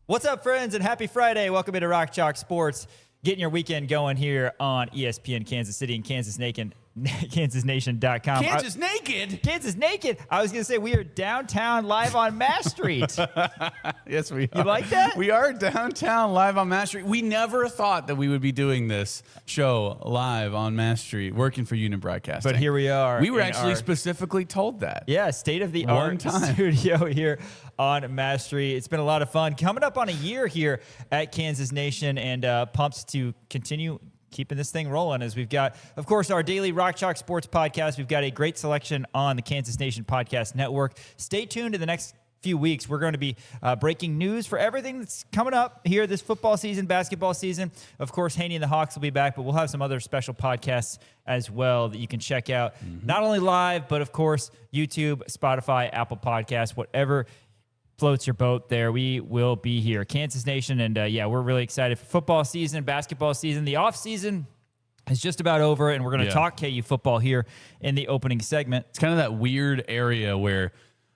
What's up, friends, and happy Friday. Welcome into Rock Chalk Sports. Getting your weekend going here on ESPN Kansas City and KansasNation.com. Kansas naked? Kansas naked. I was going to say we are downtown live on Mass Street. Yes, we are. You like that? We are downtown live on Mass Street. We never thought that we would be doing this show live on Mass Street, working for Union Broadcasting. But here we are. We were actually specifically told that. Yeah, state-of-the-art studio here on Mass Street. It's been a lot of fun. Coming up on a year here at Kansas Nation, and pumped to continue keeping this thing rolling as we've got, of course, our daily Rock Chalk Sports podcast. We've got a great selection on the Kansas Nation Podcast Network. Stay tuned in the next few weeks. We're going to be breaking news for everything that's coming up here this football season, basketball season. Of course, Haney and the Hawks will be back, but we'll have some other special podcasts as well that you can check out, not only live, but of course, YouTube, Spotify, Apple Podcasts, whatever floats your boat there. We will be here. Kansas Nation, and yeah, we're really excited for football season, basketball season. The off season is just about over, and we're going to talk KU football here in the opening segment. It's kind of that weird area where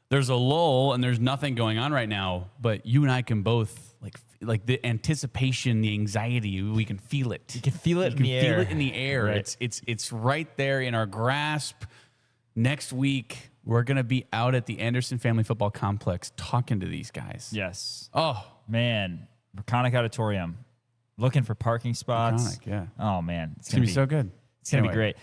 there's a lull and there's nothing going on right now, but you and I can both like the anticipation, the anxiety, we can feel it. You can feel it in the air. Feel it in the air. Right. It's right there in our grasp. Next week, we're going to be out at the Anderson Family Football Complex talking to these guys. Yes. Oh, man. Reconic Auditorium. Looking for parking spots. Reconic, yeah. Oh, man. It's going to be so good. It's going to be great.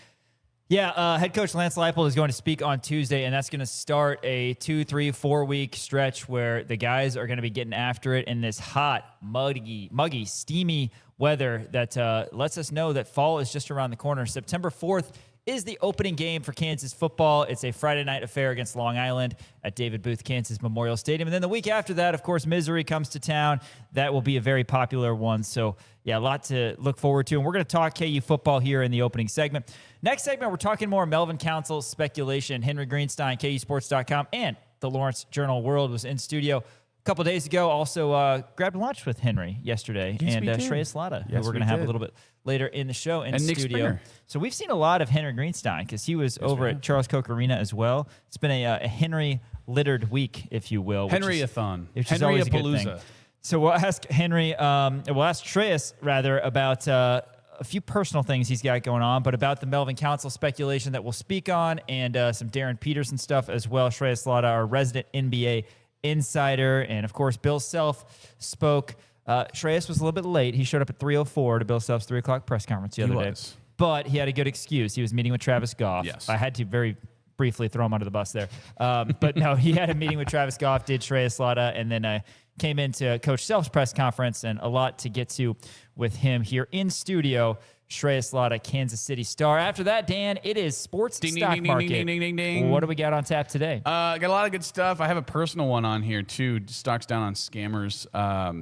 Yeah, head coach Lance Leipold is going to speak on Tuesday, and that's going to start a 2, 3, 4-week stretch where the guys are going to be getting after it in this hot, muggy, steamy weather that lets us know that fall is just around the corner. September 4th is the opening game for Kansas football. It's a Friday night affair against Long Island at David Booth Kansas Memorial Stadium. And then the week after that, of course, Missouri comes to town. That will be a very popular one. So, yeah, a lot to look forward to. And we're going to talk KU football here in the opening segment. Next segment, we're talking more Melvin Council speculation. Henry Greenstein, KUSports.com, and the Lawrence Journal-World was in studio a couple days ago. Also grabbed lunch with Henry yesterday, and Shreyas Laddha, who we're going to have a little bit later in the show in studio. So we've seen a lot of Henry Greenstein because he was over at Charles Koch Arena as well. It's been a Henry-littered week, if you will. Henry-a-thon. Which is always a good thing. So we'll ask Shreyas, rather, about a few personal things he's got going on, but about the Melvin Council speculation that we'll speak on, and some Darren Peterson stuff as well. Shreyas Laddha, our resident NBA insider, and of course, Bill Self spoke. Shreyas was a little bit late. He showed up at 3:04 to Bill Self's 3 o'clock press conference the other day. But he had a good excuse. He was meeting with Travis Goff. Yes. I had to very briefly throw him under the bus there. But no, he had a meeting with Travis Goff, did Shreyas Laddha, and then came into Coach Self's press conference, and a lot to get to with him here in studio. Shreyas Laddha, Kansas City Star. After that, Dan, it is sports stock market. Ding. What do we got on tap today? Got a lot of good stuff. I have a personal one on here, too. Stocks down on scammers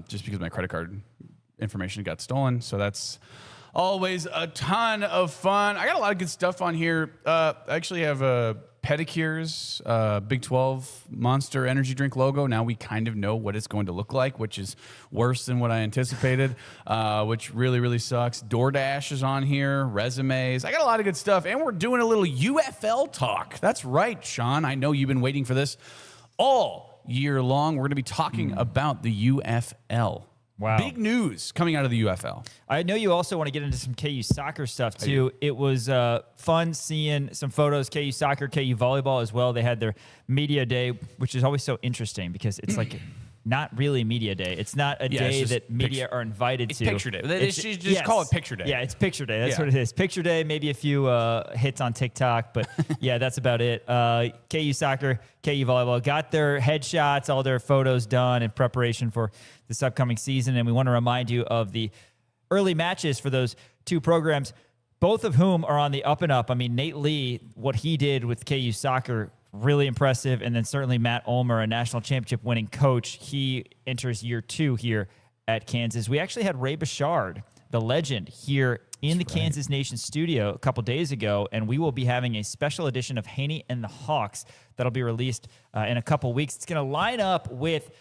just because my credit card information got stolen. So that's always a ton of fun. I got a lot of good stuff on here. I actually have pedicures, Big 12 Monster Energy Drink logo. Now we kind of know what it's going to look like, which is worse than what I anticipated, which really, really sucks. DoorDash is on here, resumes. I got a lot of good stuff, and we're doing a little UFL talk. That's right, Sean. I know you've been waiting for this all year long. We're going to be talking about the UFL. Wow. Big news coming out of the UFL. I know you also want to get into some KU soccer stuff, too. It was fun seeing some photos, KU soccer, KU volleyball as well. They had their media day, which is always so interesting because it's like not really media day. It's not a day that media are invited to. It's picture day. Just call it picture day. Yeah, it's picture day. That's what it is. Picture day, maybe a few hits on TikTok, but yeah, that's about it. KU soccer, KU volleyball got their headshots, all their photos done in preparation for this upcoming season, and we want to remind you of the early matches for those two programs, both of whom are on the up and up. I mean, Nate Lee, what he did with KU soccer, really impressive. And then certainly Matt Ulmer, a national championship winning coach. He enters year 2 here at Kansas. We actually had Ray Bouchard, the legend, here in the Kansas Nation studio a couple days ago, and we will be having a special edition of Haney and the Hawks that'll be released in a couple weeks. It's going to line up with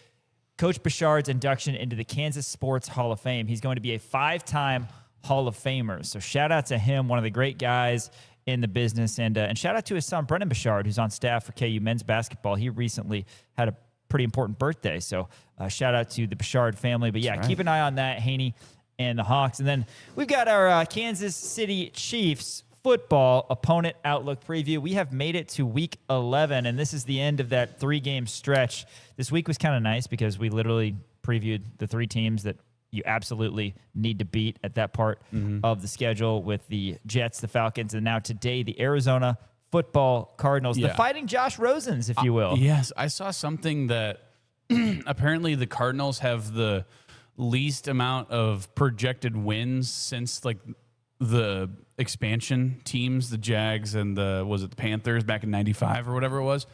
Coach Bouchard's induction into the Kansas Sports Hall of Fame. He's going to be a 5-time Hall of Famer. So shout out to him, one of the great guys in the business, and shout out to his son, Brennan Bouchard, who's on staff for KU men's basketball. He recently had a pretty important birthday. So shout out to the Bouchard family. But yeah, keep an eye on that, Haney and the Hawks. And then we've got our Kansas City Chiefs football opponent outlook preview. We have made it to week 11, and this is the end of that 3-game stretch. This week was kind of nice because we literally previewed the 3 teams that you absolutely need to beat at that part of the schedule with the Jets, the Falcons, and now today the Arizona Football Cardinals, the Fighting Josh Rosens, if you will. Yes, I saw something that apparently the Cardinals have the least amount of projected wins since like the expansion teams, the Jags and the Panthers back in '95 or whatever it was.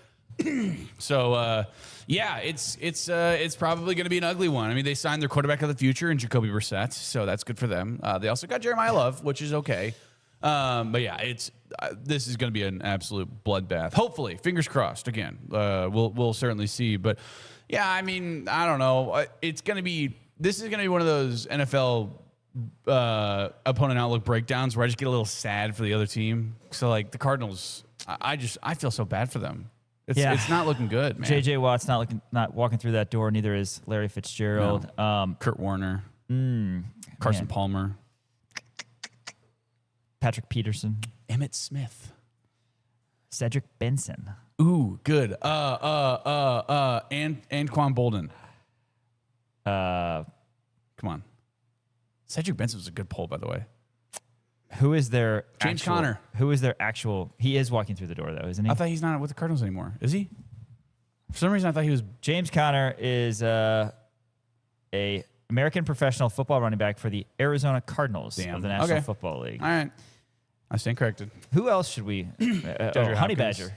So it's probably going to be an ugly one. I mean, they signed their quarterback of the future in Jacoby Brissett, so that's good for them. They also got Jeremiah Love, which is okay. But yeah, this is going to be an absolute bloodbath. Hopefully, fingers crossed. Again, we'll certainly see. But yeah, I mean, I don't know. This is going to be one of those NFL opponent outlook breakdowns where I just get a little sad for the other team. So like the Cardinals, I feel so bad for them. It's not looking good, man. JJ Watt's not walking through that door. Neither is Larry Fitzgerald. No. Kurt Warner, Carson Palmer, Patrick Peterson, Emmitt Smith, Cedric Benson. Ooh, good. Anquan Bolden. Come on. Cedric Benson was a good pull, by the way. Who is their James Conner? Who is their actual? He is walking through the door, though, isn't he? I thought he's not with the Cardinals anymore. Is he? For some reason, I thought he was. James Conner is a American professional football running back for the Arizona Cardinals of the National Football League. All right, I stand corrected. Who else should we? Honey Badger.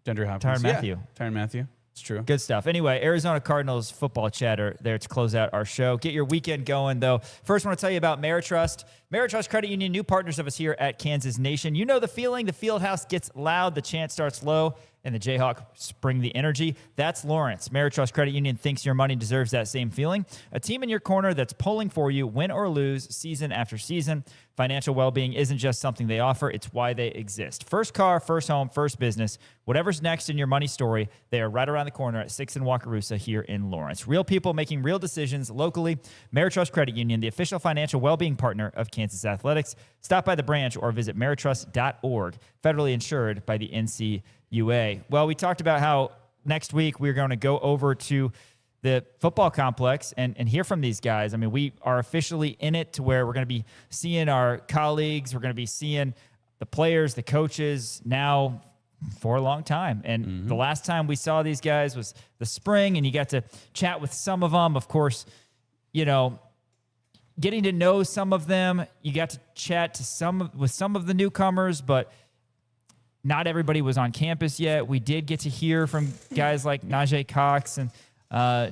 DeAndre Hopkins. Tyrann Mathieu. Tyrann Mathieu. It's true. Good stuff. Anyway, Arizona Cardinals football chatter there to close out our show. Get your weekend going, though. First, I want to tell you about Meritrust. Meritrust Credit Union, new partners of us here at Kansas Nation. You know the feeling. The field house gets loud, the chant starts low, and the Jayhawks bring the energy. That's Lawrence. Meritrust Credit Union thinks your money deserves that same feeling. A team in your corner that's pulling for you, win or lose, season after season. Financial well-being isn't just something they offer, it's why they exist. First car, first home, first business. Whatever's next in your money story, they are right around the corner at 6th and Wakarusa here in Lawrence. Real people making real decisions locally. Meritrust Credit Union, the official financial well-being partner of Kansas Athletics. Stop by the branch or visit meritrust.org, federally insured by the NCUA. Well, we talked about how next week we're going to go over to the football complex and hear from these guys. I mean, we are officially in it to where we're going to be seeing our colleagues. We're going to be seeing the players, the coaches now for a long time. And the last time we saw these guys was the spring, and you got to chat with some of them. Of course, you know, getting to know some of them, you got to chat to with some of the newcomers, but not everybody was on campus yet. We did get to hear from guys like Najee Cox and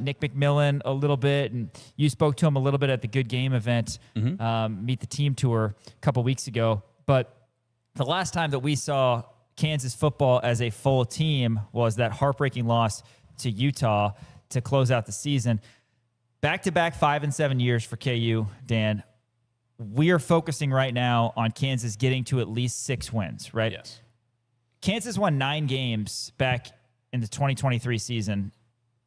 Nick McMillan a little bit, and you spoke to him a little bit at the Good Game event, Meet the Team tour a couple weeks ago. But the last time that we saw Kansas football as a full team was that heartbreaking loss to Utah to close out the season. Back-to-back 5 and 7 years for KU, Dan. We are focusing right now on Kansas getting to at least 6 wins, right? Yes. Kansas won 9 games back in the 2023 season,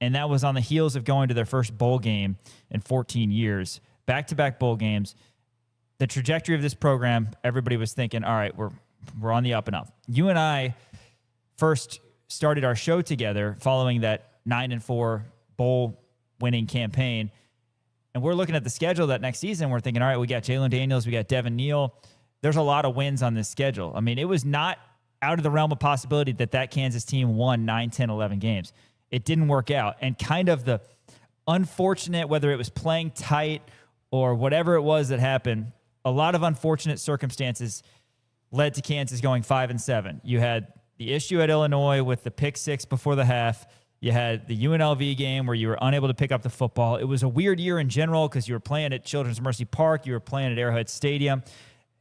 and that was on the heels of going to their first bowl game in 14 years. Back-to-back bowl games. The trajectory of this program, everybody was thinking, all right, we're on the up and up. You and I first started our show together following that 9-4 bowl winning campaign, and we're looking at the schedule that next season. We're thinking, all right, we got Jalen Daniels, we got Devin Neal. There's a lot of wins on this schedule. I mean, it was not out of the realm of possibility that Kansas team won 9, 10, 11 games. It didn't work out. And kind of the unfortunate, whether it was playing tight or whatever it was that happened, a lot of unfortunate circumstances led to Kansas going 5 and 7. You had the issue at Illinois with the pick 6 before the half. You had the UNLV game where you were unable to pick up the football. It was a weird year in general because you were playing at Children's Mercy Park. You were playing at Arrowhead Stadium,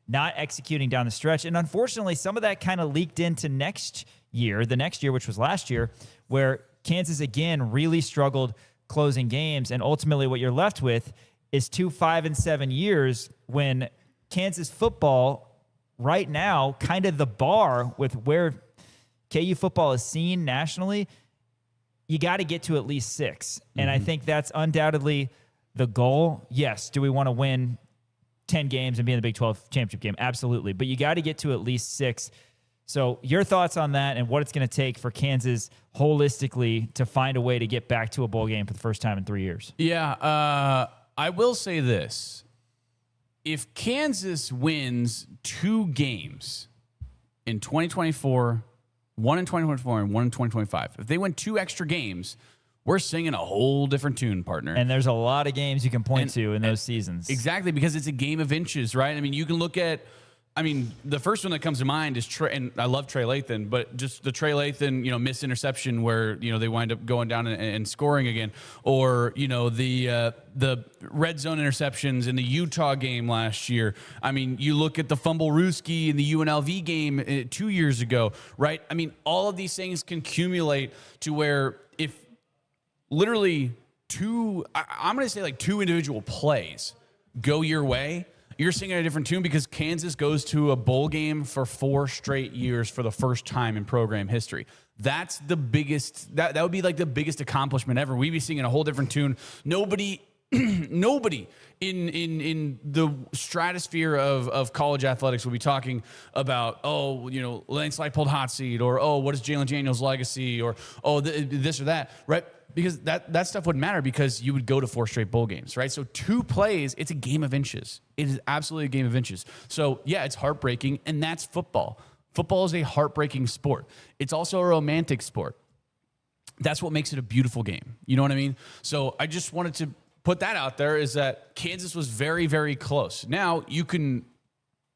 not executing down the stretch. And unfortunately, some of that kind of leaked into the next year, which was last year, where Kansas, again, really struggled closing games. And ultimately what you're left with is 2 5 and 7 years when Kansas football right now, kind of the bar with where KU football is seen nationally, you got to get to at least 6. And I think that's undoubtedly the goal. Yes. Do we want to win 10 games and be in the Big 12 championship game? Absolutely. But you got to get to at least 6. So your thoughts on that and what it's going to take for Kansas holistically to find a way to get back to a bowl game for the first time in 3 years? Yeah. I will say this. If Kansas wins 2 games in 2024, one in 2024 and one in 2025, if they win 2 extra games, we're singing a whole different tune, partner. And there's a lot of games you can point to in those seasons. Exactly, because it's a game of inches, right? I mean, you can look at, the first one that comes to mind is Trey, and I love Trey Lathan, but just the Trey Lathan, missed interception where, they wind up going down and scoring again. Or, the red zone interceptions in the Utah game last year. I mean, you look at the fumble Ruski in the UNLV game 2 years ago, right? I mean, all of these things can accumulate to where if literally I'm going to say like 2 individual plays go your way, you're singing a different tune because Kansas goes to a bowl game for 4 straight years for the first time in program history. That's the biggest, that would be like the biggest accomplishment ever. We'd be singing a whole different tune. Nobody in the stratosphere of college athletics will be talking about, Lance Leipold hot seat, or, what is Jalen Daniels' legacy, or, this or that, right? Because that stuff wouldn't matter because you would go to 4 straight bowl games, right? So 2 plays, it's a game of inches. It is absolutely a game of inches. So, yeah, it's heartbreaking, and that's football. Football is a heartbreaking sport. It's also a romantic sport. That's what makes it a beautiful game. You know what I mean? So I just wanted to put that out there, is that Kansas was very, very close. Now, you can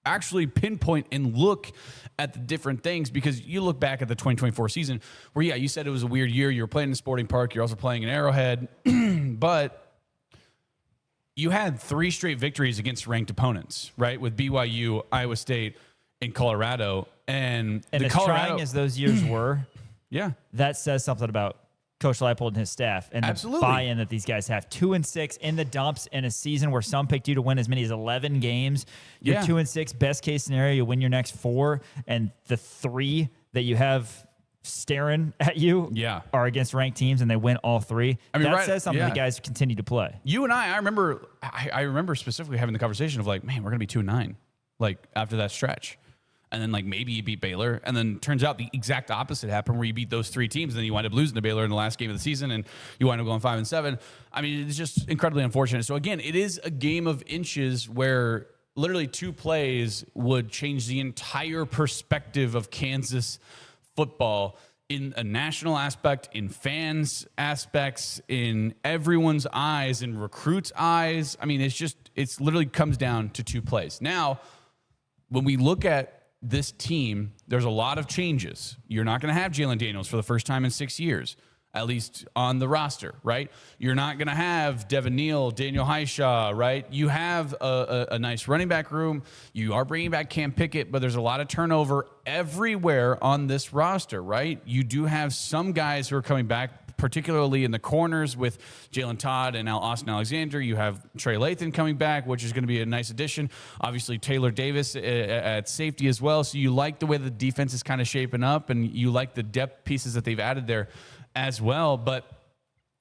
actually pinpoint and look at the different things, because you look back at the 2024 season where, yeah, you said it was a weird year. You were playing in Sporting Park. You're also playing in Arrowhead. But you had 3 straight victories against ranked opponents, right? With BYU, Iowa State, and Colorado. And as trying as those years were, yeah, that says something about Coach Leipold and his staff and Absolutely. the buy-in that these guys have. 2-6 in the dumps in a season where some picked you to win as many as 11 games. You're 2-6, best case scenario, you win your next 4, and the 3 that you have staring at you are against ranked teams, and they win all 3. That says something. The guys continue to play. You and I remember specifically having the conversation of like, man, we're going to be 2-9 like after that stretch. And then, like, maybe you beat Baylor. And then turns out the exact opposite happened, where you beat those 3 teams. And then you wind up losing to Baylor in the last game of the season. And you wind up going 5-7. I mean, it's just incredibly unfortunate. So, again, it is a game of inches where literally 2 plays would change the entire perspective of Kansas football in a national aspect, in fans' aspects, in everyone's eyes, in recruits' eyes. I mean, it's literally comes down to 2 plays. Now, when we look at this team, there's a lot of changes. You're not going to have Jalen Daniels for the first time in 6 years, at least on the roster, right? You're not going to have Devin Neal, Daniel Highshaw, right? You have a nice running back room. You are bringing back Cam Pickett, but there's a lot of turnover everywhere on this roster, right? You do have some guys who are coming back, particularly in the corners with Jalen Todd and Austin Alexander. You have Trey Lathan coming back, which is going to be a nice addition. Obviously, Taylor Davis at safety as well. So you like the way the defense is kind of shaping up, and you like the depth pieces that they've added there as well. But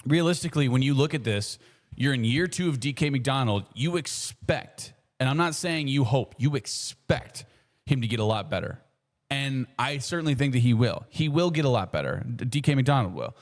realistically, when you look at this, you're in year 2 of DK McDonald. You expect, and I'm not saying you hope, you expect him to get a lot better. And I certainly think that he will. He will get a lot better. DK McDonald will.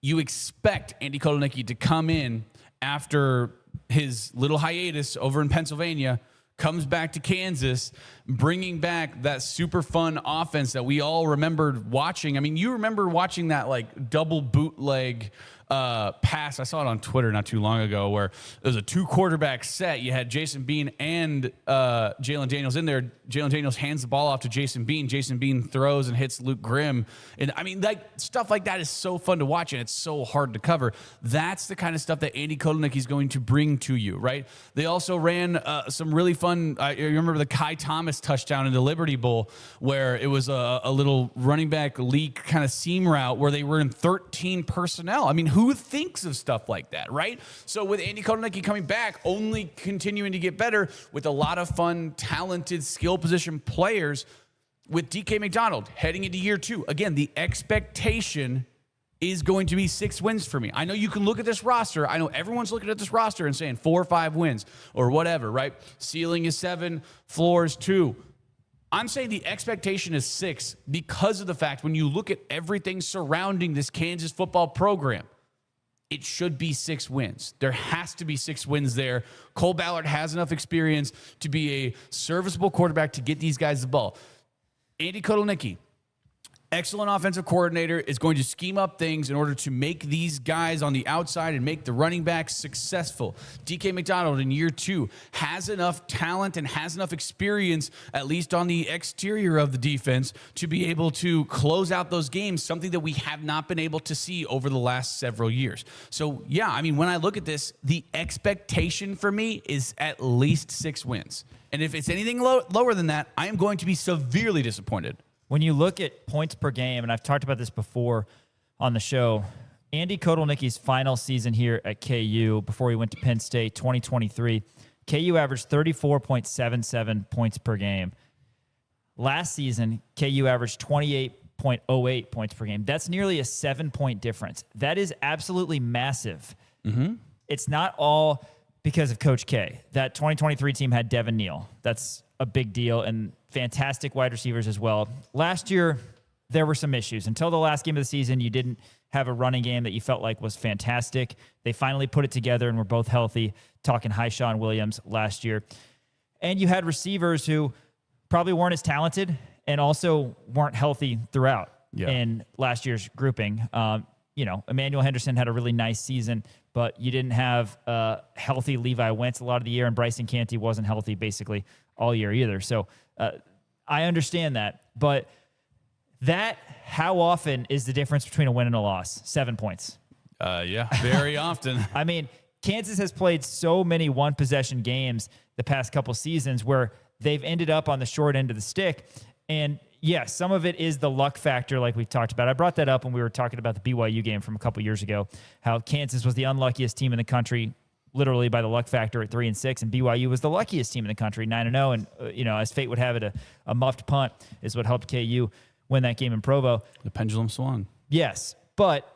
You expect Andy Kotelnicki to come in after his little hiatus over in Pennsylvania, comes back to Kansas, bringing back that super fun offense that we all remembered watching. I mean, you remember watching that like double bootleg pass. I saw it on Twitter not too long ago, where it was a 2-quarterback set. You had Jason Bean and Jalen Daniels in there. Jalen Daniels hands the ball off to Jason Bean. Jason Bean throws and hits Luke Grimm. And I mean, like, stuff like that is so fun to watch, and it's so hard to cover. That's the kind of stuff that Andy Kotelnicki is going to bring to you, right? They also ran some really fun. I remember the Kai Thomas touchdown in the Liberty Bowl, where it was a little running back leak kind of seam route where they were in 13 personnel. I mean, who thinks of stuff like that, right? So with Andy Kotelnicki coming back, only continuing to get better with a lot of fun, talented, skill position players, with DK McDonald heading into year 2. Again, the expectation is going to be 6 wins for me. I know you can look at this roster. I know everyone's looking at this roster and saying 4 or 5 wins or whatever, right? Ceiling is 7, floor is 2. I'm saying the expectation is 6 because of the fact when you look at everything surrounding this Kansas football program, it should be 6 wins. There has to be 6 wins there. Cole Ballard has enough experience to be a serviceable quarterback to get these guys the ball. Andy Kotelnicki, excellent offensive coordinator, is going to scheme up things in order to make these guys on the outside and make the running backs successful. DK McDonald in year 2 has enough talent and has enough experience, at least on the exterior of the defense, to be able to close out those games, something that we have not been able to see over the last several years. So, yeah, I mean, when I look at this, the expectation for me is at least 6 wins. And if it's anything lower than that, I am going to be severely disappointed. When you look at points per game, and I've talked about this before on the show, Andy Kotelnicki's final season here at KU before he went to Penn State, 2023, KU averaged 34.77 points per game. Last season, KU averaged 28.08 points per game. That's nearly a 7-point difference. That is absolutely massive. Mm-hmm. It's not all because of Coach K. That 2023 team had Devin Neal. That's a big deal, and fantastic wide receivers as well. Last year, there were some issues. Until the last game of the season, you didn't have a running game that you felt like was fantastic. They finally put it together and were both healthy, talking Hyshawn Williams last year. And you had receivers who probably weren't as talented and also weren't healthy throughout in last year's grouping. Emmanuel Henderson had a really nice season, but you didn't have healthy Levi Wentz a lot of the year, and Bryson Canty wasn't healthy basically all year either. So I understand that, but how often is the difference between a win and a loss? 7 points. Very often. I mean, Kansas has played so many one-possession games the past couple seasons where they've ended up on the short end of the stick. And yes, some of it is the luck factor like we've talked about. I brought that up when we were talking about the BYU game from a couple years ago, how Kansas was the unluckiest team in the country, literally by the luck factor at 3-6, and BYU was the luckiest team in the country, 9-0. And, as fate would have it, a muffed punt is what helped KU win that game in Provo. The pendulum swung. Yes, but,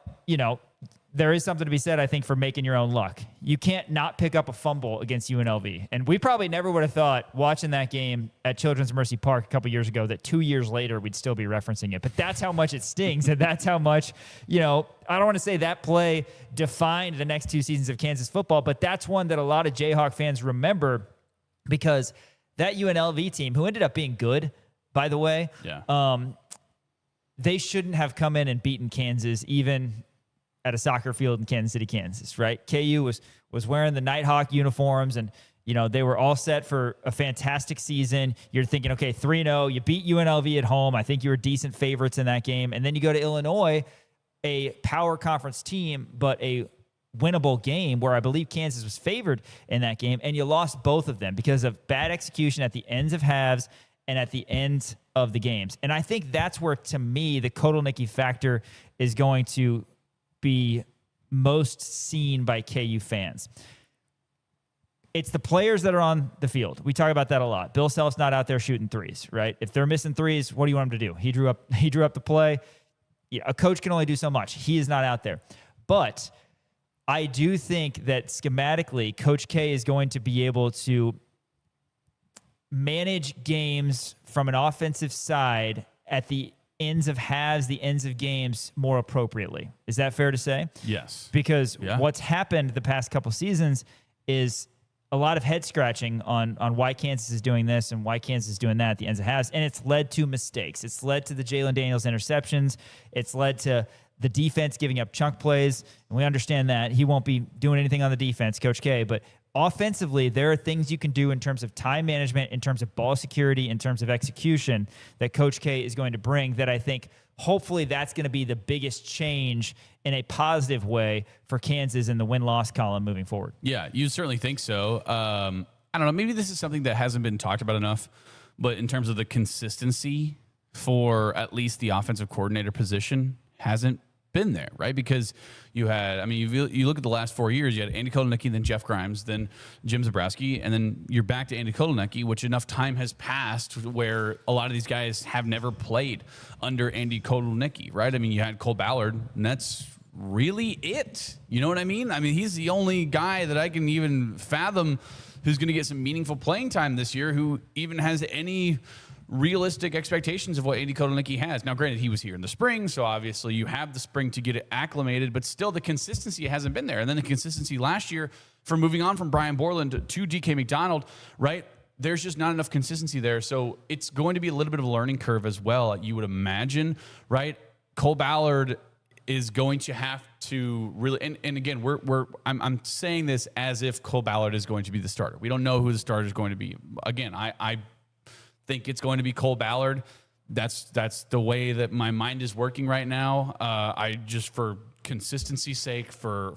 there is something to be said, I think, for making your own luck. You can't not pick up a fumble against UNLV. And we probably never would have thought, watching that game at Children's Mercy Park a couple years ago, that 2 years later we'd still be referencing it. But that's how much it stings, and that's how much, I don't want to say that play defined the next 2 seasons of Kansas football, but that's one that a lot of Jayhawk fans remember because that UNLV team, who ended up being good, by the way, they shouldn't have come in and beaten Kansas even at a soccer field in Kansas City, Kansas, right? KU was wearing the Nighthawk uniforms, and they were all set for a fantastic season. You're thinking, okay, 3-0, you beat UNLV at home. I think you were decent favorites in that game. And then you go to Illinois, a power conference team, but a winnable game where I believe Kansas was favored in that game, and you lost both of them because of bad execution at the ends of halves and at the end of the games. And I think that's where, to me, the Kotelnicki factor is going to be most seen by KU fans. It's the players that are on the field. We talk about that a lot. Bill Self's not out there shooting threes, right? If they're missing threes, what do you want him to do? He drew up the play. Yeah, a coach can only do so much. He is not out there. But I do think that schematically, Coach K is going to be able to manage games from an offensive side at the ends of halves, the ends of games more appropriately. Is that fair to say? Yes. Because what's happened the past couple seasons is a lot of head scratching on why Kansas is doing this and why Kansas is doing that at the ends of halves, and it's led to mistakes. It's led to the Jalen Daniels interceptions. It's led to the defense giving up chunk plays, and we understand that. He won't be doing anything on the defense, Coach K, but offensively, there are things you can do in terms of time management, in terms of ball security, in terms of execution that Coach K is going to bring that I think hopefully that's going to be the biggest change in a positive way for Kansas in the win-loss column moving forward. Yeah, you certainly think so. I don't know, maybe this is something that hasn't been talked about enough, but in terms of the consistency for at least the offensive coordinator position hasn't been there, right? Because you had, I mean, you look at the last 4 years, you had Andy Kotelnicki, then Jeff Grimes, then Jim Zabrowski, and then you're back to Andy Kotelnicki, which enough time has passed where a lot of these guys have never played under Andy Kotelnicki, right? I mean, you had Cole Ballard, and that's really it. You know what I mean? I mean, he's the only guy that I can even fathom who's going to get some meaningful playing time this year, who even has any realistic expectations of what Andy Kotelnicki has. Now, granted, he was here in the spring, so obviously you have the spring to get it acclimated, but still the consistency hasn't been there. And then the consistency last year from moving on from Brian Borland to DK McDonald, right? There's just not enough consistency there. So it's going to be a little bit of a learning curve as well, you would imagine, right? Cole Ballard is going to have to really, and again, I'm saying this as if Cole Ballard is going to be the starter. We don't know who the starter is going to be. Again, I think it's going to be Cole Ballard. That's the way that my mind is working right now. I just, for consistency's sake, for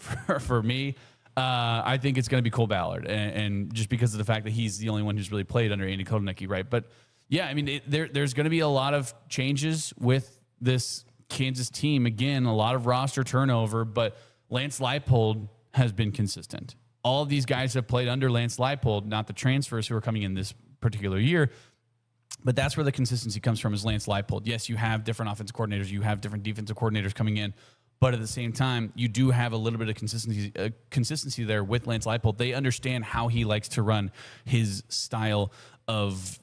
me, I think it's going to be Cole Ballard, and just because of the fact that he's the only one who's really played under Andy Kotelnicki, right? But yeah, I mean, there's going to be a lot of changes with this Kansas team. Again, a lot of roster turnover, but Lance Leipold has been consistent. All of these guys have played under Lance Leipold, not the transfers who are coming in this particular year. But that's where the consistency comes from, is Lance Leipold. Yes, you have different offensive coordinators, you have different defensive coordinators coming in, but at the same time, you do have a little bit of consistency there with Lance Leipold. They understand how he likes to run his style of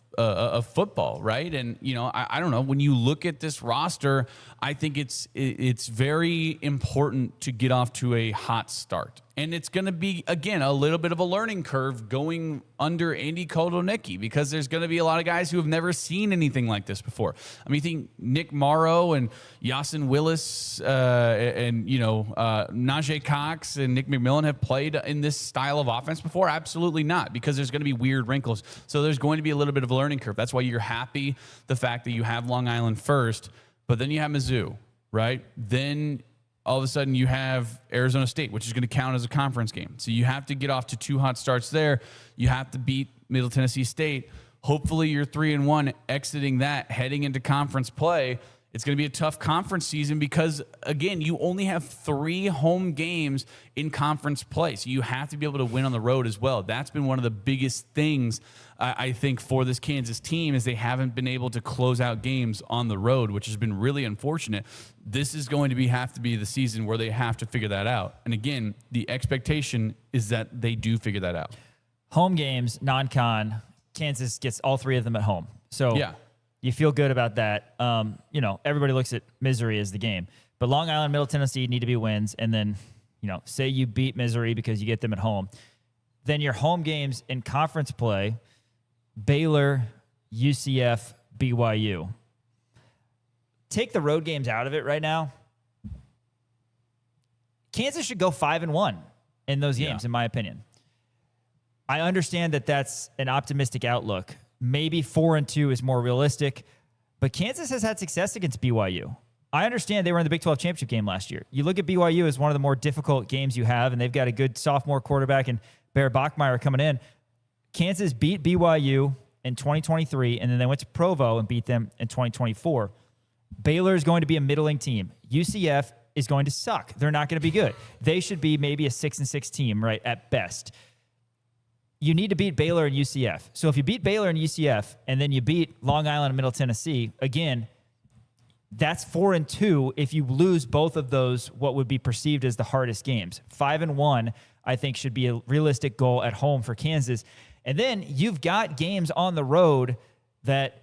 football, right? And you know, I don't know. When you look at this roster, I think it's very important to get off to a hot start, and it's going to be, again, a little bit of a learning curve going under Andy Kotelnicki, because there's going to be a lot of guys who have never seen anything like this before. I mean, you think Nick Morrow and Yasin Willis and you know, Najee Cox and Nick McMillan have played in this style of offense before? Absolutely not, because there's going to be weird wrinkles. So there's going to be a little bit of a learning curve. That's why you're happy the fact that you have Long Island first, but then you have Mizzou, right? Then all of a sudden you have Arizona State, which is going to count as a conference game. So you have to get off to 2 hot starts there. You have to beat Middle Tennessee State. Hopefully you're 3-1 exiting that, heading into conference play. It's going to be a tough conference season because, again, you only have 3 home games in conference play. So you have to be able to win on the road as well. That's been one of the biggest things, I think, for this Kansas team, is they haven't been able to close out games on the road, which has been really unfortunate. This is going to have to be the season where they have to figure that out. And again, the expectation is that they do figure that out. Home games, non-con, Kansas gets all 3 of them at home. So yeah, you feel good about that. You know, everybody looks at Missouri as the game, but Long Island, Middle Tennessee need to be wins. And then, you know, say you beat Missouri because you get them at home. Then your home games in conference play, Baylor, UCF, BYU. Take the road games out of it right now. Kansas should go 5-1 in those games, in my opinion. I understand that that's an optimistic outlook. Maybe 4-2 is more realistic, but Kansas has had success against BYU. I understand they were in the Big 12 championship game last year. You look at BYU as one of the more difficult games you have, and they've got a good sophomore quarterback and Bear Bachmeier coming in. Kansas beat BYU in 2023, and then they went to Provo and beat them in 2024. Baylor is going to be a middling team. UCF is going to suck. They're not going to be good. They should be maybe a 6-6 team, right, at best. You need to beat Baylor and UCF. So if you beat Baylor and UCF, and then you beat Long Island and Middle Tennessee, again, that's 4-2 if you lose both of those, what would be perceived as the hardest games. 5-1, I think, should be a realistic goal at home for Kansas. And then you've got games on the road that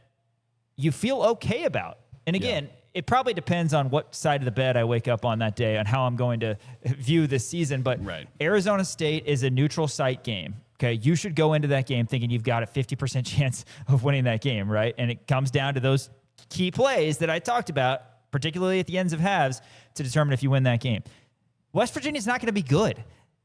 you feel okay about. And again, it probably depends on what side of the bed I wake up on that day, on how I'm going to view this season. But Arizona State is a neutral site game. Okay, you should go into that game thinking you've got a 50% chance of winning that game, right? And it comes down to those key plays that I talked about, particularly at the ends of halves, to determine if you win that game. West Virginia's not going to be good.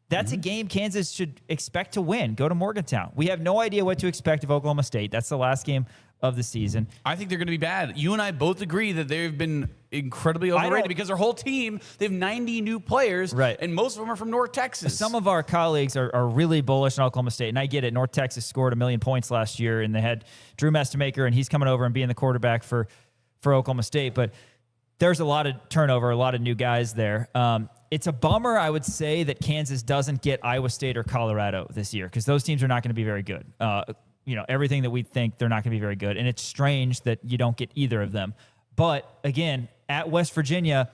That's a game Kansas should expect to win. Go to Morgantown. We have no idea what to expect of Oklahoma State. That's the last game of the season. I think they're going to be bad. You and I both agree that they've been incredibly overrated because their whole team, they have 90 new players, and most of them are from North Texas. Some of our colleagues are really bullish on Oklahoma State, and I get it. North Texas scored 1 million points last year, and they had Drew Mestemaker, and he's coming over and being the quarterback for Oklahoma State. But there's a lot of turnover, a lot of new guys there. It's a bummer, I would say, that Kansas doesn't get Iowa State or Colorado this year because those teams are not going to be very good. Everything that we think, they're not going to be very good. And it's strange that you don't get either of them. But, again, at West Virginia,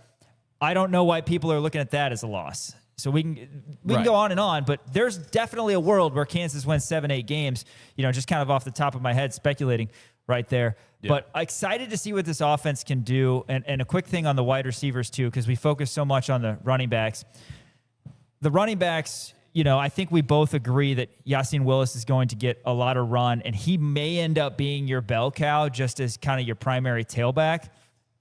I don't know why people are looking at that as a loss. So we can go on, but there's definitely a world where Kansas wins 7-8 games, just kind of off the top of my head speculating right there. Yeah. But excited to see what this offense can do. And a quick thing on the wide receivers, too, because we focus so much on the running backs. The running backs, I think we both agree that Yasin Willis is going to get a lot of run, and he may end up being your bell cow just as kind of your primary tailback.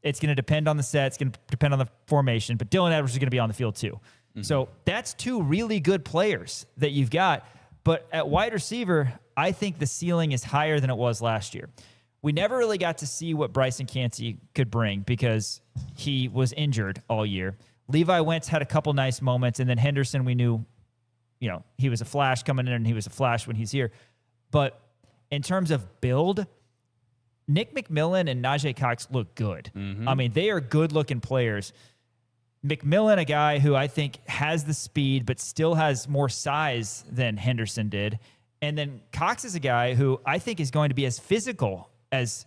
It's going to depend on the set. It's going to depend on the formation. But Dylan Edwards is going to be on the field, too. Mm-hmm. So that's two really good players that you've got. But at wide receiver, I think the ceiling is higher than it was last year. We never really got to see what Bryson Cansey could bring because he was injured all year. Levi Wentz had a couple nice moments, and then Henderson, we knew, he was a flash coming in, and he was a flash when he's here. But in terms of build, Nick McMillan and Najee Cox look good. Mm-hmm. I mean, they are good-looking players. McMillan, a guy who I think has the speed but still has more size than Henderson did. And then Cox is a guy who I think is going to be as physical as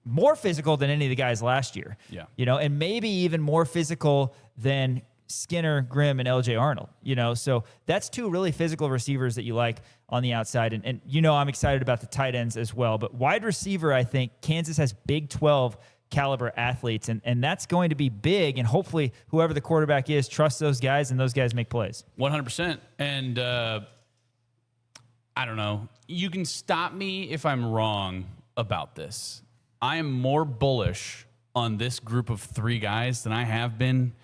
more physical than any of the guys last year. Yeah. And maybe even more physical than Skinner, Grimm, and LJ Arnold. So that's two really physical receivers that you like on the outside. And I'm excited about the tight ends as well. But wide receiver, I think Kansas has Big 12 caliber athletes, and that's going to be big. And hopefully whoever the quarterback is trusts those guys, and those guys make plays. 100%. And I don't know. You can stop me if I'm wrong about this. I am more bullish on this group of three guys than I have been,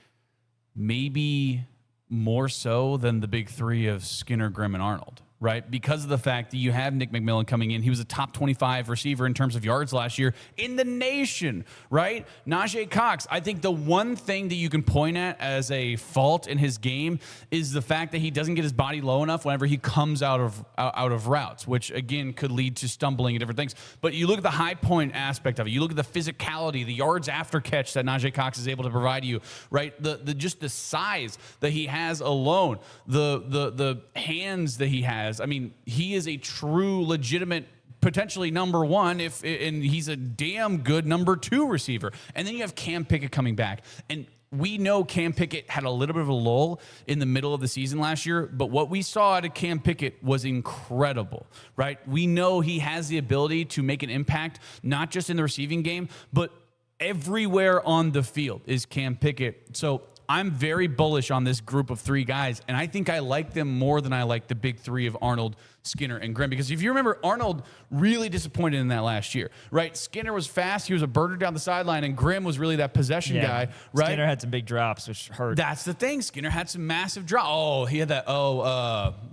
maybe more so than the big three of Skinner, Grimm, and Arnold, right? Because of the fact that you have Nick McMillan coming in. He was a top 25 receiver in terms of yards last year in the nation, right? Najee Cox, I think the one thing that you can point at as a fault in his game is the fact that he doesn't get his body low enough whenever he comes out of routes, which, again, could lead to stumbling and different things. But you look at the high point aspect of it. You look at the physicality, the yards after catch that Najee Cox is able to provide you, right? Just the size that he has alone, the hands that he has. I mean, he is a true, legitimate, potentially number one, and he's a damn good number two receiver. And then you have Cam Pickett coming back. And we know Cam Pickett had a little bit of a lull in the middle of the season last year, but what we saw out of Cam Pickett was incredible, right? We know he has the ability to make an impact, not just in the receiving game, but everywhere on the field is Cam Pickett. So I'm very bullish on this group of three guys, and I think I like them more than I like the big three of Arnold, Skinner, and Grimm. Because if you remember, Arnold really disappointed in that last year, right? Skinner was fast. He was a burner down the sideline, and Grimm was really that possession guy, right? Skinner had some big drops, which hurt. That's the thing. Skinner had some massive drops. Oh, he had that.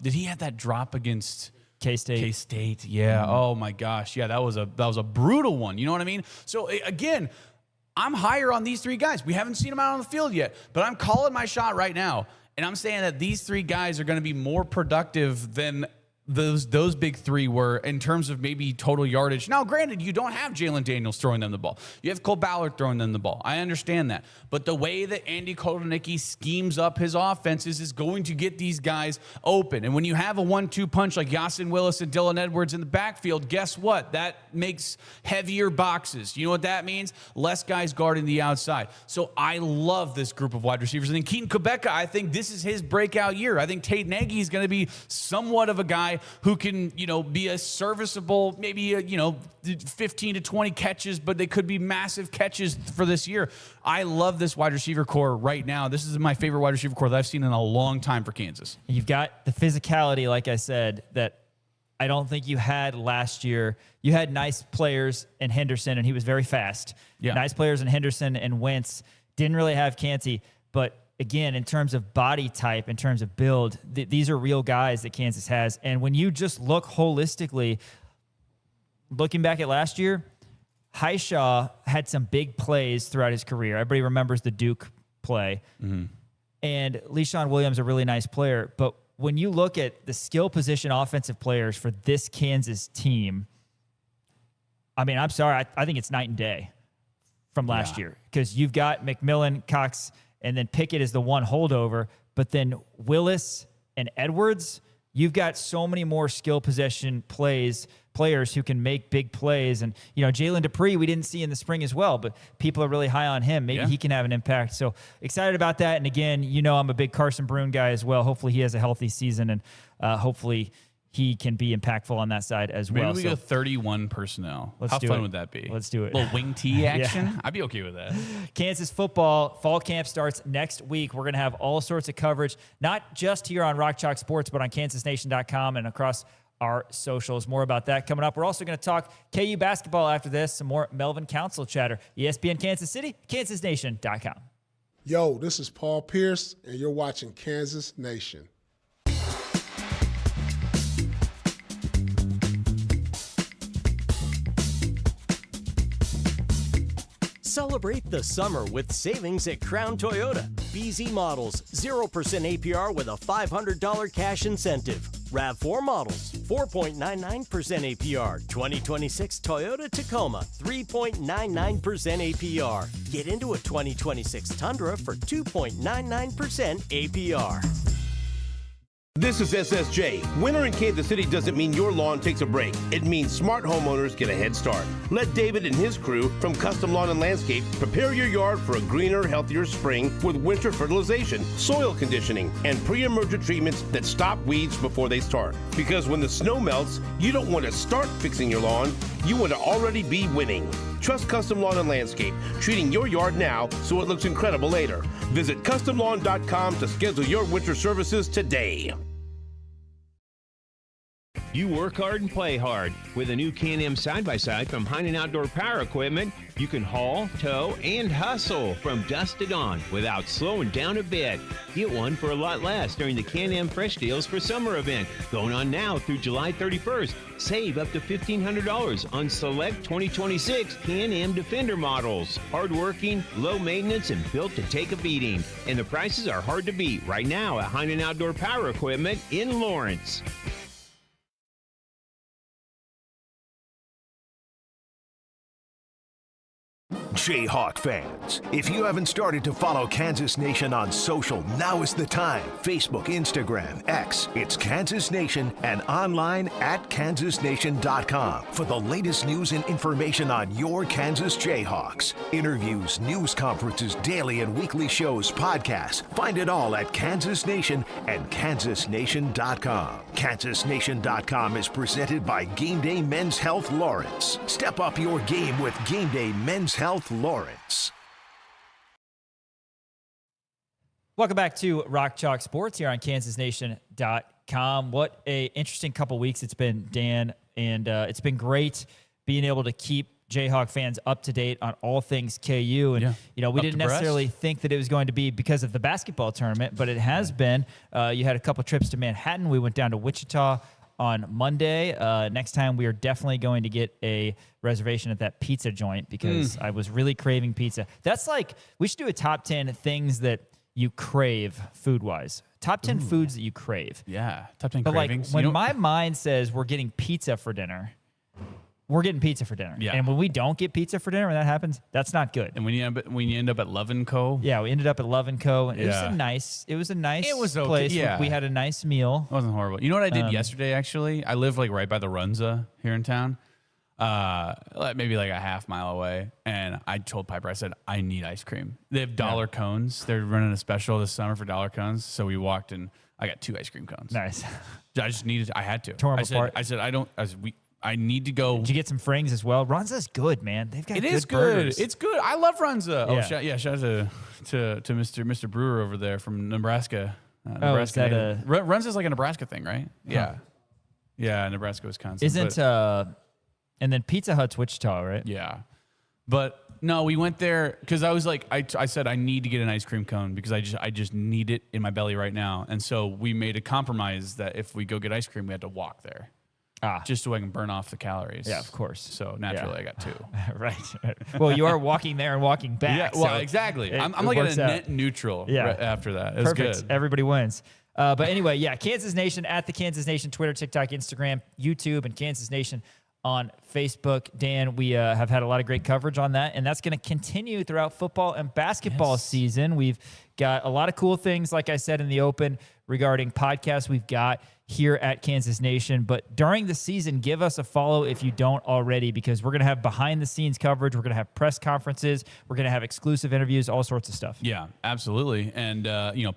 Did he have that drop against K-State? K-State, yeah. Mm-hmm. Oh, my gosh. Yeah, that was a brutal one. You know what I mean? So, again, I'm higher on these three guys. We haven't seen them out on the field yet, but I'm calling my shot right now, and I'm saying that these three guys are going to be more productive than those big three were in terms of maybe total yardage. Now, granted, you don't have Jalen Daniels throwing them the ball. You have Cole Ballard throwing them the ball. I understand that. But the way that Andy Kotelnicki schemes up his offenses is going to get these guys open. And when you have a 1-2 punch like Yasin Willis and Dylan Edwards in the backfield, guess what? That makes heavier boxes. You know what that means? Less guys guarding the outside. So I love this group of wide receivers. And then Keaton Kobeka, I think this is his breakout year. I think Tate Nagy is going to be somewhat of a guy who can, be a serviceable, maybe, 15 to 20 catches, but they could be massive catches for this year. I love this wide receiver core right now. This is my favorite wide receiver core that I've seen in a long time for Kansas. You've got the physicality, like I said, that I don't think you had last year. You had nice players in Henderson, and he was very fast. Yeah. Nice players in Henderson and Wentz. Didn't really have Cansey, but again, in terms of body type, in terms of build, these are real guys that Kansas has. And when you just look holistically, looking back at last year, Highshaw had some big plays throughout his career. Everybody remembers the Duke play. Mm-hmm. And LeSean Williams, a really nice player. But when you look at the skill position offensive players for this Kansas team, I mean, I'm sorry, I think it's night and day from last year because you've got McMillan, Cox, and then Pickett is the one holdover, but then Willis and Edwards, you've got so many more skill possession players who can make big plays. And, Jalen Dupree, we didn't see in the spring as well, but people are really high on him. Maybe he can have an impact. So excited about that. And again, I'm a big Carson Brune guy as well. Hopefully he has a healthy season and hopefully he can be impactful on that side as well. Maybe we go 31 personnel. How fun would that be? Let's do it. A little wing tee action? I'd be okay with that. Kansas football fall camp starts next week. We're going to have all sorts of coverage, not just here on Rock Chalk Sports, but on kansasnation.com and across our socials. More about that coming up. We're also going to talk KU basketball after this. Some more Melvin Council chatter. ESPN Kansas City, kansasnation.com. Yo, this is Paul Pierce, and you're watching Kansas Nation. Celebrate the summer with savings at Crown Toyota. BZ models, 0% APR with a $500 cash incentive. RAV4 models, 4.99% APR. 2026 Toyota Tacoma, 3.99% APR. Get into a 2026 Tundra for 2.99% APR. This is SSJ. Winter in Kansas City doesn't mean your lawn takes a break. It means smart homeowners get a head start. Let David and his crew from Custom Lawn and Landscape prepare your yard for a greener, healthier spring with winter fertilization, soil conditioning, and pre-emergent treatments that stop weeds before they start. Because when the snow melts, you don't want to start fixing your lawn. You want to already be winning. Trust Custom Lawn and Landscape, treating your yard now so it looks incredible later. Visit CustomLawn.com to schedule your winter services today. You work hard and play hard. With a new Can-Am side-by-side from Heinen Outdoor Power Equipment, you can haul, tow, and hustle from dusk to dawn without slowing down a bit. Get one for a lot less during the Can-Am Fresh Deals for Summer event, going on now through July 31st. Save up to $1,500 on select 2026 Can-Am Defender models. Hardworking, low maintenance, and built to take a beating. And the prices are hard to beat right now at Heinen Outdoor Power Equipment in Lawrence. Jayhawk fans, if you haven't started to follow Kansas Nation on social, now is the time. Facebook, Instagram, X, it's Kansas Nation, and online at kansasnation.com for the latest news and information on your Kansas Jayhawks. Interviews, news conferences, daily and weekly shows, podcasts. Find it all at Kansas Nation and kansasnation.com. Kansasnation.com is presented by Game Day Men's Health Lawrence. Step up your game with Game Day Men's Health Lawrence. Welcome back to Rock Chalk Sports here on kansasnation.com. What a interesting couple weeks it's been, Dan, and it's been great being able to keep Jayhawk fans up to date on all things KU. And, we didn't necessarily think that it was going to be because of the basketball tournament, but it has been. You had a couple trips to Manhattan. We went down to Wichita on Monday. Next time, we are definitely going to get a reservation at that pizza joint because I was really craving pizza. That's like, we should do a top 10 things that you crave food-wise. Top 10 foods that you crave. Yeah, top 10 but cravings. Like, when my mind says we're getting pizza for dinner, we're getting pizza for dinner. Yeah. And when we don't get pizza for dinner, when that happens, that's not good. And when you end up at Love & Co. Yeah, we ended up at Love & Co. And Yeah. it was a nice It was okay, place. yeah. We had a nice meal. It wasn't horrible. You know what I did yesterday, actually? I live like right by the Runza here in town, maybe like a half mile away. And I told Piper, I said, I need ice cream. They have dollar cones. They're running a special this summer for dollar cones. So we walked and I got 2 ice cream cones. Nice. I had to. Tore 'em apart. I need to go. Did you get some Frings as well? Runza's good, man. They've got It good is burgers. good. It's good. I love Runza. Yeah. Shout out to Mr. Brewer over there from Nebraska. Is Nebraska that native. Runza's like a Nebraska thing, right? Yeah. Yeah, Nebraska, Wisconsin. And then Pizza Hut's Wichita, right? Yeah. But no, we went there because I was like, I said I need to get an ice cream cone because I just need it in my belly right now. And so we made a compromise that if we go get ice cream, we had to walk there. Just so I can burn off the calories. Yeah, of course. So naturally I got 2. Right. Well, you are walking there and walking back. Yeah, well, so exactly. I'm it like at works a out. net neutral after that. It's Perfect. good. Everybody wins. But anyway, yeah, Kansas Nation at the Kansas Nation, Twitter, TikTok, Instagram, YouTube, and Kansas Nation on Facebook. Dan, we have had a lot of great coverage on that, and that's going to continue throughout football and basketball season. We've got a lot of cool things, like I said in the open, regarding podcasts we've got here at Kansas Nation. But during the season, give us a follow if you don't already, because we're going to have behind-the-scenes coverage. We're going to have press conferences. We're going to have exclusive interviews, all sorts of stuff. Yeah, absolutely. And,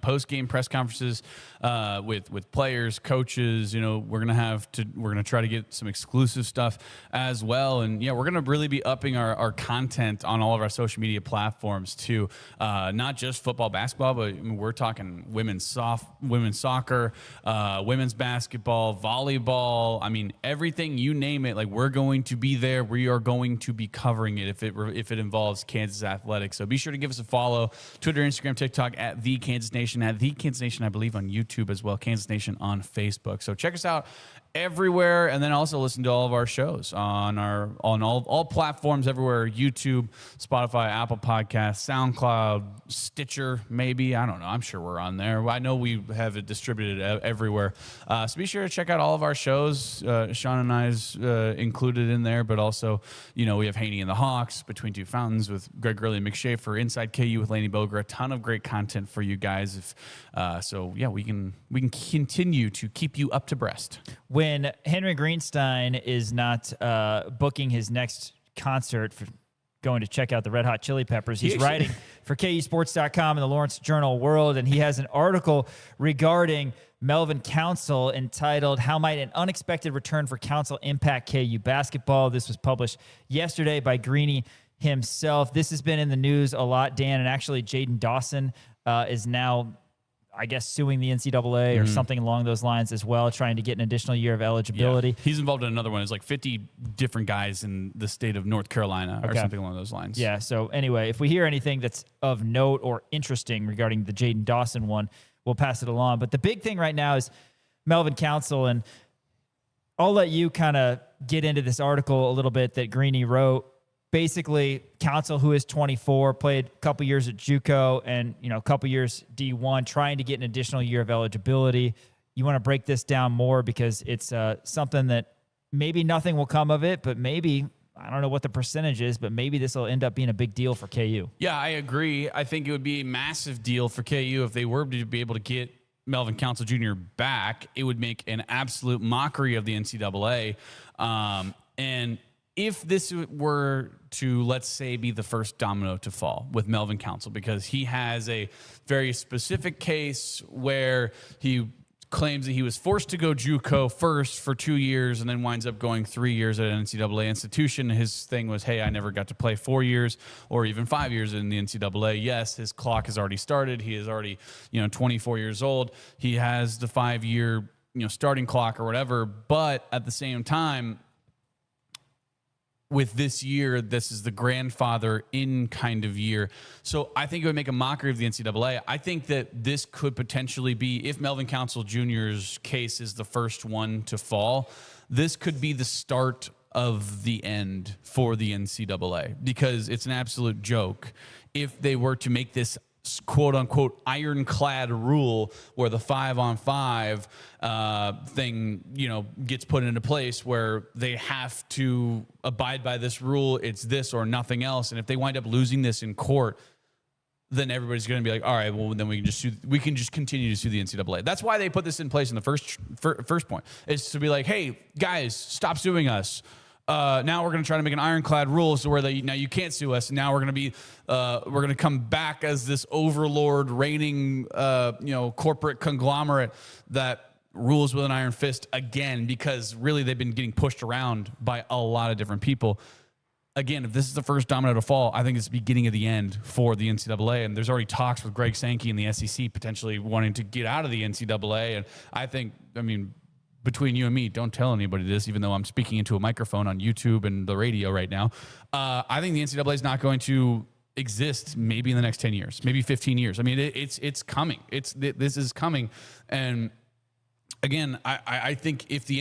post-game press conferences with players, coaches, we're going to try to get some exclusive stuff as well. And, we're going to really be upping our content on all of our social media platforms too. Not just football, basketball, but we're talking women's soccer, women's basketball, volleyball. I mean, everything, you name it, like, we're going to be there. We are going to be covering it if it involves Kansas athletics. So be sure to give us a follow. Twitter, Instagram, TikTok at The Kansas Nation, I believe on YouTube as well. Kansas Nation on Facebook. So check us out everywhere, and then also listen to all of our shows on all platforms everywhere: YouTube, Spotify, Apple Podcasts, SoundCloud, Stitcher, maybe. I don't know. I'm sure we're on there. I know we have it distributed everywhere. So be sure to check out all of our shows. Sean and I's included in there, but also, we have Haney and the Hawks, Between Two Fountains with Greg Gurley and McShafer, Inside KU with Laney Boger. A ton of great content for you guys. We can continue to keep you up to breast. When Henry Greenstein is not booking his next concert for going to check out the Red Hot Chili Peppers, he's writing for KUSports.com and the Lawrence Journal World, and he has an article regarding Melvin Council entitled, "How Might an Unexpected Return for Council Impact KU Basketball?" This was published yesterday by Greeny himself. This has been in the news a lot, Dan, and actually Jaden Dawson is now, I guess, suing the NCAA or something along those lines as well, trying to get an additional year of eligibility. Yeah. He's involved in another one. It's like 50 different guys in the state of North Carolina or something along those lines. Yeah, so anyway, if we hear anything that's of note or interesting regarding the Jaden Dawson one, we'll pass it along. But the big thing right now is Melvin Council, and I'll let you kind of get into this article a little bit that Greeny wrote. Basically, Council, who is 24, played a couple years at JUCO and, a couple years D1, trying to get an additional year of eligibility. You want to break this down more because it's something that maybe nothing will come of it, but maybe, I don't know what the percentage is, but maybe this will end up being a big deal for KU. Yeah, I agree. I think it would be a massive deal for KU if they were to be able to get Melvin Council Jr. back. It would make an absolute mockery of the NCAA. And if this were to, let's say, be the first domino to fall with Melvin Council, because he has a very specific case where he claims that he was forced to go JUCO first for 2 years and then winds up going 3 years at an NCAA institution. His thing was, hey, I never got to play 4 years or even 5 years in the NCAA. Yes, his clock has already started. He is already, 24 years old. He has the 5-year, starting clock or whatever. But at the same time, with this year, this is the grandfather in kind of year. So I think it would make a mockery of the NCAA. I think that this could potentially be, if Melvin Council Jr.'s case is the first one to fall, this could be the start of the end for the NCAA, because it's an absolute joke if they were to make this quote unquote ironclad rule where the 5-on-5 thing, gets put into place where they have to abide by this rule. It's this or nothing else. And if they wind up losing this in court, then everybody's going to be like, all right, well, then we can just continue to sue the NCAA. That's why they put this in place in the first point, is to be like, hey, guys, stop suing us. Now we're going to try to make an ironclad rule so where now you can't sue us. And now we're going to come back as this overlord reigning, corporate conglomerate that rules with an iron fist again, because really they've been getting pushed around by a lot of different people. Again, if this is the first domino to fall, I think it's the beginning of the end for the NCAA. And there's already talks with Greg Sankey and the SEC potentially wanting to get out of the NCAA. And I think, between you and me, don't tell anybody this, even though I'm speaking into a microphone on YouTube and the radio right now. I think the NCAA is not going to exist maybe in the next 10 years, maybe 15 years. It's coming. This is coming. And again, I think if I'm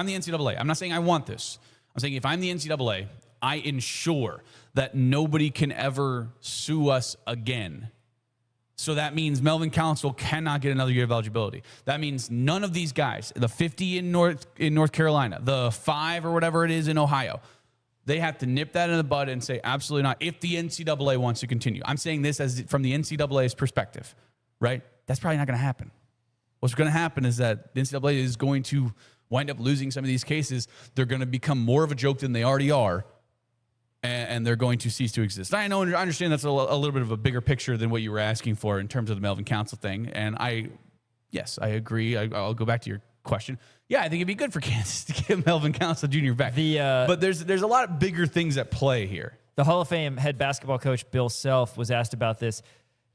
the NCAA, I'm not saying I want this. I'm saying if I'm the NCAA, I ensure that nobody can ever sue us again So that means Melvin Council cannot get another year of eligibility. That means none of these guys, the 50 in North Carolina, the 5 or whatever it is in Ohio, they have to nip that in the bud and say absolutely not if the NCAA wants to continue. I'm saying this as from the NCAA's perspective, right? That's probably not going to happen. What's going to happen is that the NCAA is going to wind up losing some of these cases. They're going to become more of a joke than they already are. And they're going to cease to exist. I understand that's a little bit of a bigger picture than what you were asking for in terms of the Melvin Council thing. And yes, I agree. I'll go back to your question. Yeah, I think it'd be good for Kansas to get Melvin Council Jr. back. But there's a lot of bigger things at play here. The Hall of Fame head basketball coach Bill Self was asked about this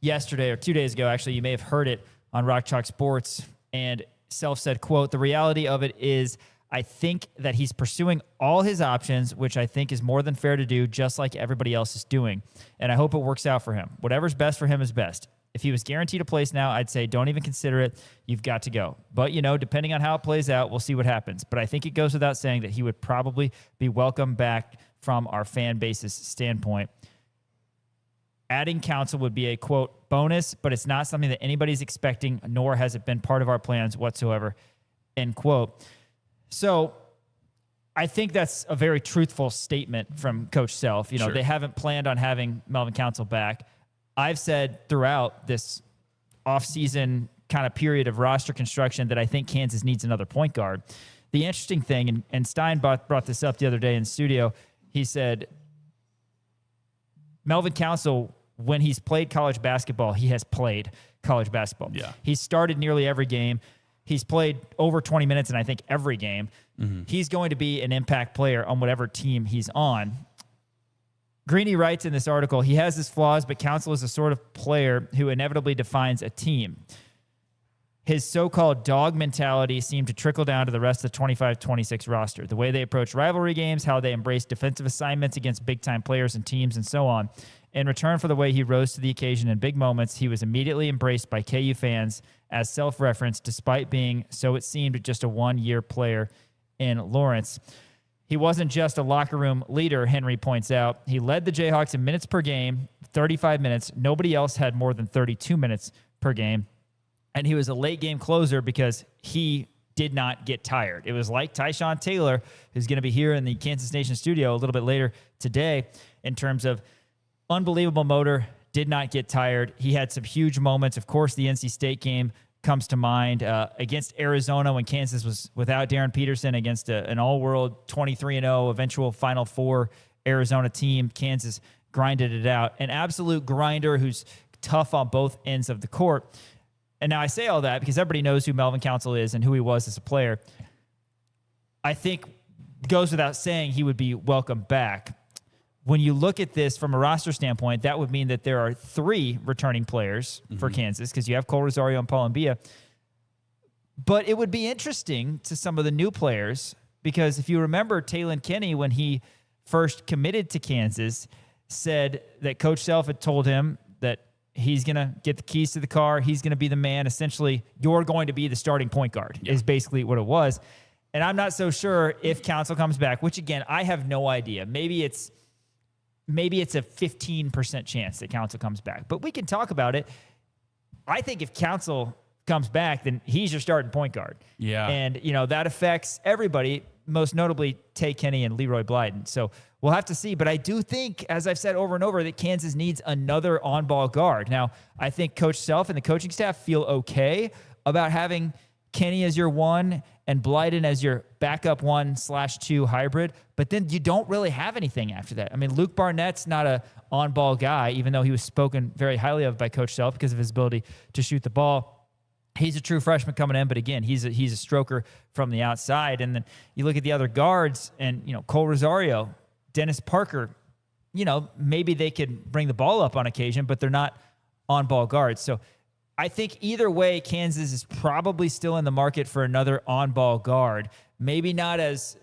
yesterday or 2 days ago. Actually, you may have heard it on Rock Chalk Sports. And Self said, quote, "The reality of it is I think that he's pursuing all his options, which I think is more than fair to do, just like everybody else is doing. And I hope it works out for him. Whatever's best for him is best. If he was guaranteed a place now, I'd say don't even consider it. You've got to go. But, depending on how it plays out, we'll see what happens. But I think it goes without saying that he would probably be welcome back from our fan base's standpoint. Adding Council would be a, quote, bonus, but it's not something that anybody's expecting, nor has it been part of our plans whatsoever," end quote. So I think that's a very truthful statement from Coach Self. Sure. They haven't planned on having Melvin Council back. I've said throughout this offseason kind of period of roster construction that I think Kansas needs another point guard. The interesting thing, and Stein brought this up the other day in the studio, he said Melvin Council, when he's played college basketball, he has played college basketball. Yeah. He's started nearly every game. He's played over 20 minutes in, I think, every game. Mm-hmm. He's going to be an impact player on whatever team he's on. Greeny writes in this article, he has his flaws, but Council is the sort of player who inevitably defines a team. His so-called dog mentality seemed to trickle down to the rest of the 25-26 roster. The way they approach rivalry games, how they embrace defensive assignments against big-time players and teams, and so on. In return for the way he rose to the occasion in big moments, he was immediately embraced by KU fans as self-referenced, despite being, so it seemed, just a one-year player in Lawrence. He wasn't just a locker room leader, Henry points out. He led the Jayhawks in minutes per game, 35 minutes. Nobody else had more than 32 minutes per game. And he was a late-game closer because he did not get tired. It was like Tyshawn Taylor, who's going to be here in the Kansas Nation studio a little bit later today, in terms of unbelievable motor, did not get tired. He had some huge moments. Of course, the NC State game comes to mind against Arizona when Kansas was without Darren Peterson against an all-world 23-0 eventual Final Four Arizona team. Kansas grinded it out. An absolute grinder who's tough on both ends of the court. And now I say all that because everybody knows who Melvin Council is and who he was as a player. I think it goes without saying he would be welcome back. When you look at this from a roster standpoint, that would mean that there are 3 returning players for Kansas because you have Cole Rosario and Paul Mbia. But it would be interesting to some of the new players because if you remember Taylon Kenny, when he first committed to Kansas, said that Coach Self had told him that he's going to get the keys to the car. He's going to be the man. Essentially, you're going to be the starting point guard is basically what it was. And I'm not so sure if Council comes back, which, again, I have no idea. Maybe it's a 15% chance that Council comes back. But we can talk about it. I think if Council comes back, then he's your starting point guard. Yeah. And, that affects everybody, most notably Tay Kenny and Leroy Blyden. So we'll have to see. But I do think, as I've said over and over, that Kansas needs another on-ball guard. Now, I think Coach Self and the coaching staff feel okay about having Kenny as your 1 and Blyden as your backup 1/2 hybrid, but then you don't really have anything after that. I mean, Luke Barnett's not a on-ball guy, even though he was spoken very highly of by Coach Self because of his ability to shoot the ball. He's a true freshman coming in, but again, he's a stroker from the outside. And then you look at the other guards, and Cole Rosario, Dennis Parker, maybe they could bring the ball up on occasion, but they're not on-ball guards. So I think either way, Kansas is probably still in the market for another on-ball guard. Maybe not as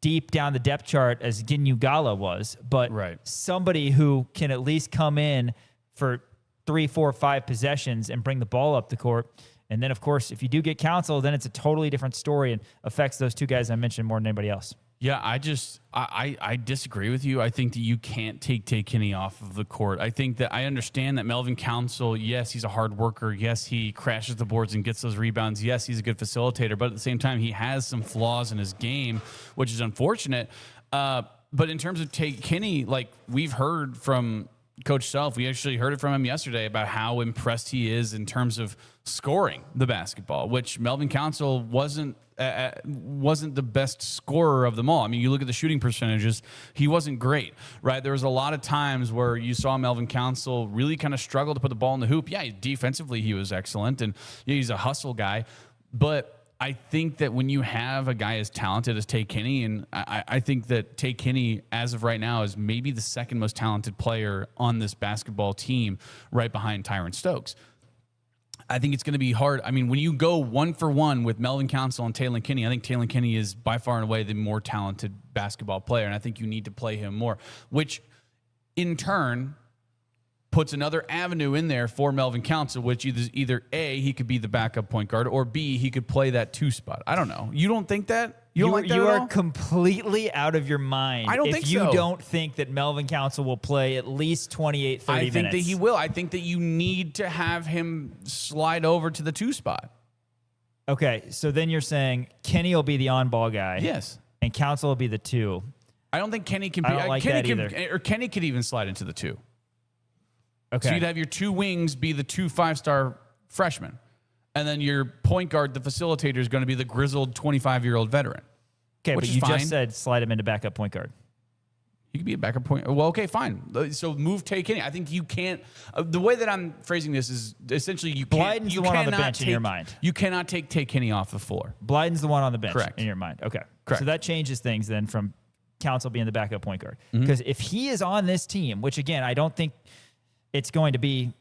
deep down the depth chart as Ginyugala was, but somebody who can at least come in for 3, 4, 5 possessions and bring the ball up the court. And then, of course, if you do get Council, then it's a totally different story and affects those 2 guys I mentioned more than anybody else. Yeah, I disagree with you. I think that you can't take Kenny off of the court. I think that I understand that Melvin Council, yes, he's a hard worker. Yes, he crashes the boards and gets those rebounds. Yes, he's a good facilitator. But at the same time, he has some flaws in his game, which is unfortunate. But in terms of Kenny, like we've heard from Coach Self, we actually heard it from him yesterday about how impressed he is in terms of scoring the basketball, which Melvin Council wasn't the best scorer of them all. I mean, you look at the shooting percentages, he wasn't great, right? There was a lot of times where you saw Melvin Council really kind of struggle to put the ball in the hoop. Yeah, defensively he was excellent, and he's a hustle guy, but I think that when you have a guy as talented as Tay Kenny, and I think that Tay Kenny, as of right now, is maybe the second most talented player on this basketball team, right behind Tyron Stokes. I think it's going to be hard. I mean, when you go 1-for-1 with Melvin Council and Taylor Kinney, I think Taylor Kinney is by far and away the more talented basketball player, and I think you need to play him more, which in turn puts another avenue in there for Melvin Council, which either A, he could be the backup point guard, or B, he could play that 2 spot. I don't know. You don't think that? You don't like that you at are all? completely out of your mind. I don't if think you so. don't think that Melvin Council will play at least 28, 30 minutes. I think that he will. I think that you need to have him slide over to the 2 spot. Okay, so then you're saying Kenny will be the on-ball guy. Yes. And Council will be the 2. I don't think Kenny can be. I don't like Kenny that can, either. or Kenny could even slide into the 2. Okay. So you'd have your 2 wings be the 2 5-star freshmen. And then your point guard, the facilitator, is going to be the grizzled 25-year-old veteran. Okay, which but is you fine. just said slide him into backup point guard. He could be a backup point. Well, okay, fine. So move Tay Kenny. I think you can't. The way that I'm phrasing this is essentially you can't. Blyden's You the one on the cannot bench in your mind. You cannot take Tay Kenny off the floor. Blyden's the one on the bench Correct. in your mind. Okay. Correct. So that changes things then from Council being the backup point guard. Because if he is on this team, which again, I don't think it's going to be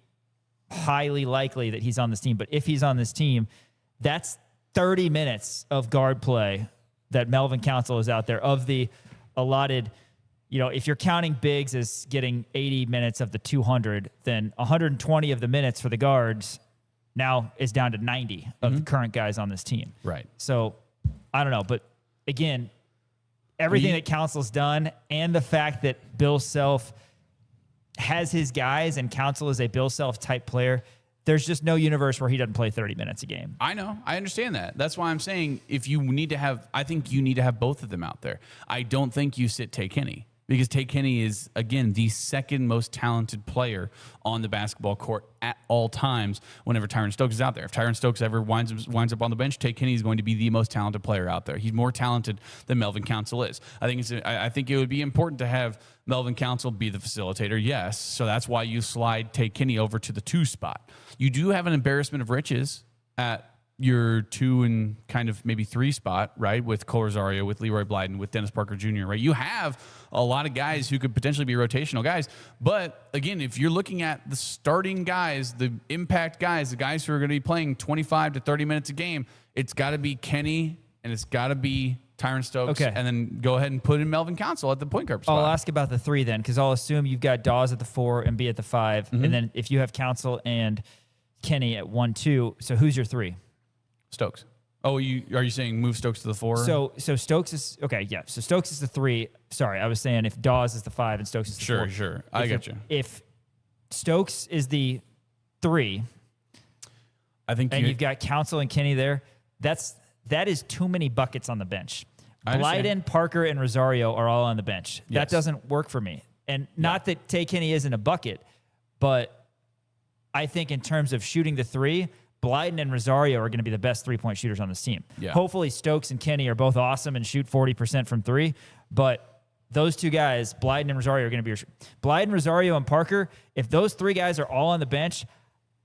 highly likely that he's on this team, but if he's on this team, that's 30 minutes of guard play that Melvin Council is out there of the allotted. You know, if you're counting Biggs as getting 80 minutes of the 200, then 120 of the minutes for the guards now is down to 90 of the current guys on this team. Right. So I don't know, but again, everything that Council's done and the fact that Bill Self has his guys and Council is a Bill Self type player, there's just no universe where he doesn't play 30 minutes a game. I know. I understand that. That's why I'm saying if you need to have, I think you need to have both of them out there. I don't think you sit Tay Kenny because Tay Kenny is, again, the second most talented player on the basketball court at all times whenever Tyron Stokes is out there. If Tyron Stokes ever winds up on the bench, Tay Kenny is going to be the most talented player out there. He's more talented than Melvin Council is. I think it would be important to have Melvin Council be the facilitator, yes. So that's why you slide Tay Kenny over to the 2 spot. You do have an embarrassment of riches at your 2 and kind of maybe 3 spot, right? With Cole Rosario, with Leroy Blyden, with Dennis Parker Jr., right? You have a lot of guys who could potentially be rotational guys. But again, if you're looking at the starting guys, the impact guys, the guys who are going to be playing 25 to 30 minutes a game, it's got to be Kenny and it's got to be Tyron Stokes. Okay. And then go ahead and put in Melvin Council at the point guard spot. I'll ask about the 3 then, because I'll assume you've got Dawes at the 4 and B at the 5. And then if you have Council and Kenny at 1, 2, so who's your 3? Stokes. Oh, are you saying move Stokes to the 4? So Stokes is okay. Yeah. So Stokes is the 3. Sorry, I was saying if Dawes is the 5 and Stokes is the 4. Sure. I got you. If Stokes is the 3, I think and you've got Council and Kenny there, that is too many buckets on the bench. I understand. Blyden, Parker, and Rosario are all on the bench. Yes. That doesn't work for me. And not that Tay Kenny isn't a bucket, but I think in terms of shooting the 3, Blyden and Rosario are going to be the best 3-point shooters on this team. Yeah. Hopefully Stokes and Kenny are both awesome and shoot 40% from 3, but those 2 guys, Blyden and Rosario, are going to be Blyden, Rosario, and Parker. If those 3 guys are all on the bench,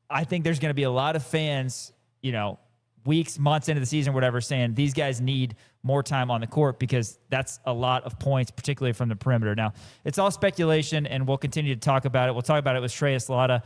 I think there's going to be a lot of fans, weeks, months into the season, whatever, saying these guys need more time on the court because that's a lot of points, particularly from the perimeter. Now, it's all speculation, and we'll continue to talk about it. We'll talk about it with Shreyas Laddha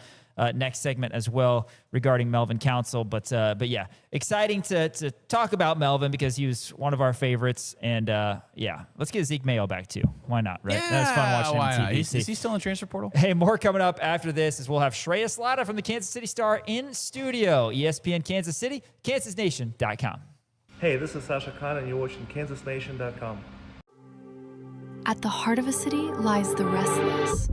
next segment as well regarding Melvin Council. But yeah, exciting to talk about Melvin because he was one of our favorites. And yeah, let's get Zeke Mayo back too. Why not, right? Yeah, that was fun watching him on not? TV. Is he still in the transfer portal? Hey, more coming up after this as we'll have Shreyas Laddha from the Kansas City Star in studio. ESPN Kansas City, KansasNation.com. Hey, this is Sasha Khan, and you're watching KansasNation.com. At the heart of a city lies the restless,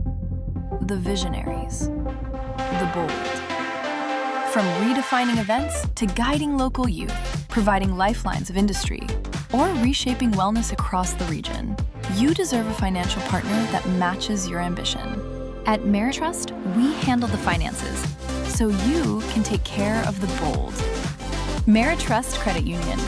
the visionaries, the bold. From redefining events to guiding local youth, providing lifelines of industry, or reshaping wellness across the region, you deserve a financial partner that matches your ambition. At Meritrust, we handle the finances, so you can take care of the bold. Meritrust Credit Union.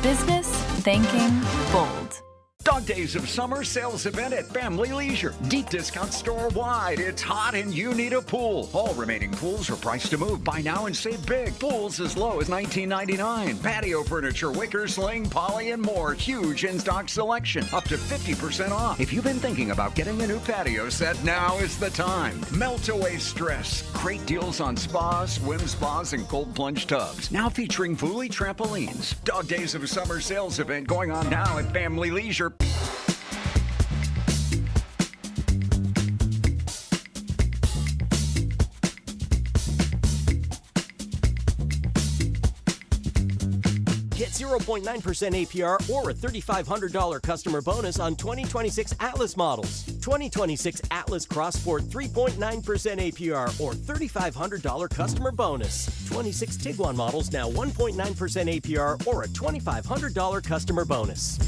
Business, banking, bold. Dog Days of Summer sales event at Family Leisure. Deep discount store-wide. It's hot and you need a pool. All remaining pools are priced to move. Buy now and save big. Pools as low as $19.99. Patio furniture, wicker, sling, poly, and more. Huge in-stock selection. Up to 50% off. If you've been thinking about getting a new patio set, now is the time. Melt away stress. Great deals on spas, swim spas, and cold plunge tubs. Now featuring Fooly trampolines. Dog Days of Summer sales event going on now at Family Leisure. Get 0.9% APR or a $3,500 customer bonus on 2026 Atlas models. 2026 Atlas Crossport 3.9% APR or $3,500 customer bonus. 26 Tiguan models now 1.9% APR or a $2,500 customer bonus.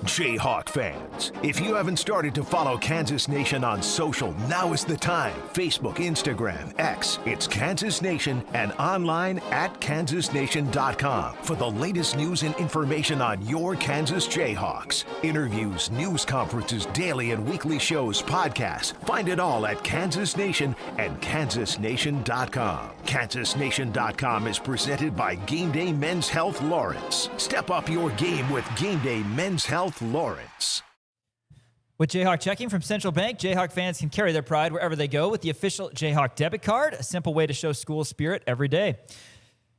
Jayhawk fans, if you haven't started to follow Kansas Nation on social, now is the time. Facebook, Instagram, X, it's Kansas Nation, and online at kansasnation.com for the latest news and information on your Kansas Jayhawks. Interviews, news conferences, daily and weekly shows, podcasts. Find it all at Kansas Nation and kansasnation.com. Kansasnation.com is presented by Game Day Men's Health Lawrence. Step up your game with Game Day Men's Health Lawrence. With Jayhawk Checking from Central Bank, Jayhawk fans can carry their pride wherever they go with the official Jayhawk debit card, a simple way to show school spirit every day.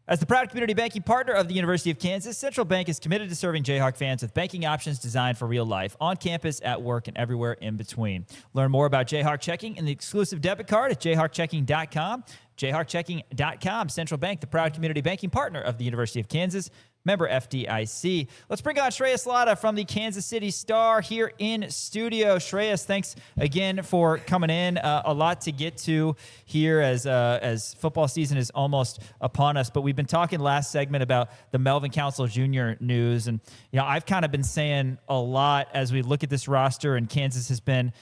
As the proud community banking partner of the University of Kansas, Central Bank is committed to serving Jayhawk fans with banking options designed for real life, on campus, at work, and everywhere in between. Learn more about Jayhawk Checking and the exclusive debit card at jayhawkchecking.com. jayhawkchecking.com. Central Bank, the proud community banking partner of the University of Kansas. Member FDIC. Let's bring on Shreyas Laddha from the Kansas City Star here in studio. Shreyas, thanks again for coming in. A lot to get to here as football season is almost upon us. But we've been talking last segment about the Melvin Council Jr. news. And, I've kind of been saying a lot as we look at this roster, and Kansas has been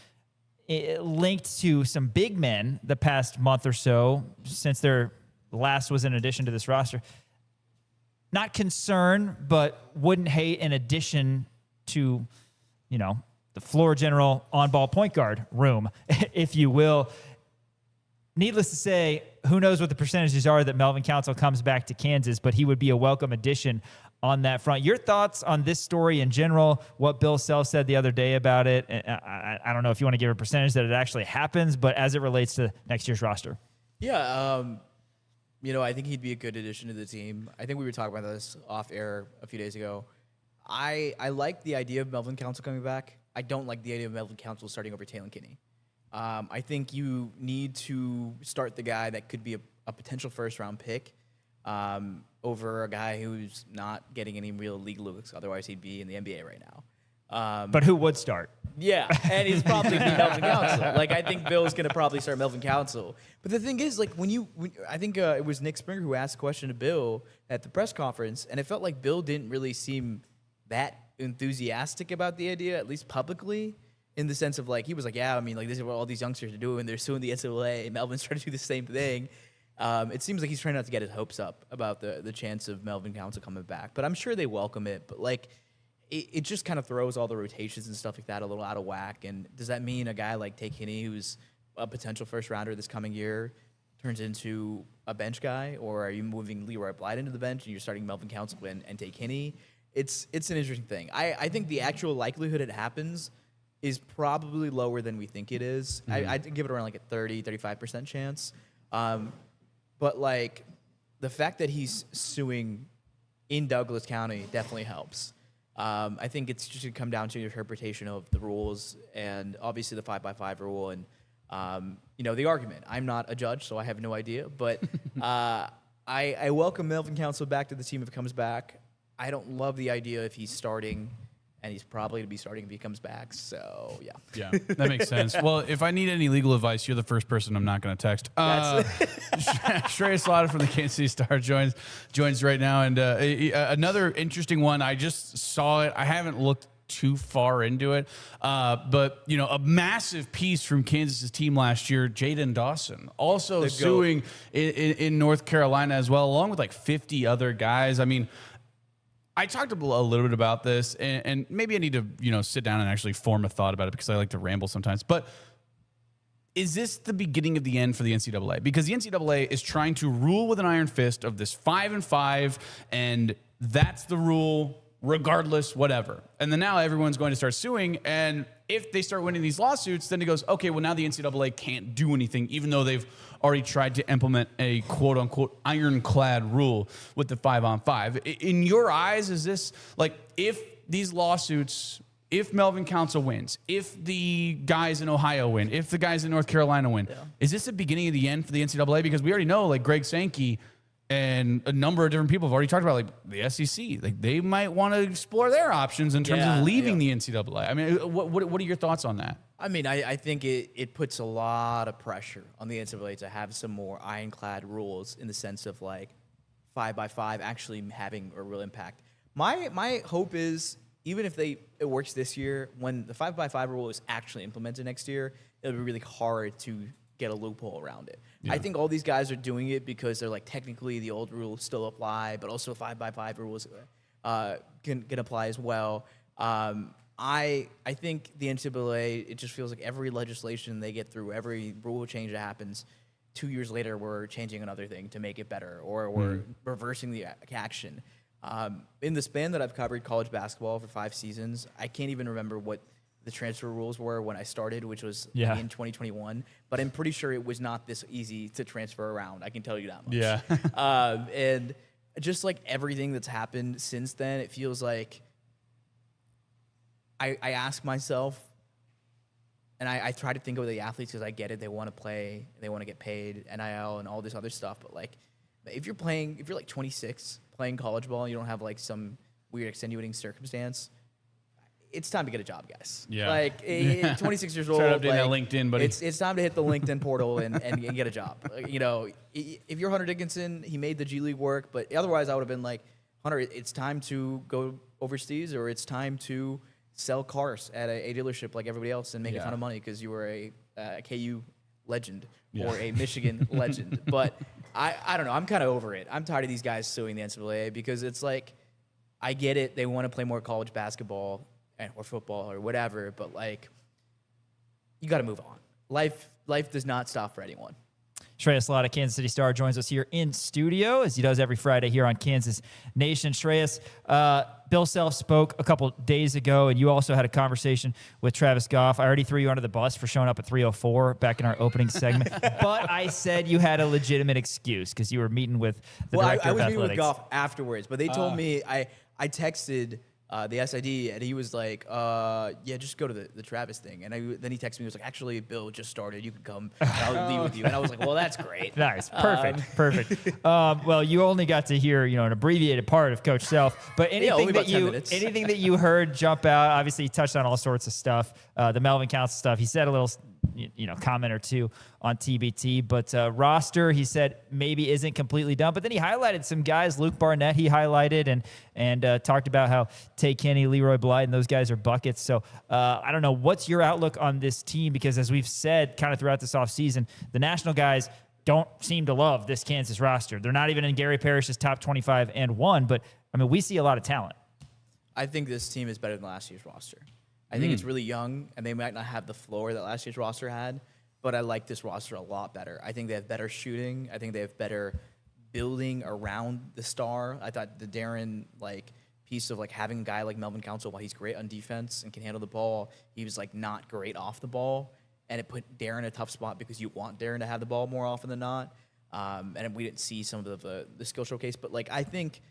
linked to some big men the past month or so since their last was an addition to this roster. Not concerned, but wouldn't hate in addition to, the floor general on-ball point guard room, if you will. Needless to say, who knows what the percentages are that Melvin Council comes back to Kansas, but he would be a welcome addition on that front. Your thoughts on this story in general, what Bill Self said the other day about it. I don't know if you want to give a percentage that it actually happens, but as it relates to next year's roster. Yeah, I think he'd be a good addition to the team. I think we were talking about this off air a few days ago. I like the idea of Melvin Council coming back. I don't like the idea of Melvin Council starting over Taylor Kinney. I think you need to start the guy that could be a potential first-round pick over a guy who's not getting any real league looks. Otherwise, he'd be in the NBA right now. But who would start? Yeah, and he's probably be Melvin Council. I think Bill's going to probably start Melvin Council. But the thing is, I think it was Nick Springer who asked a question to Bill at the press conference, and it felt like Bill didn't really seem that enthusiastic about the idea, at least publicly, in the sense of he was like, yeah, this is what all these youngsters are doing. They're suing the NCAA, and Melvin's trying to do the same thing. It seems like he's trying not to get his hopes up about the chance of Melvin Council coming back. But I'm sure they welcome it. But it just kind of throws all the rotations and stuff like that a little out of whack. And does that mean a guy like Tay Kinney, who's a potential first-rounder this coming year, turns into a bench guy? Or are you moving Leroy Blyde into the bench and you're starting Melvin Council and Tay Kinney? It's an interesting thing. I think the actual likelihood it happens is probably lower than we think it is. Mm-hmm. I'd give it around a 30, 35% chance. But the fact that he's suing in Douglas County definitely helps. I think it's just going to come down to interpretation of the rules and obviously the 5x5 rule and, the argument. I'm not a judge, so I have no idea. But I welcome Melvin Council back to the team if it comes back. I don't love the idea if he's starting and he's probably going to be starting if he comes back. So, yeah. Yeah, that makes sense. Well, if I need any legal advice, you're the first person I'm not going to text. Shreyas Laddha from the Kansas City Star joins right now. And another interesting one, I just saw it. I haven't looked too far into it. But, a massive piece from Kansas's team last year, Jaden Dawson, also suing in North Carolina as well, along with like 50 other guys. I mean, I talked a little bit about this, and maybe I need to, sit down and actually form a thought about it because I like to ramble sometimes. But is this the beginning of the end for the NCAA? Because the NCAA is trying to rule with an iron fist of this 5-5, and that's the rule regardless, whatever. And then now everyone's going to start suing, and if they start winning these lawsuits, then it goes, okay, well, now the NCAA can't do anything, even though they've already tried to implement a quote-unquote ironclad rule with the 5-on-5. In your eyes, is this, like, if these lawsuits, if Melvin Council wins, if the guys in Ohio win, if the guys in North Carolina win, is this the beginning of the end for the NCAA? Because we already know, like, Greg Sankey and a number of different people have already talked about, like, the SEC. Like, they might want to explore their options in terms of leaving the NCAA. I mean, what are your thoughts on that? I mean, I think it puts a lot of pressure on the NCAA to have some more ironclad rules in the sense of, like, 5-by-5 actually having a real impact. My hope is, even if it works this year, when the 5-by-5 rule is actually implemented next year, it'll be really hard to get a loophole around it. Yeah. I think all these guys are doing it because they're like, technically the old rules still apply, but also 5-by-5 rules can apply as well. I think the NCAA, it just feels like every legislation they get through, every rule change that happens, 2 years later we're changing another thing to make it better, or we're reversing the action. In the span that I've covered college basketball for 5 seasons, I can't even remember what the transfer rules were when I started, which was in 2021. But I'm pretty sure it was not this easy to transfer around. I can tell you that much. Yeah. And just like everything that's happened since then, it feels like I ask myself, and I try to think of the athletes because I get it. They want to play, they want to get paid, NIL and all this other stuff. But like, if you're like 26 playing college ball and you don't have like some weird extenuating circumstance, it's time to get a job, guys. Yeah. Like, 26 years old. Start updating that like, LinkedIn, buddy. It's time to hit the LinkedIn portal and get a job. If you're Hunter Dickinson, he made the G League work, but otherwise I would have been like, Hunter, it's time to go overseas, or it's time to sell cars at a dealership like everybody else and make a ton of money because you were a KU legend or a Michigan legend. But I don't know. I'm kind of over it. I'm tired of these guys suing the NCAA because it's like, I get it. They want to play more college basketball or football or whatever, but like, you got to move on. Life does not stop for anyone. Shreyas Laddha, Kansas City Star, joins us here in studio, as he does every Friday here on Kansas Nation. Shreyas, Bill Self spoke a couple days ago, and you also had a conversation with Travis Goff. I already threw you under the bus for showing up at 3:04 back in our opening segment, but I said you had a legitimate excuse because you were meeting with the director I of was athletics. meeting with Goff afterwards, but they told me, I texted the SID, and he was like, yeah, just go to the Travis thing. And then he texted me, he was like, actually, Bill just started. You can come. I'll leave with you. And I was like, well, that's great. Nice. Perfect. Well, you only got to hear, an abbreviated part of Coach Self, but anything that you heard jump out, obviously he touched on all sorts of stuff, the Melvin Council stuff. He said a little, comment or two on TBT, but roster, he said maybe isn't completely done, but then he highlighted some guys. Luke Barnett, he highlighted and talked about how Tay Kenny, Leroy Blythe, and those guys are buckets. So I don't know, what's your outlook on this team? Because as we've said kind of throughout this offseason, the national guys don't seem to love this Kansas roster. They're not even in Gary Parrish's top 25 and 1, but I mean, we see a lot of talent. I think this team is better than last year's roster. I think it's really young, and they might not have the floor that last year's roster had, but I like this roster a lot better. I think they have better shooting. I think they have better building around the star. I thought the Darren, piece of, having a guy like Melvin Council, while he's great on defense and can handle the ball, he was, not great off the ball, and it put Darren in a tough spot because you want Darren to have the ball more often than not, and we didn't see some of the skill showcase, but, I think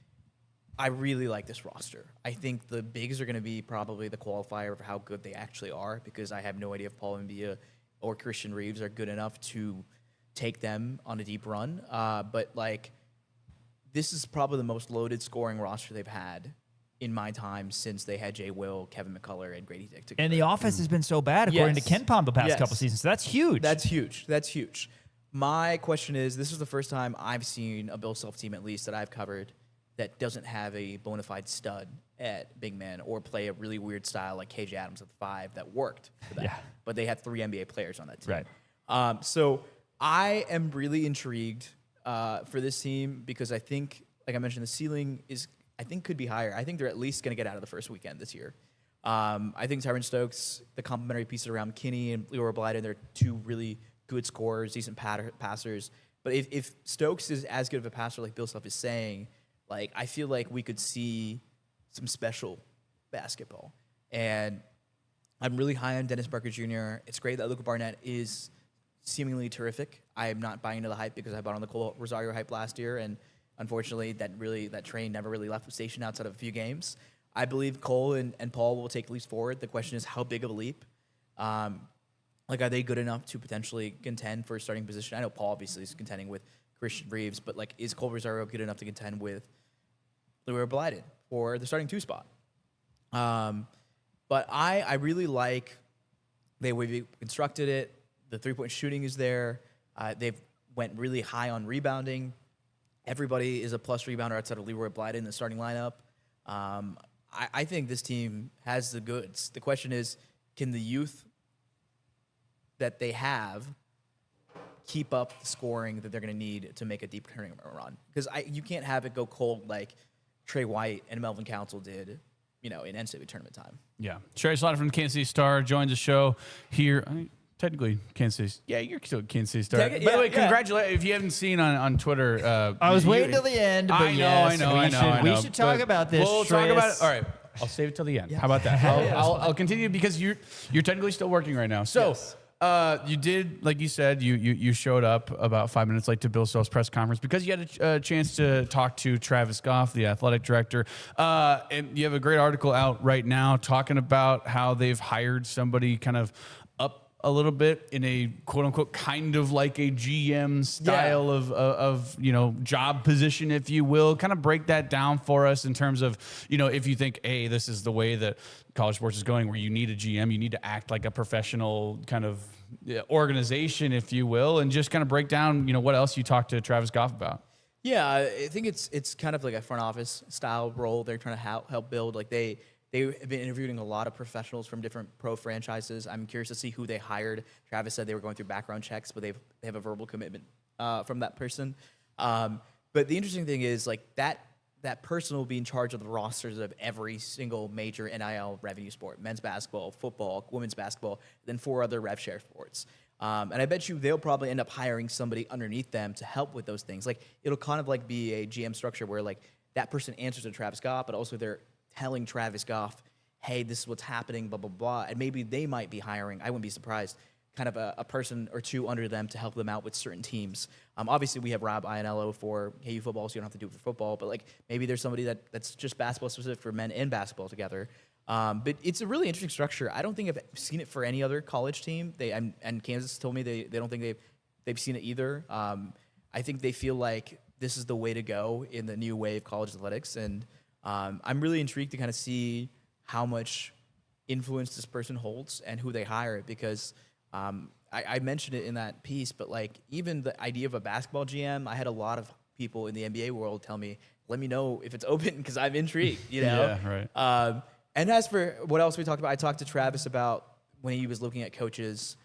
I really like this roster. I think the bigs are going to be probably the qualifier of how good they actually are, because I have no idea if Paul Mbia or Christian Reeves are good enough to take them on a deep run. But this is probably the most loaded scoring roster they've had in my time since they had Jay Will, Kevin McCullough, and Grady Dick together. And the offense has been so bad, according to Yes. Ken Palm, the past Yes. couple seasons. So that's huge. That's huge. That's huge. My question is, this is the first time I've seen a Bill Self team, at least that I've covered, that doesn't have a bona fide stud at big man or play a really weird style like KJ Adams at the 5 that worked for them. Yeah. But they had 3 NBA players on that team. Right. So I am really intrigued for this team because I think, like I mentioned, the ceiling is, I think, could be higher. I think they're at least going to get out of the first weekend this year. I think Tyron Stokes, the complementary pieces around Kinney and Leroy Blyden, they're 2 really good scorers, decent passers. But if Stokes is as good of a passer like Bill Self is saying, like, I feel like we could see some special basketball. And I'm really high on Dennis Parker Jr. It's great that Luka Barnett is seemingly terrific. I am not buying into the hype because I bought on the Cole Rosario hype last year, and unfortunately, that train never really left the station outside of a few games. I believe Cole and Paul will take leaps forward. The question is, how big of a leap? Like, are they good enough to potentially contend for a starting position? I know Paul obviously is contending with Christian Reeves, but like, is Cole Rosario good enough to contend with Leroy Blyden for the starting 2 spot? But I really like the way we constructed it. The 3-point shooting is there. They've went really high on rebounding. Everybody is a plus rebounder outside of Leroy Blyden in the starting lineup. I think this team has the goods. The question is, can the youth that they have keep up the scoring that they're going to need to make a deep tournament run? Because you can't have it go cold like Trey White and Melvin Council did, in NCAA tournament time. Yeah. Shreyas Laddha from the Kansas City Star joins the show here. Technically, Kansas City. Yeah, you're still Kansas City Star. By the way, congratulations. If you haven't seen on Twitter. I was waiting till the end, but I know. We should talk about this. We'll talk about it. All right. I'll save it till the end. How about that? I'll continue because you're technically still working right now. So you did, like you said, you showed up about 5 minutes late to Bill Self's press conference because you had a chance to talk to Travis Goff, the athletic director. And you have a great article out right now talking about how they've hired somebody kind of up a little bit in a quote unquote kind of like a GM style of job position, if you will. Kind of break that down for us in terms of, if you think, hey, this is the way that college sports is going, where you need a GM, you need to act like a professional kind of organization, if you will, and just kind of break down, what else you talked to Travis Goff about. Yeah, I think it's kind of like a front office style role. They're trying to help build. Like they've been interviewing a lot of professionals from different pro franchises. I'm curious to see who they hired. Travis said they were going through background checks, but they have a verbal commitment from that person. But the interesting thing is like that person will be in charge of the rosters of every single major NIL revenue sport: men's basketball, football, women's basketball, then 4 other rev share sports. And I bet you they'll probably end up hiring somebody underneath them to help with those things. Like it'll kind of like be a GM structure where like that person answers to Travis Goff, but also they're telling Travis Goff, hey, this is what's happening, blah, blah, blah. And maybe they might be hiring, I wouldn't be surprised, kind of a person or 2 under them to help them out with certain teams. Obviously, we have Rob Ianello for KU football, so you don't have to do it for football. But like maybe there's somebody that's just basketball specific for men and basketball together. But it's a really interesting structure. I don't think I've seen it for any other college team. And Kansas told me they don't think they've seen it either. I think they feel like this is the way to go in the new way of college athletics. And I'm really intrigued to kind of see how much influence this person holds and who they hire, because I mentioned it in that piece, but like even the idea of a basketball GM, I had a lot of people in the NBA world tell me, let me know if it's open because I'm intrigued, Yeah, right. And as for what else we talked about, I talked to Travis about when he was looking at coaches,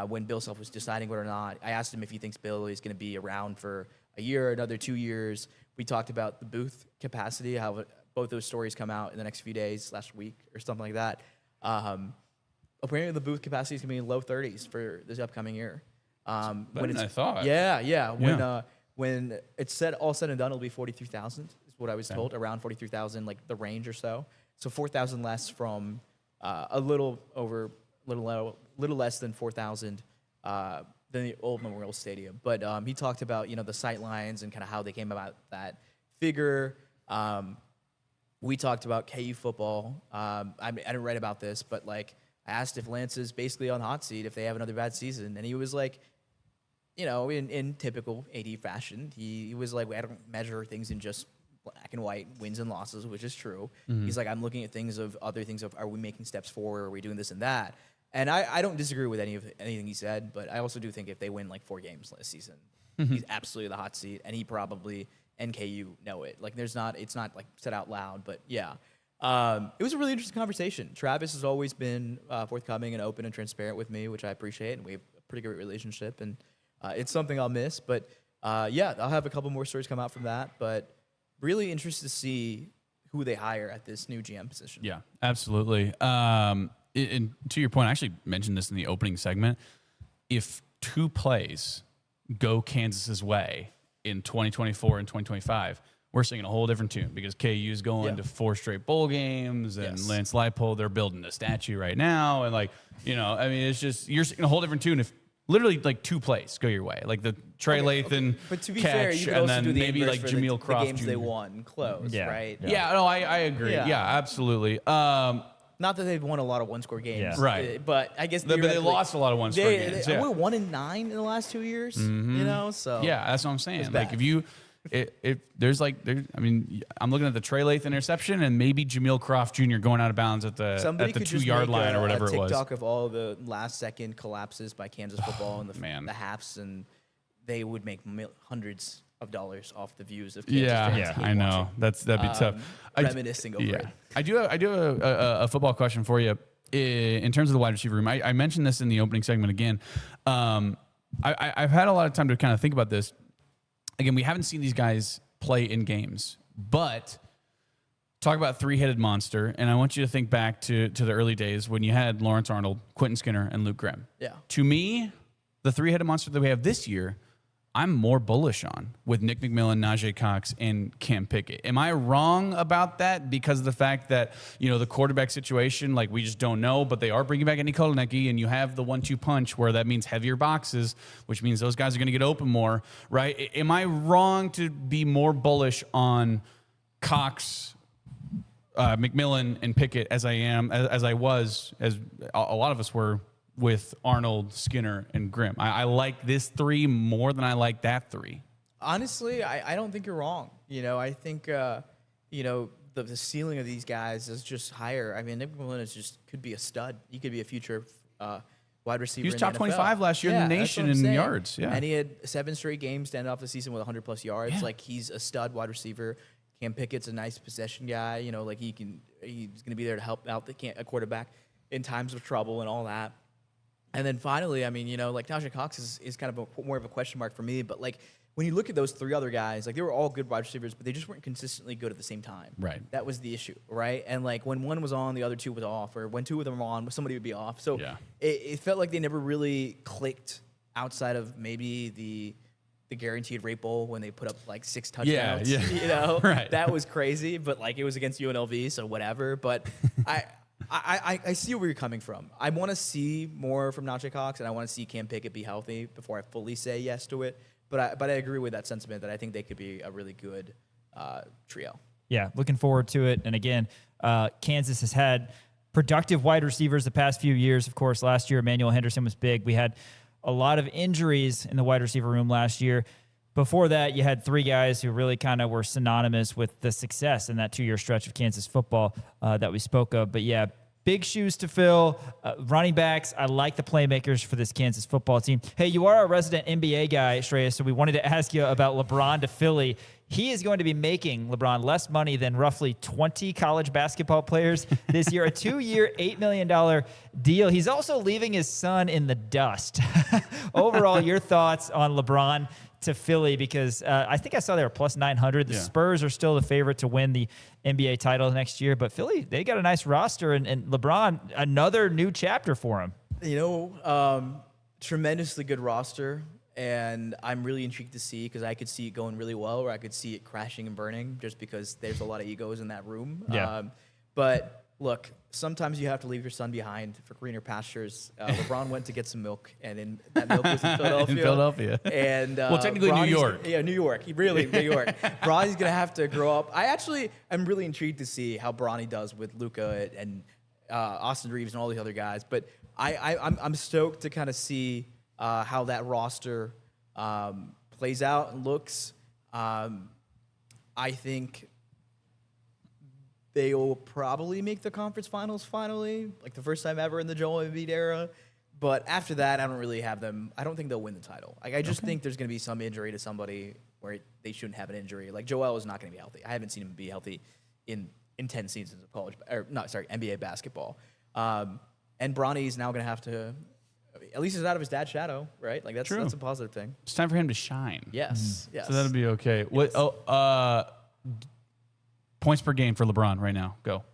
when Bill Self was deciding whether or not. I asked him if he thinks Bill is going to be around for a year, another 2 years. We talked about the booth capacity, how both those stories come out in the next few days, last week or something like that. Apparently, the booth capacity is going to be in low 30s for this upcoming year. Better than I thought. Yeah. When it's all said and done, it'll be 43,000 is what I was told, around 43,000, like the range or so. So 4,000 less from a little less than 4,000 than the old Memorial Stadium. But he talked about the sight lines and kind of how they came about that figure. We talked about KU football. I didn't write about this, but like I asked if Lance is basically on the hot seat if they have another bad season, and he was like, in typical AD fashion, he was like, I don't measure things in just black and white wins and losses, which is true. He's like, I'm looking at other things of, are we making steps forward? Are we doing this and that? And I don't disagree with anything he said, but I also do think if they win like 4 games last season, he's absolutely the hot seat, and he probably and KU know it. Like it's not like said out loud, but yeah. It was a really interesting conversation. Travis has always been forthcoming and open and transparent with me, which I appreciate, and we have a pretty great relationship, and it's something I'll miss. But yeah, I'll have a couple more stories come out from that, but really interested to see who they hire at this new GM position. Yeah, absolutely. And to your point, I actually mentioned this in the opening segment. If 2 plays go Kansas's way in 2024 and 2025, we're singing a whole different tune because KU's going to 4 straight bowl games, and Lance Leipold, they're building a statue right now. And like, I mean, it's just, you're singing a whole different tune if literally like 2 plays go your way, like the Trey Lathan But to be catch, fair, you could and also then do the maybe inverse like for Jameel the Croft games Jr. they won close, right? Yeah, no, I agree. Yeah. Yeah, absolutely. Not that they've won a lot of one-score games, Yeah. Right. But I guess But they lost a lot of one-score games. We're 1-9 in the last 2 years. So Yeah, that's what I'm saying. It's Like bad. if you, I mean, I'm looking at the Trey Lathan interception and maybe Jameel Croft Jr. going out of bounds at the somebody could 2-yard line or whatever a it was. TikTok of all the last-second collapses by Kansas football and the halves, and they would make hundreds of dollars off the views of Kansas fans. I know that'd be tough. Reminiscing over it. I do have a football question for you in terms of the wide receiver room. I mentioned this in the opening segment again. I've had a lot of time to kind of think about this. Again, we haven't seen these guys play in games, but talk about 3-headed monster, and I want you to think back to the early days when you had Lawrence Arnold, Quentin Skinner, and Luke Grimm. Yeah. To me, the 3-headed monster that we have this year, I'm more bullish on with Nick McMillan, Najee Cox, and Cam Pickett. Am I wrong about that because of the fact that, the quarterback situation, like we just don't know, but they are bringing back Andy Kotelnicki, and you have the 1-2 punch where that means heavier boxes, which means those guys are going to get open more, right? Am I wrong to be more bullish on Cox, McMillan, and Pickett as I was, as a lot of us were, with Arnold, Skinner, and Grimm? I like this 3 more than I like that 3. Honestly, I don't think you're wrong. I think, the ceiling of these guys is just higher. I mean, Nick McMillan could be a stud. He could be a future wide receiver. He was in top the 25 NFL. last year in the nation in yards. Yeah. And he had 7 straight games to end off the season with 100+ yards. Yeah. Like, he's a stud wide receiver. Cam Pickett's a nice possession guy. Like he's going to be there to help out a quarterback in times of trouble and all that. And then finally, I mean, like Najee Cox is kind of more of a question mark for me. But like when you look at those 3 other guys, like they were all good wide receivers, but they just weren't consistently good at the same time. Right. That was the issue, right? And like when one was on, the other 2 was off, or when 2 of them were on, somebody would be off. So it felt like they never really clicked outside of maybe the guaranteed rate bowl when they put up like 6 touchdowns. Yeah. Right. That was crazy, but like it was against UNLV, so whatever. But I see where you're coming from. I want to see more from Najee Cox, and I want to see Cam Pickett be healthy before I fully say yes to it. But I agree with that sentiment that I think they could be a really good trio. Yeah, looking forward to it. And again, Kansas has had productive wide receivers the past few years. Of course, last year, Emmanuel Henderson was big. We had a lot of injuries in the wide receiver room last year. Before that, you had 3 guys who really kind of were synonymous with the success in that 2-year stretch of Kansas football that we spoke of. But yeah, big shoes to fill. Running backs, I like the playmakers for this Kansas football team. Hey, you are our resident NBA guy, Shreyas, so we wanted to ask you about LeBron to Philly. He is going to be making, LeBron, less money than roughly 20 college basketball players this year. A 2-year, $8 million deal. He's also leaving his son in the dust. Overall, your thoughts on LeBron to Philly? Because I think I saw they were plus 900. The Spurs are still the favorite to win the NBA title next year. But Philly, they got a nice roster. And LeBron, another new chapter for him. Tremendously good roster. And I'm really intrigued to see, because I could see it going really well, or I could see it crashing and burning, just because there's a lot of egos in that room. Yeah. But look, sometimes you have to leave your son behind for greener pastures. LeBron went to get some milk, and that milk was in Philadelphia. In Philadelphia. And well, technically New York. New York. New York. Bronny's gonna have to grow up. I'm really intrigued to see how Bronny does with Luka and Austin Reeves and all the other guys. But I'm stoked to kind of see how that roster plays out and looks. I think they will probably make the conference finals finally, like the first time ever in the Joel Embiid era. But after that, I don't really have them. I don't think they'll win the title. Like, I just think there's going to be some injury to somebody where they shouldn't have an injury. Like, Joel is not going to be healthy. I haven't seen him be healthy in 10 seasons of NBA basketball. And Bronny's now going to have to, at least he's out of his dad's shadow, right? Like, that's a positive thing. It's time for him to shine. Yes. So that'll be okay. Yes. Points per game for LeBron right now. Go.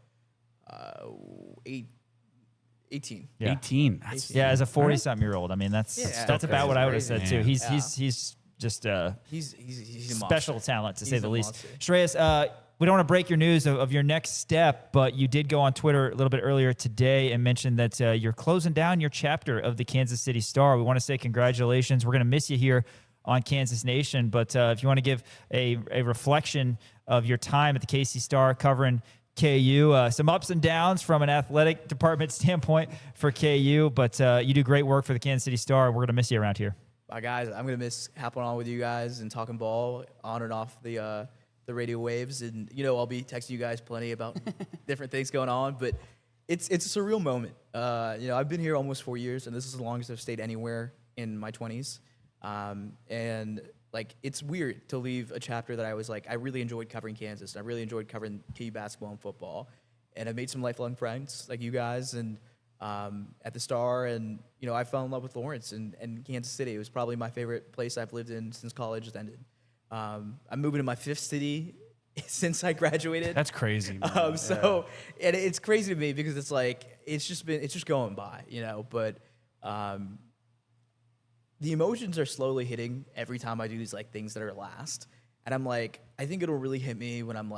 18. Yeah. 18. Yeah, as a 40-something-year-old. I mean, that's about what I would have said, too. He's just he's a special monster. talent, to say the least. Monster. Shreyas, we don't want to break your news of your next step, but you did go on Twitter a little bit earlier today and mentioned that you're closing down your chapter of the Kansas City Star. We want to say congratulations. We're going to miss you here on Kansas Nation, but if you want to give a reflection of your time at the KC Star covering KU, some ups and downs from an athletic department standpoint for KU, but you do great work for the Kansas City Star. We're going to miss you around here. Guys, I'm going to miss hopping on with you guys and talking ball on and off the radio waves. And, I'll be texting you guys plenty about different things going on. But it's a surreal moment. I've been here almost 4 years, and this is the longest I've stayed anywhere in my 20s. And, it's weird to leave a chapter that I was I really enjoyed covering Kansas. And I really enjoyed covering KU basketball and football. And I've made some lifelong friends like you guys and at the Star. And, I fell in love with Lawrence and Kansas City. It was probably my favorite place I've lived in since college has ended. I'm moving to my 5th city since I graduated. That's crazy. And it's crazy to me because it's just going by, but the emotions are slowly hitting every time I do these things that are last. And I'm I think it'll really hit me when I'm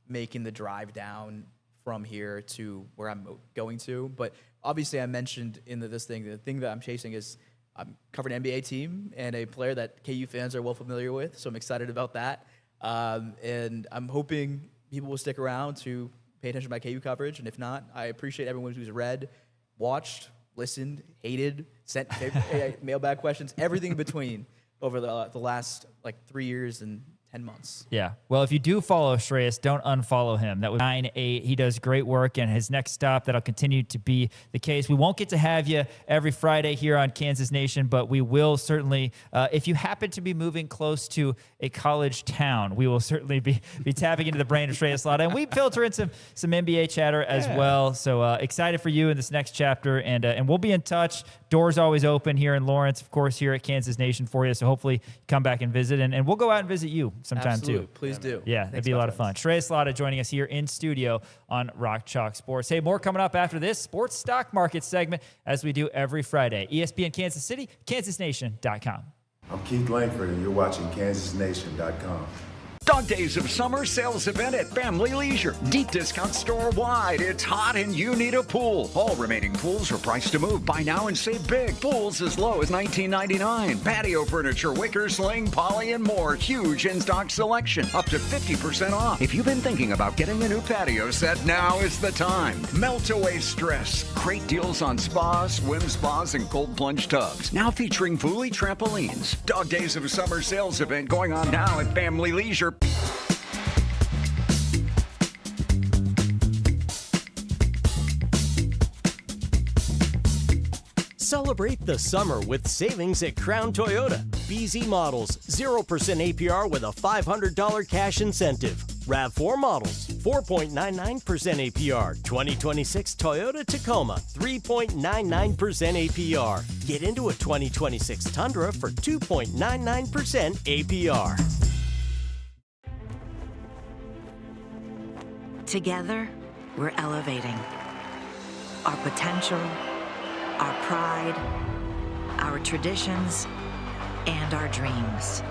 making the drive down from here to where I'm going to. But obviously I mentioned in the thing that I'm chasing is I'm covering an NBA team and a player that KU fans are well familiar with. So I'm excited about that. And I'm hoping people will stick around to pay attention to my KU coverage. And if not, I appreciate everyone who's read, watched, listened, hated, sent mailbag questions, everything in between over the last 3 years and 10 months. Yeah. Well, if you do follow Shreyas, don't unfollow him. That was 9-8. He does great work, and his next stop, that'll continue to be the case. We won't get to have you every Friday here on Kansas Nation, but we will certainly, if you happen to be moving close to a college town, we will certainly be tapping into the brain of Shreyas Laddha. And we filter in some NBA chatter as well. So excited for you in this next chapter, and we'll be in touch. Doors always open here in Lawrence, of course, here at Kansas Nation for you. So hopefully come back and visit, and we'll go out and visit you sometime. Absolutely. Too. Please do. Yeah, it'd be a lot of fun. Shreyas Laddha joining us here in studio on Rock Chalk Sports. Hey, more coming up after this sports stock market segment as we do every Friday. ESPN Kansas City, kansasnation.com. I'm Keith Langford, and you're watching kansasnation.com. Dog Days of Summer sales event at Family Leisure. Deep discount store-wide. It's hot and you need a pool. All remaining pools are priced to move. Buy now and save big. Pools as low as $19.99. Patio furniture, wicker, sling, poly, and more. Huge in-stock selection. Up to 50% off. If you've been thinking about getting a new patio set, now is the time. Melt away stress. Great deals on spas, swim spas, and cold plunge tubs. Now featuring Fully trampolines. Dog Days of Summer sales event going on now at Family Leisure. Celebrate the summer with savings at Crown Toyota. BZ models, 0% APR with a $500 cash incentive. RAV4 models, 4.99% APR. 2026 Toyota Tacoma, 3.99% APR. Get into a 2026 Tundra for 2.99% APR. Together, we're elevating our potential, our pride, our traditions, and our dreams.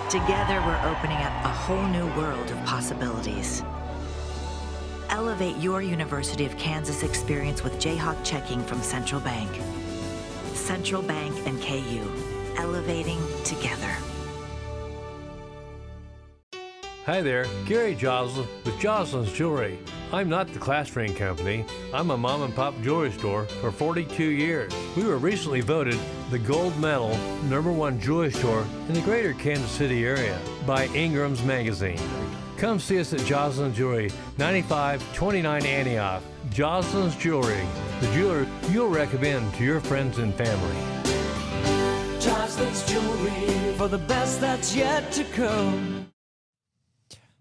Together, we're opening up a whole new world of possibilities. Elevate your University of Kansas experience with Jayhawk checking from Central Bank. Central Bank and KU, elevating together. Hi there, Gary Joslin with Joslin's Jewelry. I'm not the class ring company. I'm a mom and pop jewelry store for 42 years. We were recently voted the gold medal #1 jewelry store in the greater Kansas City area by Ingram's Magazine. Come see us at Jocelyn's Jewelry, 9529 Antioch. Jocelyn's Jewelry, the jeweler you'll recommend to your friends and family. Jocelyn's Jewelry, for the best that's yet to come.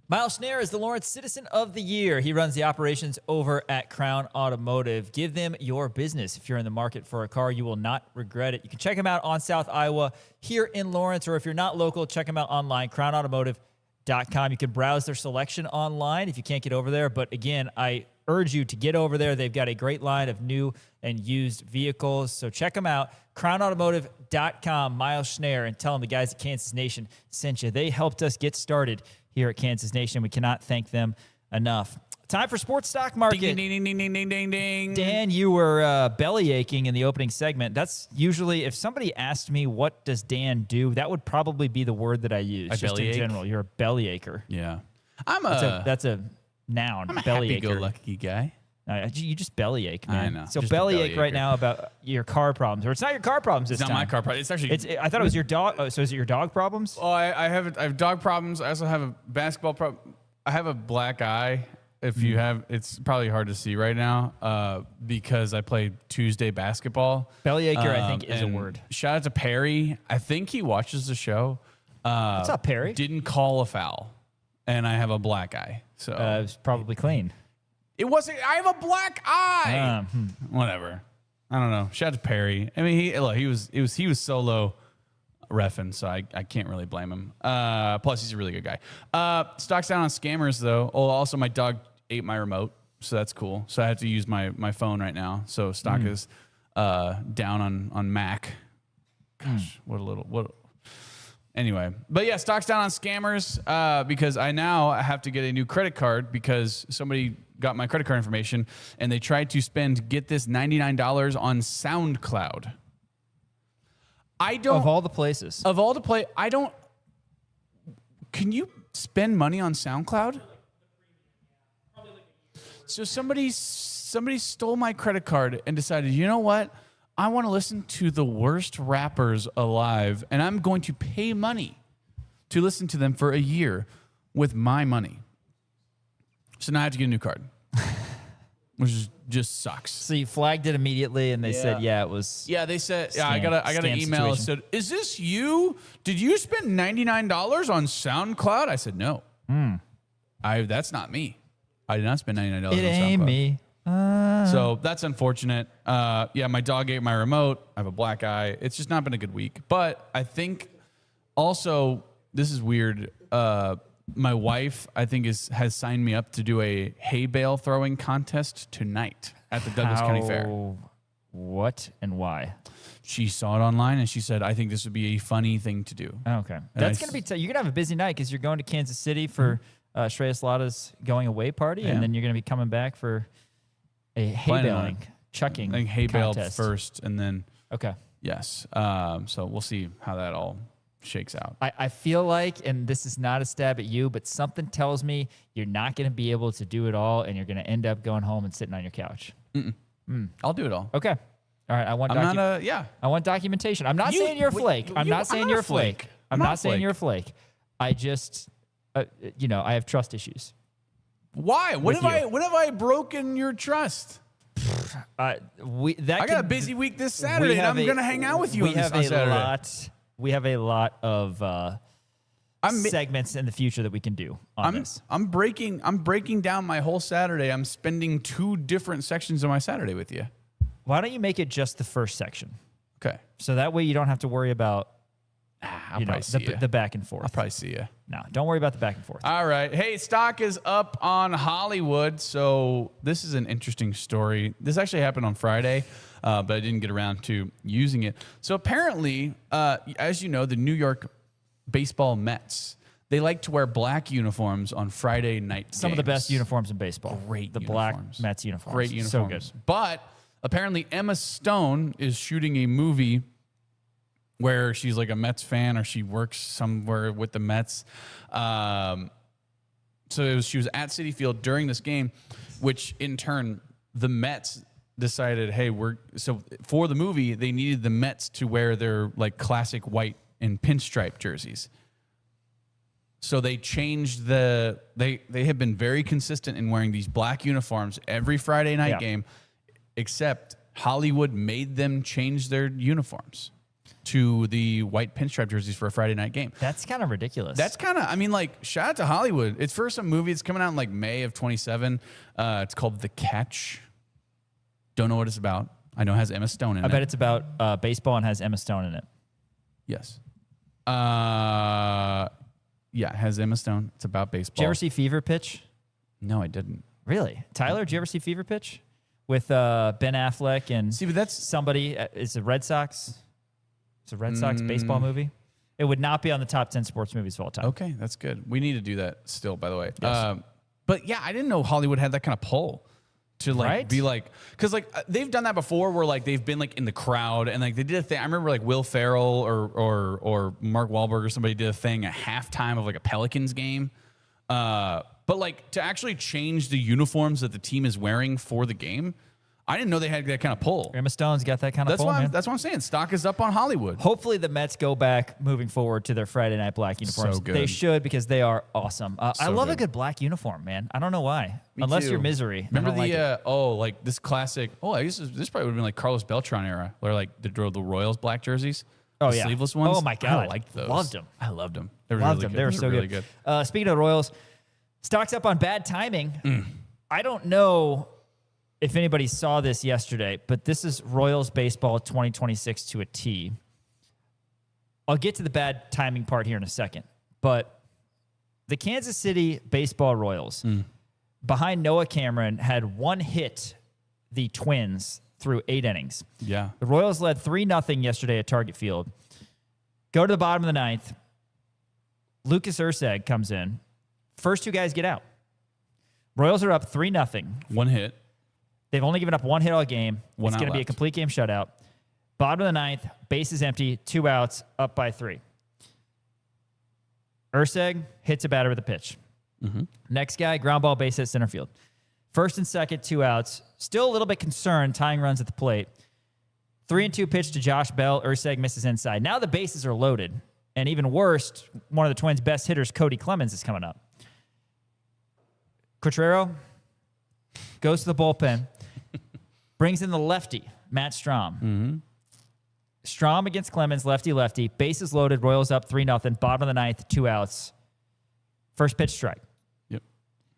Miles Schneider is the Lawrence Citizen of the Year. He runs the operations over at Crown Automotive. Give them your business. If you're in the market for a car, you will not regret it. You can check him out on South Iowa here in Lawrence, or if you're not local, check him out online, crownautomotive.com. You can browse their selection online if you can't get over there. But again, I urge you to get over there. They've got a great line of new and used vehicles. So check them out, crownautomotive.com, Miles Schneider, and tell them the guys at Kansas Nation sent you. They helped us get started here at Kansas Nation. We cannot thank them enough. Time for Sports Stock Market. Ding, ding, ding, ding, ding, ding, ding. Dan, you were belly aching in the opening segment. That's usually, if somebody asked me, what does Dan do? That would probably be the word that I use. Just in general, you're a belly acher. Yeah. That's a noun. I'm a belly acher. happy-go-lucky guy. You just belly ache, man. I know. So Just a belly ache right acher. now about your car problems, or it's not your car problems this It's time. not my car problem. It's actually. I thought it was your dog. Oh, so is it your dog problems? Oh, I have dog problems. I also have a basketball problem. I have a black eye. If you have, it's probably hard to see right now because I played Tuesday basketball. Belly acher, I think, is a and word. Shout out to Perry. I think he watches the show. What's up, Perry? Didn't call a foul, and I have a black eye. So It's probably clean. it wasn't. I have a black eye. Whatever. I don't know. Shout out to Perry. I mean, he was solo reffing, so I can't really blame him. Plus, he's a really good guy. Stock's down on scammers, though. Oh, also, my dog ate my remote, so that's cool. So I have to use my phone right now. So stock is down on Mac. Gosh, what. Anyway, but yeah, stock's down on scammers because I now have to get a new credit card because somebody got my credit card information and they tried to spend, get this, $99 on SoundCloud. Of all the places. I don't. Can you spend money on SoundCloud? So somebody stole my credit card and decided, you know what? I want to listen to the worst rappers alive, and I'm going to pay money to listen to them for a year with my money. So now I have to get a new card, which just sucks. So you flagged it immediately, and they said, "Yeah, it was." Yeah, they said, "Yeah, I got an email that said, is this you? Did you spend $99 on SoundCloud?" I said, "No, that's not me. I did not spend $99 on SoundCloud. It ain't me." So that's unfortunate. Yeah, my dog ate my remote. I have a black eye. It's just not been a good week. But I think also, this is weird. My wife, I think, has signed me up to do a hay bale throwing contest tonight at the Douglas County Fair. What and why? She saw it online and she said, "I think this would be a funny thing to do." Okay, that's gonna be. You're gonna have a busy night because you're going to Kansas City for Shreyas Laddha's going away party, and then you're gonna be coming back for a hay baling, chucking. I think hay baled contest first, and then okay. Yes. So we'll see how that all shakes out. I feel like, and this is not a stab at you, but something tells me you're not going to be able to do it all, and you're going to end up going home and sitting on your couch. I'll do it all. Okay. All right. I want documentation. I'm not saying you're a flake. I'm not saying you're a flake. I'm not saying you're a flake. I just, I have trust issues. Why? When have I broken your trust? I got a busy week this Saturday, and I'm going to hang out with you on Saturday. We have a lot of segments in the future that we can do on this. I'm breaking down my whole Saturday. I'm spending 2 different sections of my Saturday with you. Why don't you make it just the first section? Okay. So that way you don't have to worry about the back and forth. I'll probably see you. No, don't worry about the back and forth. All right. Hey, stock is up on Hollywood. So this is an interesting story. This actually happened on Friday, but I didn't get around to using it. So apparently, as you know, the New York baseball Mets, they like to wear black uniforms on Friday night Some of the best uniforms in baseball. Great The uniforms. black Mets uniforms. Great uniforms. So good. But apparently Emma Stone is shooting a movie where she's like a Mets fan or she works somewhere with the Mets. So she was at Citi Field during this game, which in turn, the Mets decided, hey, so for the movie, they needed the Mets to wear their like classic white and pinstripe jerseys. So they changed they have been very consistent in wearing these black uniforms every Friday night game, except Hollywood made them change their uniforms to the white pinstripe jerseys for a Friday night game. That's kind of ridiculous. That's kind of, I mean, like, shout out to Hollywood. It's for some movie. It's coming out in like May of 27. It's called The Catch. Don't know what it's about. I know it has Emma Stone in it. I bet it's about baseball and has Emma Stone in it. Yes. Yeah, it has Emma Stone. It's about baseball. Did you ever see Fever Pitch? No, I didn't. Really? Tyler, did you ever see Fever Pitch? With Ben Affleck and see, but that's somebody. It's a Red Sox. It's a Red Sox baseball movie. It would not be on the top 10 sports movies of all time. Okay, that's good. We need to do that still, by the way. Yes. But yeah, I didn't know Hollywood had that kind of pull to like be like, because like they've done that before where like they've been like in the crowd and like they did a thing. I remember like Will Ferrell or Mark Wahlberg or somebody did a thing at halftime of like a Pelicans game. But like to actually change the uniforms that the team is wearing for the game, I didn't know they had that kind of pull. Emma Stone's got that kind of pull, man. That's what I'm saying. Stock is up on Hollywood. Hopefully the Mets go back moving forward to their Friday night black uniforms. So good. They should, because they are awesome. I love a good black uniform, man. I don't know why. Unless you're Misery. Remember like like this classic, I guess this probably would have been like Carlos Beltran era, where like the Royals black jerseys. Oh, the yeah. sleeveless ones. Oh, my God. I liked those. Loved them. I loved them. They were Loved really them. good. They were Those so really good. Speaking of the Royals, stock's up on bad timing. I don't know if anybody saw this yesterday, but this is Royals baseball 2026 to a T. I'll get to the bad timing part here in a second, but the Kansas City baseball Royals, behind Noah Cameron, had one hit the Twins through 8 innings. Yeah. The Royals led 3-0 yesterday at Target Field. Go to the bottom of the 9th. Lucas Urseg comes in. First 2 guys get out. Royals are up 3-0. One hit. They've only given up 1 hit all game. One it's out going to be a left. complete game shutout. Bottom of the 9th, bases empty, 2 outs, up by 3. Urseg hits a batter with a pitch. Next guy, ground ball, base hit, center field. First and second, 2 outs. Still a little bit concerned, tying runs at the plate. 3-2 pitch to Josh Bell. Urseg misses inside. Now the bases are loaded. And even worse, one of the Twins' best hitters, Cody Clemens, is coming up. Cotrero goes to the bullpen, brings in the lefty, Matt Strahm. Strahm against Clemens, lefty-lefty. Bases loaded, Royals up 3-0. Bottom of the 9th, 2 outs. First pitch, strike. Yep.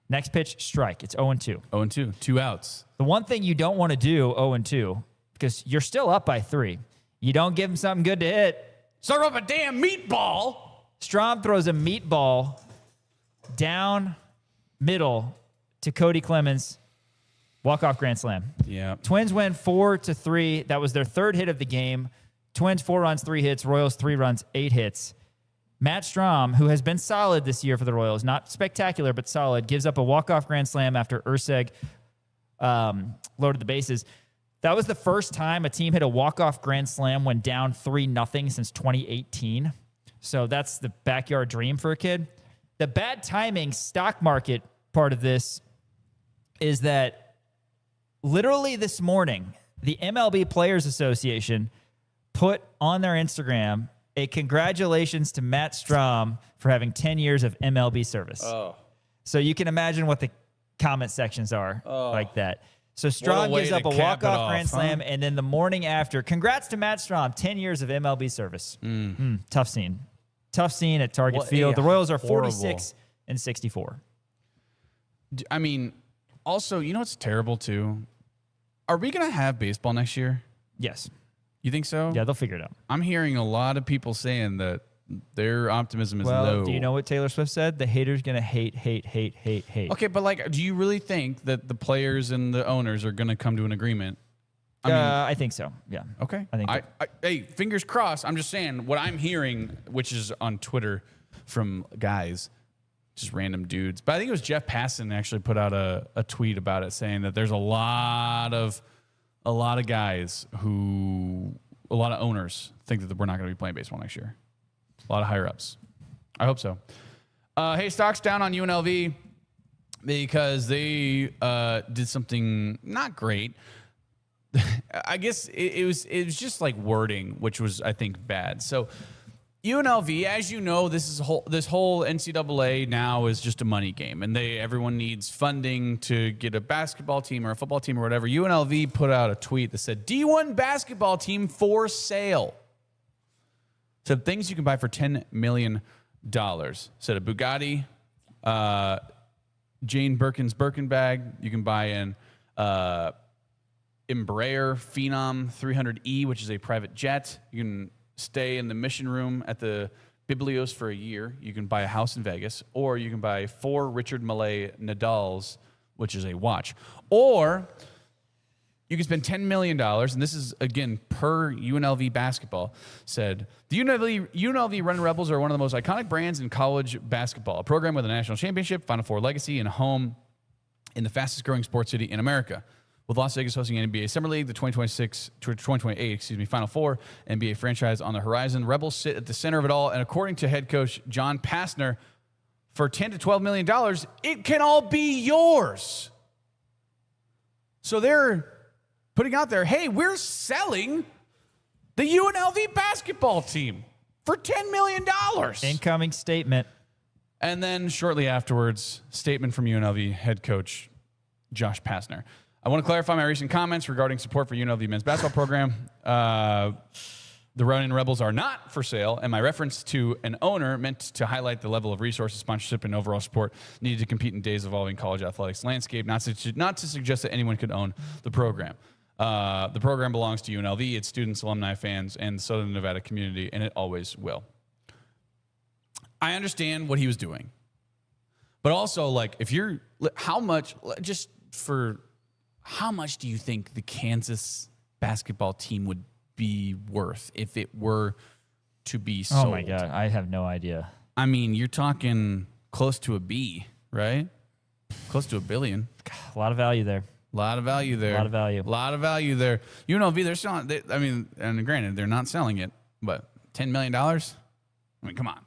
Next pitch, strike. It's 0-2. 0-2. 2 outs. The one thing you don't want to do, 0-2, because you're still up by 3. You don't give him something good to hit. Serve up a damn meatball. Strahm throws a meatball down middle to Cody Clemens. Walk-off grand slam. Yeah. Twins win 4-3. That was their 3rd hit of the game. Twins 4 runs, 3 hits. Royals 3 runs, 8 hits. Matt Strahm, who has been solid this year for the Royals, not spectacular, but solid, gives up a walk-off grand slam after Urseg loaded the bases. That was the first time a team hit a walk-off grand slam when down 3-0 since 2018. So that's the backyard dream for a kid. The bad timing stock market part of this is that literally this morning, the MLB Players Association put on their Instagram a congratulations to Matt Strahm for having 10 years of MLB service. Oh. So you can imagine what the comment sections are like that. So Strahm way gives to up a cap it walk-off off, grand slam, and then the morning after, congrats to Matt Strahm, 10 years of MLB service. Tough scene. Tough scene at Target Field. The Royals are 46-64. I mean, also, you know what's terrible, too? Are we going to have baseball next year? Yes. You think so? Yeah, they'll figure it out. I'm hearing a lot of people saying that their optimism is Well, low. do you know what Taylor Swift said? The haters going to hate. Okay, but like, do you really think that the players and the owners are going to come to an agreement? I think so. Yeah. Okay. I think. Hey, fingers crossed. I'm just saying what I'm hearing, which is on Twitter from guys, just random dudes. But I think it was Jeff Passan actually put out a tweet about it, saying that there's a lot of guys who, a lot of owners think that we're not going to be playing baseball next year. A lot of higher ups. I hope so. Hey, stock's down on UNLV because they did something not great. I guess it was just like wording, which was, I think, bad. So UNLV, as you know, this whole NCAA now is just a money game, and everyone needs funding to get a basketball team or a football team or whatever. UNLV put out a tweet that said, D1 basketball team for sale. Said things you can buy for $10 million. Said a Bugatti, Jane Birkin's Birkin bag. You can buy an Embraer Phenom 300E, which is a private jet. You can stay in the mission room at the Biblios for a year. You can buy a house in Vegas, or you can buy 4 Richard Mille Nadals, which is a watch. Or you can spend $10 million, and this is, again, per UNLV basketball, said, the UNLV Running Rebels are one of the most iconic brands in college basketball, a program with a national championship, Final Four legacy, and a home in the fastest-growing sports city in America. With Las Vegas hosting an NBA Summer League, the 2028 Final Four NBA franchise on the horizon. Rebels sit at the center of it all, and according to head coach John Pastner, for $10 to $12 million, it can all be yours. So they're putting out there, hey, we're selling the UNLV basketball team for $10 million. Incoming statement. And then shortly afterwards, statement from UNLV head coach Josh Pastner. I want to clarify my recent comments regarding support for UNLV men's basketball program. The Running Rebels are not for sale, and my reference to an owner meant to highlight the level of resources, sponsorship, and overall support needed to compete in today's evolving college athletics landscape, not to suggest that anyone could own the program. The program belongs to UNLV, its students, alumni, fans, and the Southern Nevada community, and it always will. I understand what he was doing. But also, like, if you're, how much do you think the Kansas basketball team would be worth if it were to be sold? Oh my God, I have no idea. I mean, you're talking close to a B, right? Close to $1 billion. A lot of value there. A lot of value there. A lot of value. A lot of value there. UNLV, they're selling. And granted, they're not selling it, but $10 million? I mean, come on.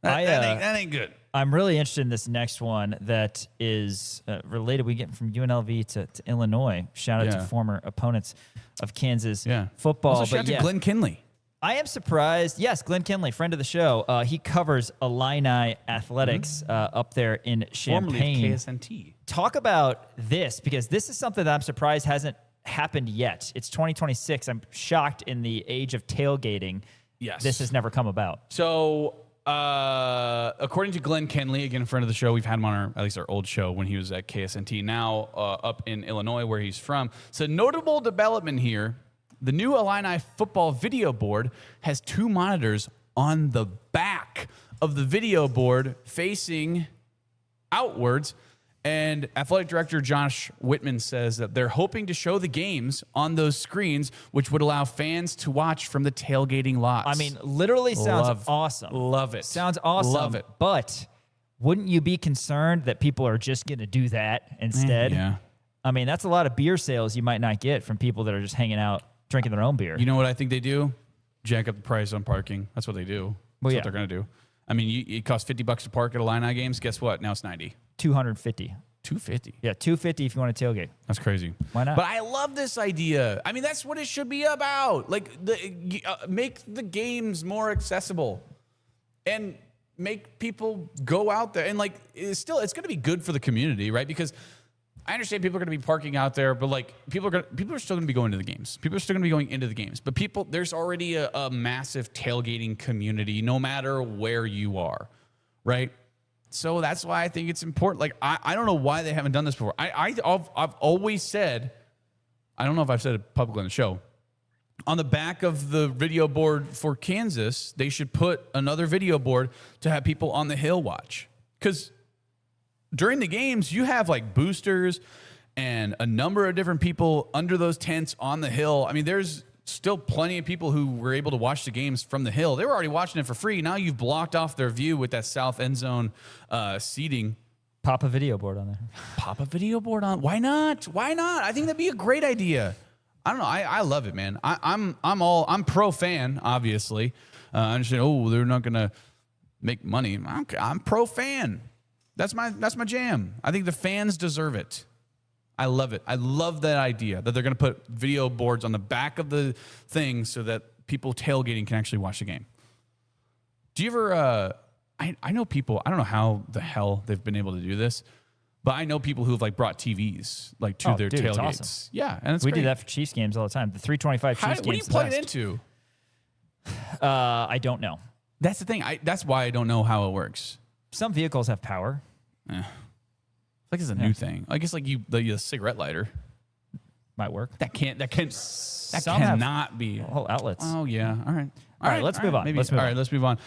That ain't good. I'm really interested in this next one that is related. We get from UNLV to Illinois. Shout out to former opponents of Kansas football. Also, shout out to Glenn Kinley. I am surprised. Yes, Glenn Kinley, friend of the show. He covers Illini athletics up there in Champaign. Formerly of KSNT. Talk about this, because this is something that I'm surprised hasn't happened yet. It's 2026. I'm shocked in the age of tailgating. Yes. This has never come about. So, according to Glenn Kenley, again, a friend of the show, we've had him on at least our old show when he was at KSNT, now up in Illinois, where he's from. So, notable development here, the new Illini football video board has 2 monitors on the back of the video board facing outwards. And athletic director Josh Whitman says that they're hoping to show the games on those screens, which would allow fans to watch from the tailgating lots. I mean, literally sounds awesome. Love it. Sounds awesome. Love it. But wouldn't you be concerned that people are just going to do that instead? Yeah. I mean, that's a lot of beer sales you might not get from people that are just hanging out, drinking their own beer. You know what I think they do? Jack up the price on parking. That's what they do. That's what they're going to do. I mean, it costs $50 to park at Illini games. Guess what? Now it's $90. $250. $250. Yeah, $250 if you want to tailgate. That's crazy. Why not? But I love this idea. I mean, that's what it should be about. Like, make the games more accessible and make people go out there. And, like, it's going to be good for the community, right? Because I understand people are going to be parking out there, but, like, people are still going to be going to the games. People are still going to be going into the games. But there's already a massive tailgating community no matter where you are, right? So that's why I think it's important. Like, I don't know why they haven't done this before. I've always said, I don't know if I've said it publicly on the show, on the back of the video board for Kansas, they should put another video board to have people on the hill watch. Because during the games, you have, like, boosters and a number of different people under those tents on the hill. I mean, there's still plenty of people who were able to watch the games from the hill. They were already watching it for free. Now you've blocked off their view with that south end zone seating. Pop a video board on there. Pop a video board on. Why not? Why not? I think that'd be a great idea. I don't know. I love it, man. I'm pro fan, obviously. I understand. They're not gonna make money. I'm pro fan. That's my jam. I think the fans deserve it. I love it. I love that idea that they're going to put video boards on the back of the thing so that people tailgating can actually watch the game. Do you ever? I know people. I don't know how the hell they've been able to do this, but I know people who've like brought TVs like to their tailgates. It's awesome. Yeah, and we great. do that for Chiefs games all the time. The 325 Chiefs games. What do you plug it into? I don't know. That's the thing. That's why I don't know how it works. Some vehicles have power. Like it's a new thing. I guess like the cigarette lighter might work. That Some cannot be whole outlets. Oh yeah. All right. All right, let's move on. Maybe. All right, let's move on.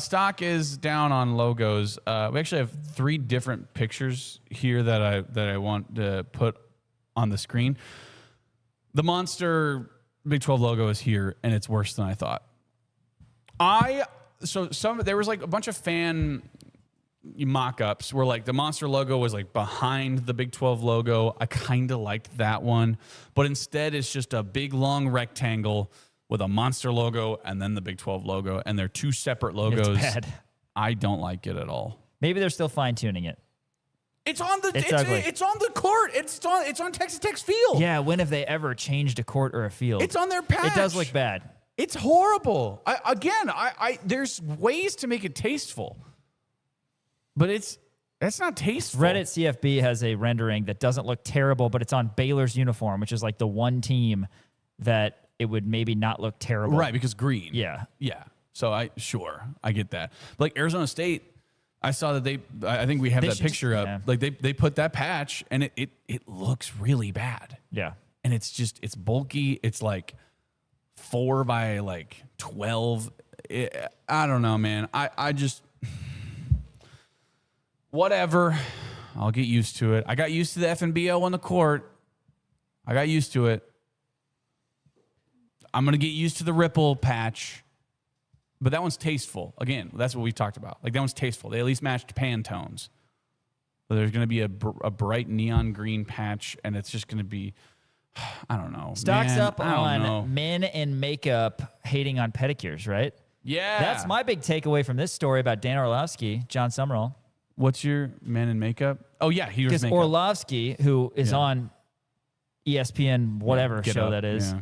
Stock is down on logos. We actually have 3 different pictures here that I want to put on the screen. The Monster Big 12 logo is here, and it's worse than I thought. There was like a bunch of fan mock-ups where like the Monster logo was like behind the Big 12 logo. I kind of liked that one, but instead it's just a big long rectangle with a Monster logo and then the Big 12 logo, and they're 2 separate logos. It's bad. I don't like it at all. Maybe they're still fine-tuning it. It's on the ugly. It's on the court. It's on Texas Tech's field. Yeah, when have they ever changed a court or a field? It's on their patch. It does look bad. It's horrible. There's ways to make it tasteful, but that's not tasteful. Reddit CFB has a rendering that doesn't look terrible, but it's on Baylor's uniform, which is like the one team that it would maybe not look terrible. Right, because green. Yeah. Yeah. So I get that. But like Arizona State, I saw that I think we have that picture up. Yeah. Like they put that patch and it looks really bad. Yeah. And it's bulky. It's like 4 by like 12. I don't know, man. I just whatever. I'll get used to it. I got used to the FNBO on the court. I got used to it. I'm going to get used to the ripple patch. But that one's tasteful. Again, that's what we talked about. Like, that one's tasteful. They at least matched Pantones. But there's going to be a bright neon green patch, and it's just going to be, I don't know. Stocks up on men in makeup hating on pedicures, right? Yeah. That's my big takeaway from this story about Dan Orlovsky, John Summerall. What's your men in makeup? Oh, yeah. He was because Orlovsky, who is on ESPN, whatever show Up. that is,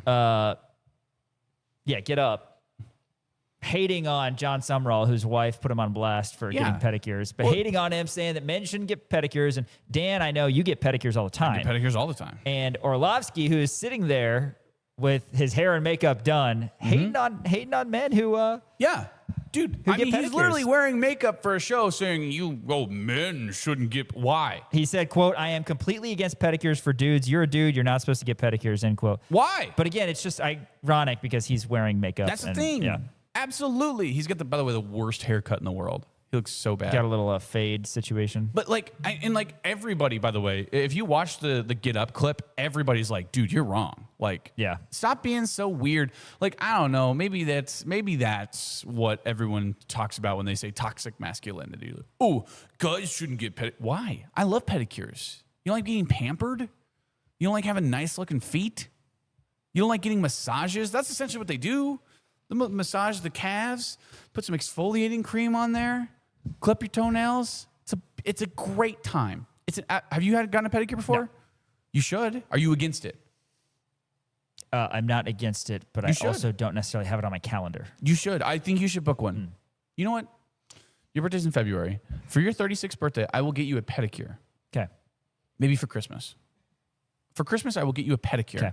Get Up, hating on John Summerall, whose wife put him on blast for getting pedicures, but hating on him, saying that men shouldn't get pedicures. And Dan, I know you get pedicures all the time. I get pedicures all the time. And Orlovsky, who is sitting there with his hair and makeup done, hating on men who Dude, who I get mean, he's pedicures. literally wearing makeup for a show saying men shouldn't get, why? He said, quote, "I am completely against pedicures for dudes. You're a dude. You're not supposed to get pedicures," end quote. Why? But again, it's just ironic because he's wearing makeup. That's the thing. Yeah. Absolutely. He's got, by the way, the worst haircut in the world. He looks so bad. Got a little fade situation. But everybody, by the way, if you watch the Get Up clip, everybody's like, dude, you're wrong. Like, stop being so weird. Like, I don't know. Maybe that's what everyone talks about when they say toxic masculinity. Like, oh, guys shouldn't get pedicures. Why? I love pedicures. You don't like being pampered? You don't like having nice looking feet? You don't like getting massages? That's essentially what they do. The massage the calves, put some exfoliating cream on there, clip your toenails. It's a great time. Have you gotten a pedicure before? No. You should. Are you against it? I'm not against it, but I also don't necessarily have it on my calendar. You should. I think you should book one. You know what? Your birthday's in February. For your 36th birthday, I will get you a pedicure. Okay. Maybe for Christmas. For Christmas, I will get you a pedicure. Okay.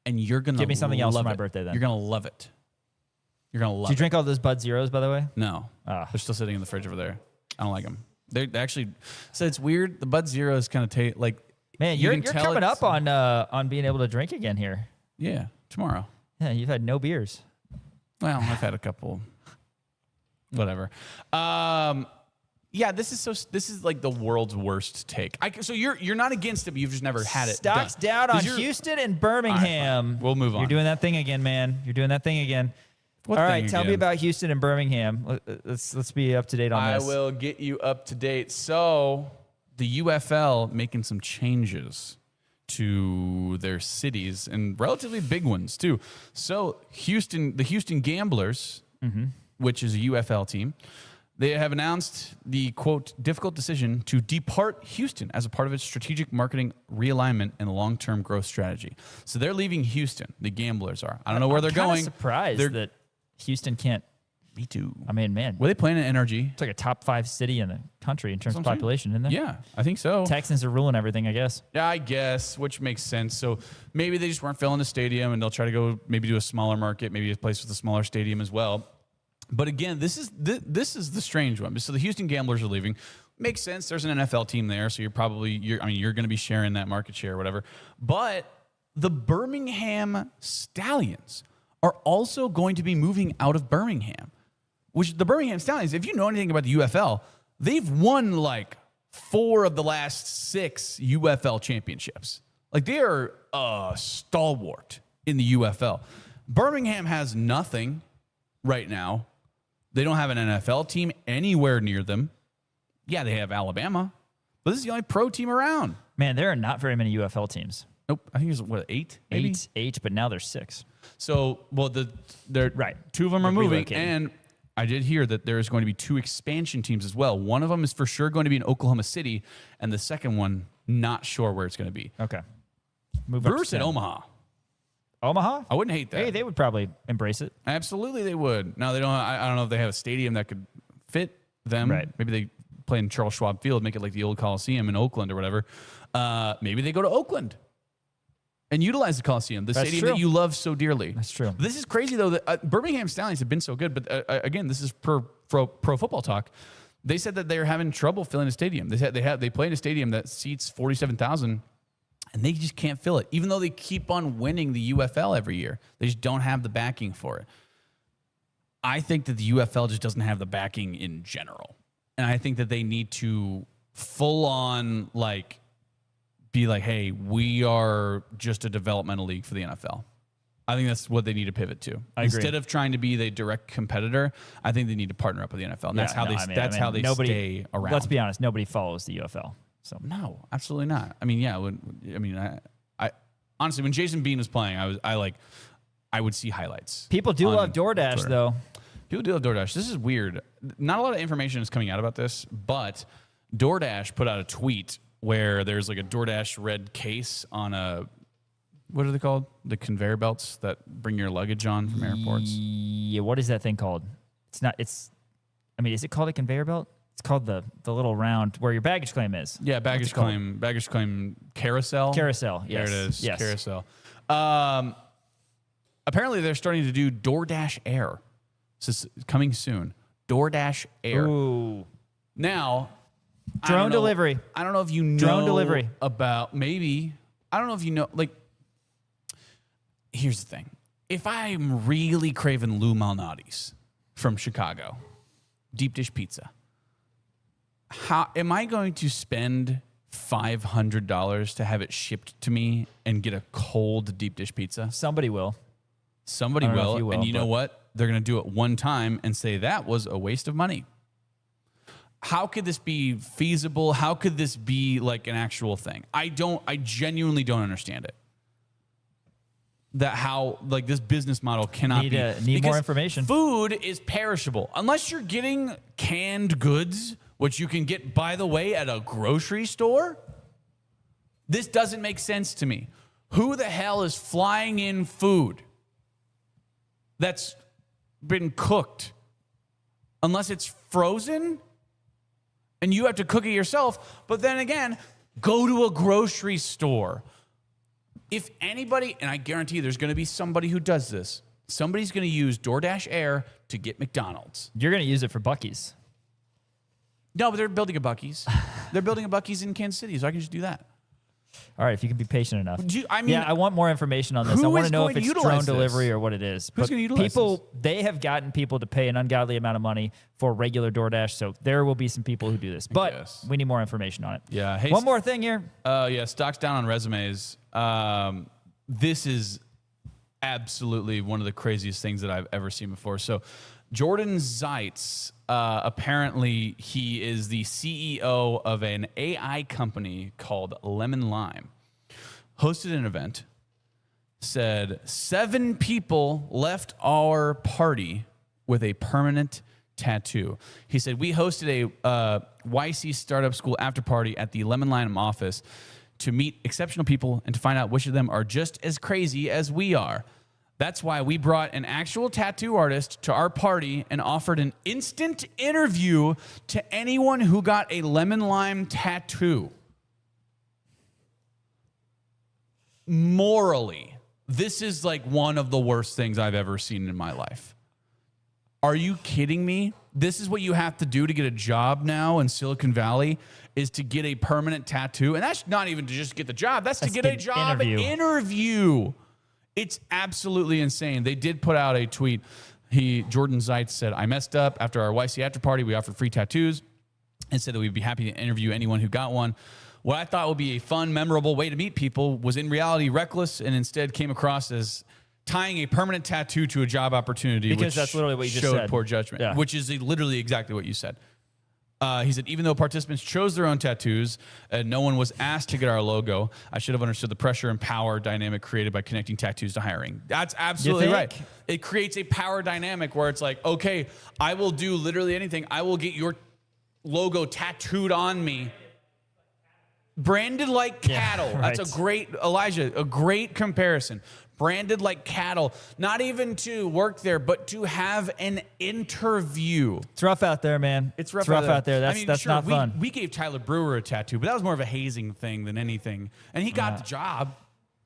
And you're going to give me something else for my it. birthday then. You're going to love it. You're going to love it. Do you drink all those Bud Zeros, by the way? No. They're still sitting in the fridge over there. I don't like them. They actually said it's weird. The Bud Zeros kind of like. Man, you're coming up on being able to drink again here. Yeah, tomorrow. Yeah, you've had no beers. Well, I've had a couple. Whatever. Yeah, this is like the world's worst take. So you're not against it, but you've just never had it. Stocks down on Houston and Birmingham. Right, we'll move on. You're doing that thing again, man. You're doing that thing again. What All thing right, tell again? me about Houston and Birmingham. Let's be up to date on this. I will get you up to date. So the UFL making some changes to their cities and relatively big ones too. So the Houston Gamblers, which is a UFL team, they have announced the, quote, difficult decision to depart Houston as a part of its strategic marketing realignment and long-term growth strategy. So they're leaving Houston. The Gamblers are. I don't know where they're going. I'm surprised that Houston can't Me too. I mean, man, Were they playing at NRG? it's like a top 5 city in the country in terms of what I'm saying. population, isn't there? Yeah, I think so. Texans are ruling everything, I guess. Yeah, I guess, which makes sense. So maybe they just weren't filling the stadium, and they'll try to go maybe to a smaller market, maybe a place with a smaller stadium as well. But again, this is the strange one. So the Houston Gamblers are leaving. Makes sense. There's an NFL team there, so you're going to be sharing that market share or whatever. But the Birmingham Stallions are also going to be moving out of Birmingham. Which the Birmingham Stallions, if you know anything about the UFL, they've won like 4 of the last 6 UFL championships. Like they are stalwart in the UFL. Birmingham has nothing right now. They don't have an NFL team anywhere near them. Yeah, they have Alabama, but this is the only pro team around. Man, there are not very many UFL teams. Nope, I think there's 8? Maybe? 8, but now there's 6. So, well, they're Right. 2 of them are They're moving, relocating. and I did hear that there is going to be 2 expansion teams as well. One of them is for sure going to be in Oklahoma City, and the second one, not sure where it's going to be. Okay. Move up Brewers to in 10. Omaha. Omaha? I wouldn't hate that. Hey, they would probably embrace it. Absolutely, they would. Now they don't. I don't know if they have a stadium that could fit them. Right. Maybe they play in Charles Schwab Field, make it like the old Coliseum in Oakland or whatever. Maybe they go to Oakland and utilize the Coliseum, the That's stadium true. that you love so dearly. That's true. This is crazy though. That Birmingham Stallions have been so good, but again, this is pro Football Talk. They said that they're having trouble filling a stadium. They said they play in a stadium that seats 47,000. And they just can't fill it, even though they keep on winning the UFL every year. They just don't have the backing for it. I think that the UFL just doesn't have the backing in general. And I think that they need to full on be like, hey, we are just a developmental league for the NFL. I think that's what they need to pivot to. I agree. Instead of trying to be the direct competitor, I think they need to partner up with the NFL. And that's how they stay around. Let's be honest, nobody follows the UFL. So No, absolutely not. I mean, yeah. I honestly, when Jason Bean was playing, I would see highlights. people do on love DoorDash, Twitter. though. People do love DoorDash. This is weird. Not a lot of information is coming out about this, but DoorDash put out a tweet where there's like a DoorDash red case on a, what are they called? The conveyor belts that bring your luggage on from airports. Yeah, what is that thing called? Is it called a conveyor belt? It's called the little round where your baggage claim is. Yeah, baggage claim carousel. Carousel, yes. There it is. Yes. Carousel. Apparently, they're starting to do DoorDash Air. This is coming soon. DoorDash Air. Ooh. Now, Drone delivery. I don't know if you know Drone delivery. about maybe. I don't know if you know. Here's the thing. If I'm really craving Lou Malnati's from Chicago, deep dish pizza, how am I going to spend $500 to have it shipped to me and get a cold deep dish pizza? Somebody will. Somebody I don't know if will. you will, And you know but- what? They're going to do it one time and say that was a waste of money. How could this be feasible? How could this be like an actual thing? I genuinely don't understand it. That how this business model cannot Need be. more information. Food is perishable. Unless you're getting canned goods, which you can get, by the way, at a grocery store. This doesn't make sense to me. Who the hell is flying in food that's been cooked? Unless it's frozen and you have to cook it yourself. But then again, go to a grocery store. If anybody, and I guarantee there's going to be somebody who does this, somebody's going to use DoorDash Air to get McDonald's. You're going to use it for Buc-ee's. No, but they're building a Buc-ee's. They're building a Buc-ee's in Kansas City, so I can just do that. All right, if you can be patient enough. I want more information on this. who I want is to know going if to it's utilize drone this? delivery or what it is. Who's But going to utilize people, they have gotten people to pay an ungodly amount of money for regular DoorDash, so there will be some people who do this. But guess. we need more information on it. Yeah. Hey, One more thing here. Yeah, stocks down on resumes. This is absolutely one of the craziest things that I've ever seen before. So Jordan Zeitz, apparently he is the CEO of an AI company called Lemon Lime. Hosted an event, said 7 people left our party with a permanent tattoo. He said, we hosted a YC startup school after party at the Lemon Lime office to meet exceptional people and to find out which of them are just as crazy as we are. That's why we brought an actual tattoo artist to our party and offered an instant interview to anyone who got a lemon lime tattoo. Morally, this is like one of the worst things I've ever seen in my life. Are you kidding me? This is what you have to do to get a job now in Silicon Valley, is to get a permanent tattoo. And that's not even to just get the job. That's to get a job interview. It's absolutely insane. They did put out a tweet. Jordan Zeitz said, I messed up. After our YC after party, we offered free tattoos and said that we'd be happy to interview anyone who got one. What I thought would be a fun, memorable way to meet people was in reality reckless and instead came across as tying a permanent tattoo to a job opportunity. Because that's literally what you just showed said. Poor judgment, which is literally exactly what you said. He said, even though participants chose their own tattoos and no one was asked to get our logo, I should have understood the pressure and power dynamic created by connecting tattoos to hiring. That's absolutely right. It creates a power dynamic where it's like, okay, I will do literally anything. I will get your logo tattooed on me. Branded like cattle. Yeah, right. That's a great, Elijah, a great comparison. Branded like cattle, not even to work there, but to have an interview. It's rough out there, man. It's rough out there. That's sure, not fun. We gave Tyler Brewer a tattoo, but that was more of a hazing thing than anything. And he got the job.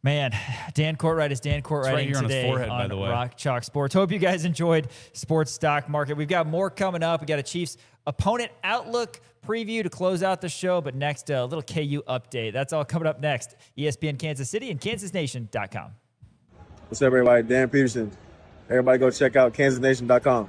Man, Dan Courtwright is Dan Courtwright right here on his today forehead, by the way. Rock Chalk Sports. Hope you guys enjoyed Sports Stock Market. We've got more coming up. We got a Chiefs opponent outlook preview to close out the show, but next, a little KU update. That's all coming up next. ESPN Kansas City and KansasNation.com. What's up, everybody? Dan Peterson. Everybody go check out KansasNation.com.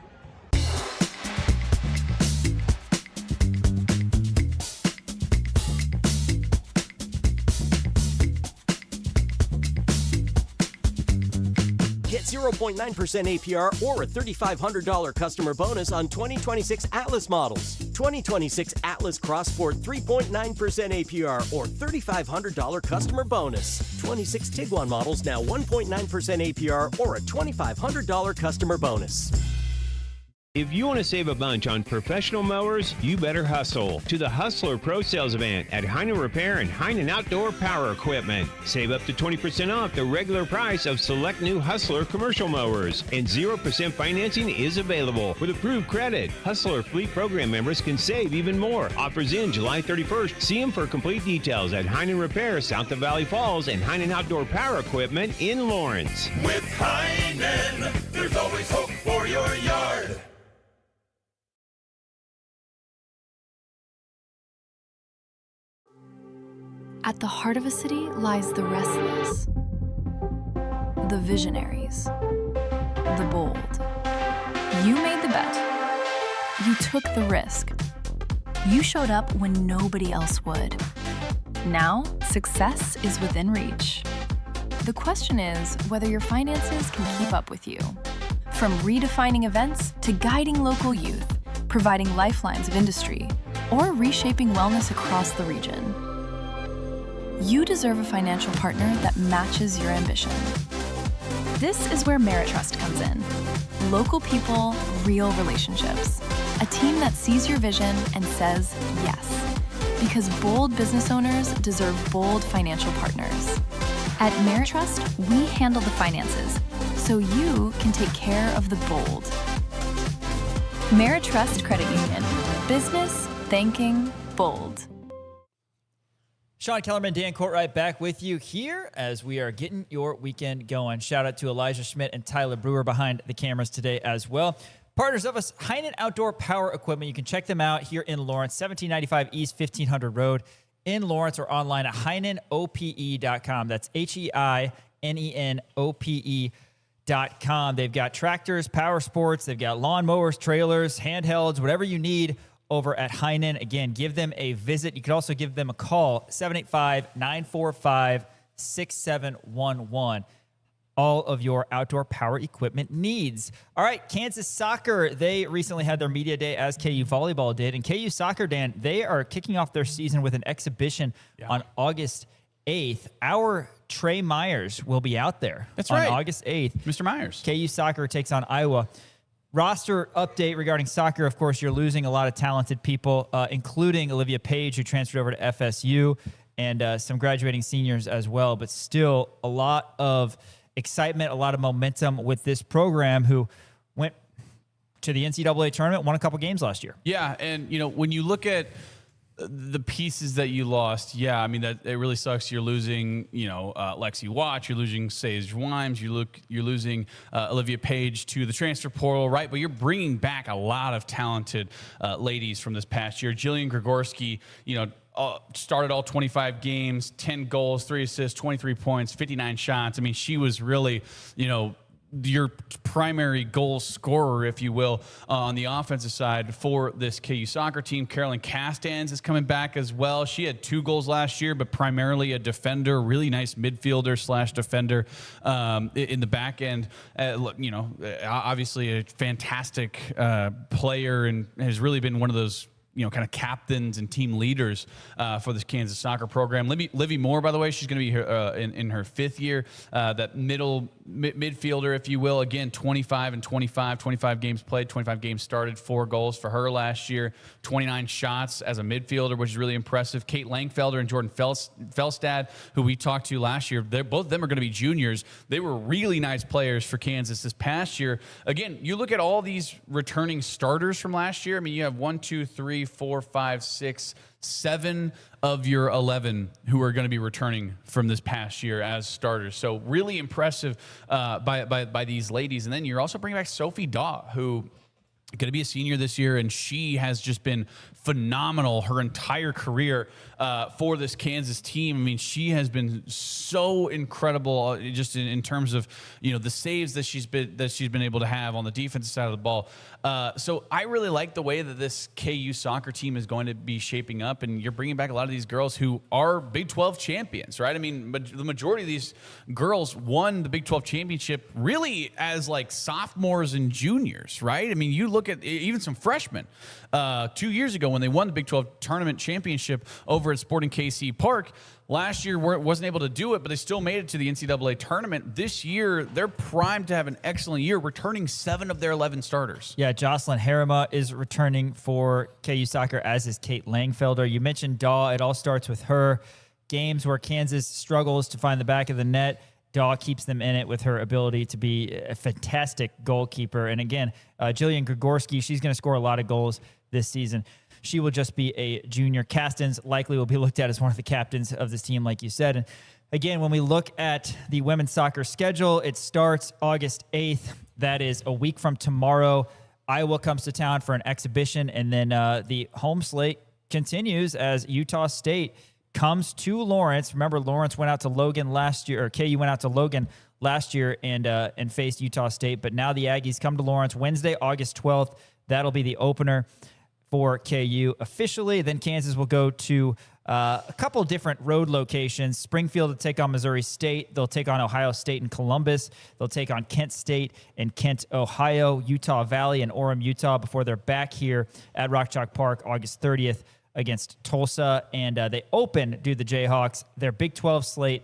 Get 0.9% APR or a $3,500 customer bonus on 2026 Atlas models. 2026 Atlas Cross Sport 3.9% APR or $3,500 customer bonus. 26 Tiguan models now 1.9% APR or a $2,500 customer bonus. If you want to save a bunch on professional mowers, you better hustle to the Hustler Pro Sales event at Heinen Repair and Heinen Outdoor Power Equipment. Save up to 20% off the regular price of select new Hustler commercial mowers, and 0% financing is available with approved credit. Hustler Fleet Program members can save even more. Offers in July 31st. See them for complete details at Heinen Repair, south of Valley Falls, and Heinen Outdoor Power Equipment in Lawrence. With Heinen, there's always hope for your yard. At the heart of a city lies the restless, the visionaries, the bold. You made the bet. You took the risk. You showed up when nobody else would. Now, success is within reach. The question is whether your finances can keep up with you. From redefining events to guiding local youth, providing lifelines of industry, or reshaping wellness across the region. You deserve a financial partner that matches your ambition. This is where Merit Trust comes in. Local people, real relationships. A team that sees your vision and says yes. Because bold business owners deserve bold financial partners. At Merit Trust, we handle the finances, so you can take care of the bold. Merit Trust Credit Union. Business, thinking, bold. Sean Kellerman, Dan Courtwright back with you here as we are getting your weekend going. Shout out to Elijah Schmidt and Tyler Brewer behind the cameras today as well. Partners of us, Heinen Outdoor Power Equipment. You can check them out here in Lawrence, 1795 East 1500 Road in Lawrence, or online at HeinenOPE.com. That's HeinenOPE.com. They've got tractors, power sports, they've got lawn mowers, trailers, handhelds, whatever you need over at Heinen. Again, give them a visit. You could also give them a call, 785-945-6711. All of your outdoor power equipment needs. All right, Kansas Soccer, they recently had their media day as KU Volleyball did. And KU Soccer, Dan, they are kicking off their season with an exhibition on August 8th. Our Trey Myers will be out there on August 8th. Mr. Myers. KU Soccer takes on Iowa. Roster update regarding soccer. Of course, you're losing a lot of talented people, including Olivia Page, who transferred over to FSU, and some graduating seniors as well. But still, a lot of excitement, a lot of momentum with this program who went to the NCAA tournament, won a couple games last year. Yeah, and when you look at the pieces that you lost, I mean that it really sucks. You're losing, Lexi Watts, you're losing Sage Wimes, you're losing Olivia Page to the transfer portal, right? But you're bringing back a lot of talented ladies from this past year. Jillian Grigorski, started all 25 games, 10 goals, 3 assists, 23 points, 59 shots. I mean, she was really, your primary goal scorer, if you will, on the offensive side for this KU soccer team. Carolyn Castans is coming back as well. She had 2 goals last year, but primarily a defender, really nice midfielder / defender in the back end. Obviously a fantastic player and has really been one of those kind of captains and team leaders for this Kansas soccer program. Livy Moore, by the way, she's going to be here in her 5th year. That midfielder, if you will. Again, 25 and 25 games played, 25 games started, 4 goals for her last year, 29 shots as a midfielder, which is really impressive. Kate Langfelder and Jordan Felstad, who we talked to last year, both of them are going to be juniors. They were really nice players for Kansas this past year. Again, you look at all these returning starters from last year. I mean, you have 1, 2, 3, 4, 5, 6, 7 of your 11 who are going to be returning from this past year as starters. So really impressive by these ladies. And then you're also bringing back Sophie Daw, who going to be a senior this year, and she has just been phenomenal her entire career for this Kansas team. I mean, she has been so incredible just in terms of the saves that she's been able to have on the defensive side of the ball. So I really like the way that this KU soccer team is going to be shaping up, and you're bringing back a lot of these girls who are Big 12 champions, right? I mean, but the majority of these girls won the Big 12 championship really as like sophomores and juniors, right? I mean, you look at even some freshmen 2 years ago when they won the Big 12 tournament championship over at Sporting KC Park. Last year wasn't able to do it, but they still made it to the NCAA tournament. This year, they're primed to have an excellent year, returning 7 of their 11 starters. Yeah, Jocelyn Harima is returning for KU soccer, as is Kate Langfelder. You mentioned Daw. It all starts with her. Games where Kansas struggles to find the back of the net, Daw keeps them in it with her ability to be a fantastic goalkeeper. And again, Jillian Grigorski, she's going to score a lot of goals this season. She will just be a junior. Castans likely will be looked at as one of the captains of this team, like you said. And again, when we look at the women's soccer schedule, it starts August 8th. That is a week from tomorrow. Iowa comes to town for an exhibition, and then the home slate continues as Utah State comes to Lawrence. Remember, Lawrence went out to Logan last year, or KU went out to Logan last year and faced Utah State. But now the Aggies come to Lawrence Wednesday, August 12th. That'll be the opener for KU officially. Then Kansas will go to a couple different road locations. Springfield to take on Missouri State. They'll take on Ohio State and Columbus. They'll take on Kent State and Kent, Ohio, Utah Valley and Orem, Utah, before they're back here at Rock Chalk Park August 30th against Tulsa. And they do the Jayhawks, their Big 12 slate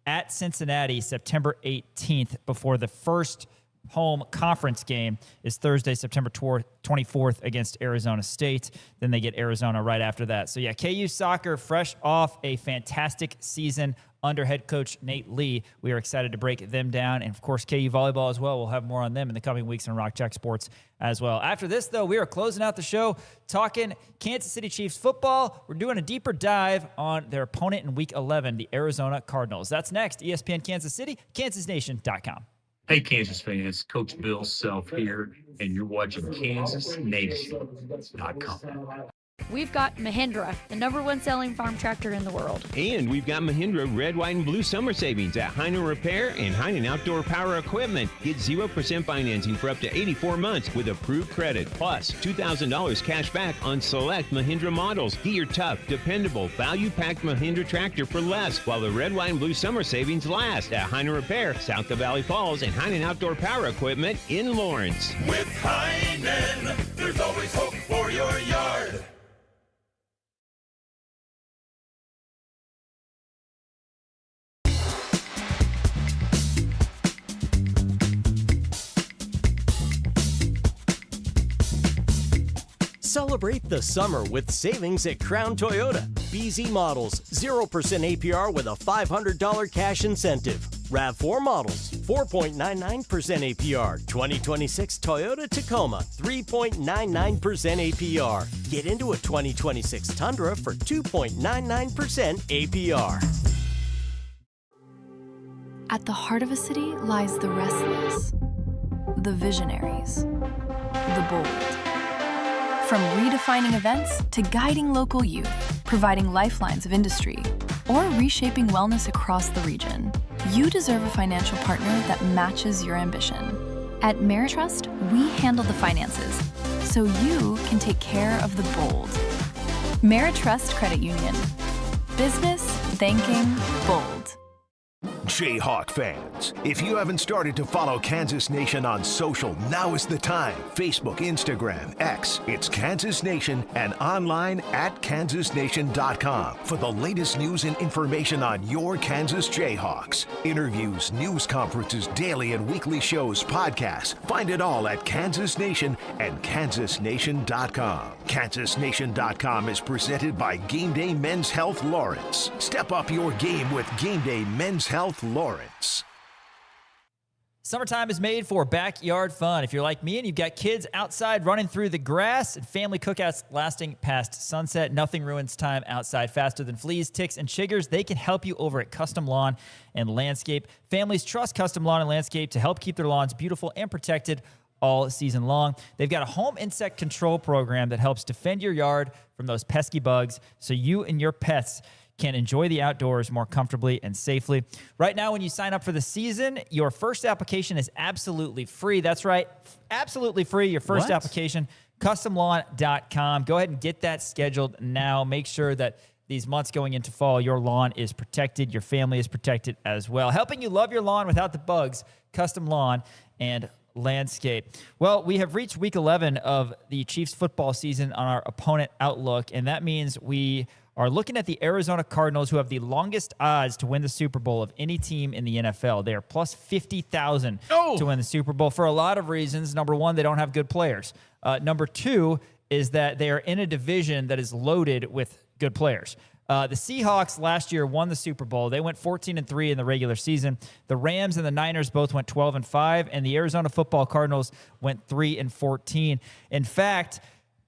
at Cincinnati September 18th before the first home conference game is Thursday, September 24th against Arizona State. Then they get Arizona right after that. So yeah, KU soccer fresh off a fantastic season under head coach Nate Lee. We are excited to break them down. And of course, KU volleyball as well. We'll have more on them in the coming weeks on Rock Chalk Sports as well. After this, though, we are closing out the show talking Kansas City Chiefs football. We're doing a deeper dive on their opponent in Week 11, the Arizona Cardinals. That's next. ESPN Kansas City, KansasNation.com. Hey, Kansas fans, Coach Bill Self here, and you're watching KansasNation.com. We've got Mahindra, the #1 selling farm tractor in the world. And we've got Mahindra red, white, and blue summer savings at Heinen Repair and Heinen Outdoor Power Equipment. Get 0% financing for up to 84 months with approved credit, plus $2,000 cash back on select Mahindra models. Get your tough, dependable, value-packed Mahindra tractor for less while the red, white, and blue summer savings last at Heinen Repair, south of Valley Falls, and Heinen Outdoor Power Equipment in Lawrence. With Heinen, there's always hope for your yard. Celebrate the summer with savings at Crown Toyota. BZ models, 0% APR with a $500 cash incentive. RAV4 models, 4.99% APR. 2026 Toyota Tacoma, 3.99% APR. Get into a 2026 Tundra for 2.99% APR. At the heart of a city lies the restless, the visionaries, the bold. From redefining events to guiding local youth, providing lifelines of industry, or reshaping wellness across the region, you deserve a financial partner that matches your ambition. At Meritrust, we handle the finances so you can take care of the bold. Meritrust Credit Union. Business, thinking, bold. Jayhawk fans, if you haven't started to follow Kansas Nation on social, now is the time. Facebook, Instagram, X, it's Kansas Nation, and online at kansasnation.com for the latest news and information on your Kansas Jayhawks. Interviews, news conferences, daily and weekly shows, podcasts. Find it all at Kansas Nation and kansasnation.com. Kansasnation.com is presented by Game Day Men's Health Lawrence. Step up your game with Game Day Men's Health Lawrence. Summertime is made for backyard fun. If you're like me and you've got kids outside running through the grass and family cookouts lasting past sunset, nothing ruins time outside faster than fleas, ticks, and chiggers. They can help you over at Custom Lawn and Landscape. Families trust Custom Lawn and Landscape to help keep their lawns beautiful and protected all season long. They've got a home insect control program that helps defend your yard from those pesky bugs so you and your pets can enjoy the outdoors more comfortably and safely. Right now, when you sign up for the season, your first application is absolutely free. That's right, absolutely free. Your first application, customlawn.com. Go ahead and get that scheduled now. Make sure that these months going into fall, your lawn is protected, your family is protected as well. Helping you love your lawn without the bugs, Custom Lawn and Landscape. Well, we have reached week 11 of the Chiefs football season on our opponent outlook, and that means we are looking at the Arizona Cardinals, who have the longest odds to win the Super Bowl of any team in the NFL. They are plus 50,000 to win the Super Bowl for a lot of reasons. Number one, they don't have good players. Number two is that they are in a division that is loaded with good players. The Seahawks last year won the Super Bowl. They went 14-3 in the regular season. The Rams and the Niners both went 12-5, and the Arizona Football Cardinals went 3-14. In fact,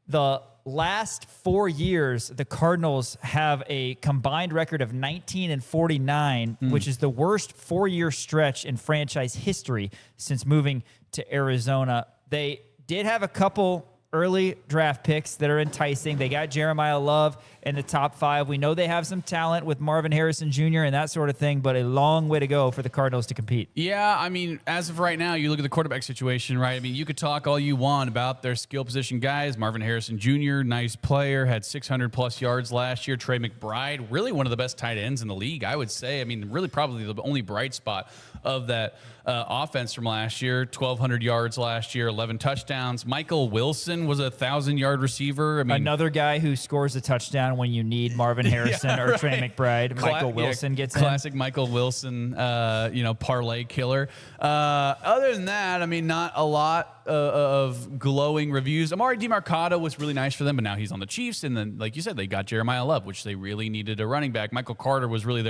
the last 4 years, the Cardinals have a combined record of 19-49, which is the worst 4-year stretch in franchise history since moving to Arizona. They did have a couple early draft picks that are enticing. They got Jeremiah Love in the top 5. We know they have some talent with Melvin Harrison Jr. and that sort of thing, but a long way to go for the Cardinals to compete. Yeah, I mean, as of right now, you look at the quarterback situation, right? I mean, you could talk all you want about their skill position guys. Marvin Harrison Jr., nice player, had 600-plus yards last year. Trey McBride, really one of the best tight ends in the league, I would say. I mean, really probably the only bright spot of that offense from last year. 1,200 yards last year, 11 touchdowns. Michael Wilson was a 1,000-yard receiver. I mean, another guy who scores a touchdown when you need Marvin Harrison or Trey McBride. Michael Wilson gets in. Classic Michael Wilson, parlay killer. Other than that, I mean, not a lot of glowing reviews. Amari DeMarcado was really nice for them, but now he's on the Chiefs. And then, like you said, they got Jeremiah Love, which they really needed a running back. Michael Carter was really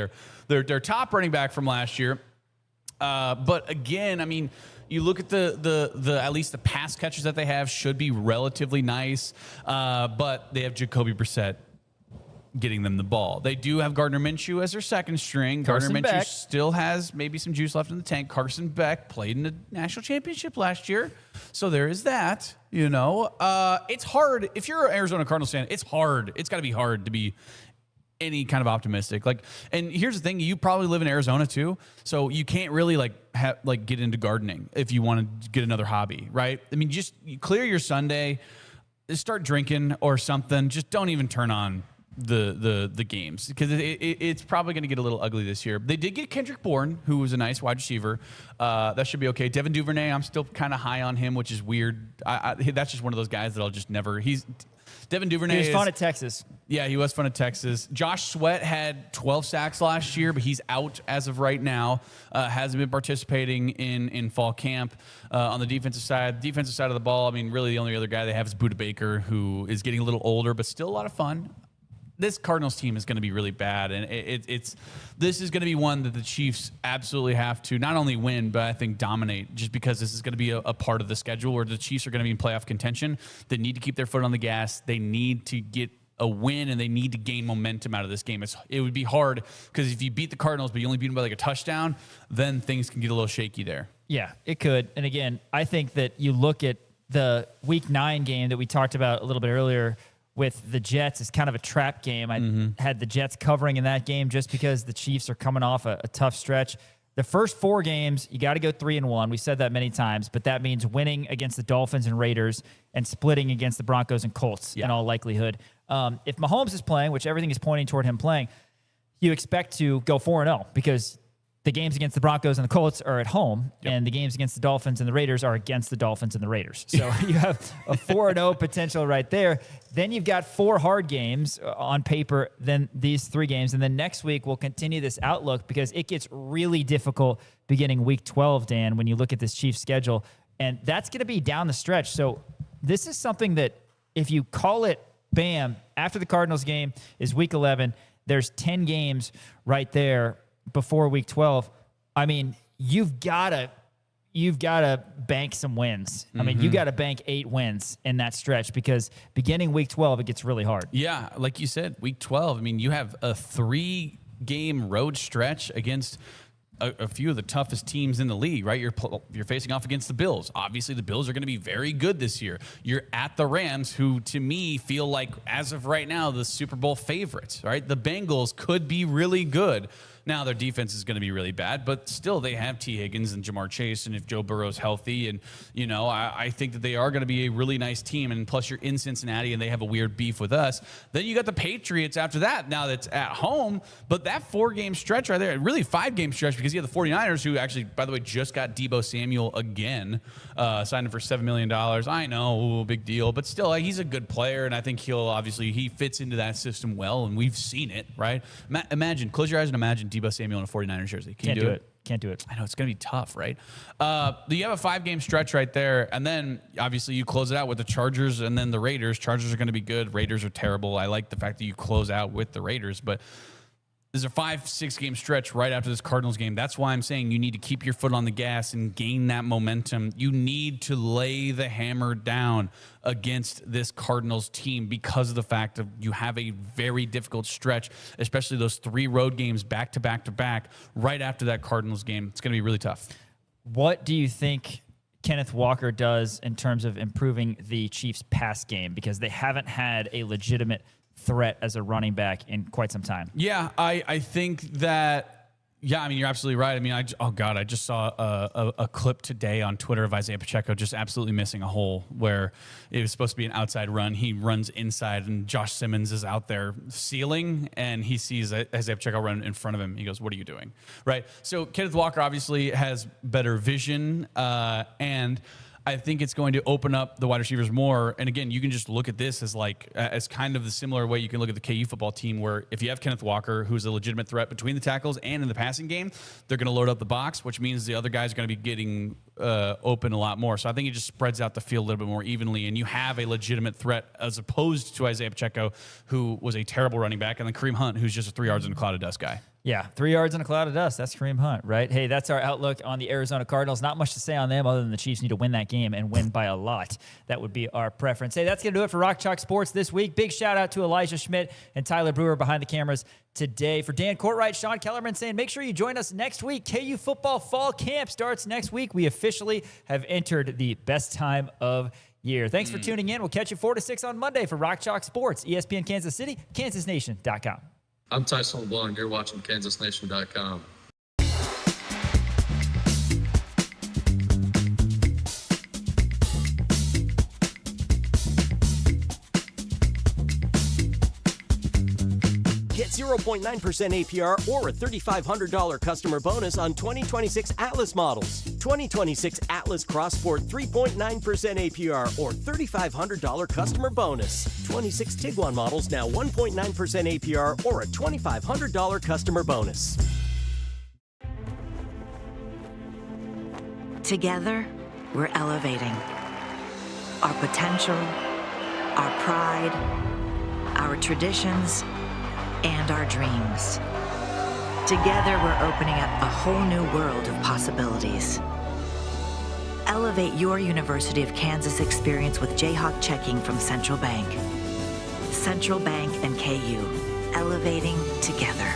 their top running back from last year. But again, I mean, you look at the at least the pass catchers that they have should be relatively nice. But they have Jacoby Brissett getting them the ball. They do have Gardner Minshew as their second string. Carson Gardner Minshew Beck still has maybe some juice left in the tank. Carson Beck played in the national championship last year. So there is that, It's hard. If you're an Arizona Cardinals fan, it's hard. It's got to be hard to be any kind of optimistic. And here's the thing, you probably live in Arizona too, so you can't really get into gardening if you want to get another hobby, right? I mean, just clear your Sunday, start drinking or something. Just don't even turn on the games, because it's probably going to get a little ugly this year. They did get Kendrick Bourne, who was a nice wide receiver. That should be okay. Devin Duvernay, I'm still kind of high on him, which is weird. That's just one of those guys that I'll just never. Devin Duvernay. He was fun at Texas. Yeah, he was fun at Texas. Josh Sweat had 12 sacks last year, but he's out as of right now. Hasn't been participating in fall camp. On the defensive side of the ball, I mean, really the only other guy they have is Budda Baker, who is getting a little older, but still a lot of fun. this Cardinals team is going to be really bad, and this is going to be one that the Chiefs absolutely have to not only win, but I think dominate, just because this is going to be a part of the schedule where the Chiefs are going to be in playoff contention. They need to keep their foot on the gas. They need to get a win, and they need to gain momentum out of this game. It would be hard because if you beat the Cardinals, but you only beat them by like a touchdown, then things can get a little shaky there. Yeah, it could. And again, I think that you look at the Week 9 game that we talked about a little bit earlier with the Jets is kind of a trap game. I had the Jets covering in that game just because the Chiefs are coming off a tough stretch. The first 4 games, you got to go 3-1. We said that many times, but that means winning against the Dolphins and Raiders and splitting against the Broncos and Colts in all likelihood. If Mahomes is playing, which everything is pointing toward him playing, you expect to go 4-0 because the games against the Broncos and the Colts are at home, and the games against the Dolphins and the Raiders are against the Dolphins and the Raiders. So you have a 4-0 potential right there. Then you've got 4 hard games on paper, then these 3 games. And then next week we'll continue this outlook because it gets really difficult beginning Week 12, Dan, when you look at this Chiefs schedule. And that's going to be down the stretch. So this is something that if you call it, bam, after the Cardinals game is Week 11, there's 10 games right there before Week 12. I mean, you've got to bank some wins. I mean, you got to bank 8 wins in that stretch because beginning Week 12, it gets really hard. Yeah, like you said, Week 12, I mean, you have a 3-game road stretch against a few of the toughest teams in the league, right? You're facing off against the Bills. Obviously, the Bills are going to be very good this year. You're at the Rams, who to me feel like, as of right now, the Super Bowl favorites, right? The Bengals could be really good. Now, their defense is going to be really bad, but still they have T. Higgins and Jamar Chase, and if Joe Burrow's healthy, and, you know, I think that they are going to be a really nice team, and plus you're in Cincinnati, and they have a weird beef with us. Then you got the Patriots after that. Now that's at home, but that 4-game stretch right there, really 5-game stretch, because you have the 49ers, who actually, by the way, just got Deebo Samuel again, signed him for $7 million. I know, big deal, but still, he's a good player, and I think he fits into that system well, and we've seen it, right? Imagine, close your eyes and imagine Deebo Samuel in a 49ers jersey. Can't do it. Can't do it. I know, it's going to be tough, right? You have a 5-game stretch right there, and then obviously you close it out with the Chargers and then the Raiders. Chargers are going to be good. Raiders are terrible. I like the fact that you close out with the Raiders, but there's a 5-6 game stretch right after this Cardinals game. That's why I'm saying you need to keep your foot on the gas and gain that momentum. You need to lay the hammer down against this Cardinals team because of the fact that you have a very difficult stretch, especially those 3 road games back to back to back right after that Cardinals game. It's going to be really tough. What do you think Kenneth Walker does in terms of improving the Chiefs' pass game? Because they haven't had a legitimate threat as a running back in quite some time. Yeah, I think that, I mean, you're absolutely right. I mean, I just saw a clip today on Twitter of Isaiah Pacheco just absolutely missing a hole where it was supposed to be an outside run. He runs inside, and Josh Simmons is out there sealing, and he sees Isaiah Pacheco run in front of him. He goes, "What are you doing?" Right? So Kenneth Walker obviously has better vision, and I think it's going to open up the wide receivers more. And again, you can just look at this as kind of the similar way you can look at the KU football team, where if you have Kenneth Walker, who's a legitimate threat between the tackles and in the passing game, they're going to load up the box, which means the other guys are going to be getting open a lot more. So I think it just spreads out the field a little bit more evenly, and you have a legitimate threat as opposed to Isaiah Pacheco, who was a terrible running back, and then Kareem Hunt, who's just a 3 yards in a cloud of dust guy. Yeah, 3 yards in a cloud of dust. That's Kareem Hunt, right? Hey, that's our outlook on the Arizona Cardinals. Not much to say on them other than the Chiefs need to win that game and win by a lot. That would be our preference. Hey, that's going to do it for Rock Chalk Sports this week. Big shout out to Elijah Schmidt and Tyler Brewer behind the cameras today. For Dan Courtwright, Sean Kellerman saying, make sure you join us next week. KU football fall camp starts next week. We officially have entered the best time of year. Thanks for tuning in. We'll catch you 4 to 6 on Monday for Rock Chalk Sports, ESPN Kansas City, KansasNation.com. I'm Tyson LeBlanc, and you're watching KansasNation.com. Get 0.9% APR or a $3,500 customer bonus on 2026 Atlas models. 2026 Atlas Cross Sport 3.9% APR or $3,500 customer bonus. 26 Tiguan models now 1.9% APR or a $2,500 customer bonus. Together, we're elevating our potential, our pride, our traditions, and our dreams. Together, we're opening up a whole new world of possibilities. Elevate your University of Kansas experience with Jayhawk checking from Central Bank. Central Bank and KU, elevating together.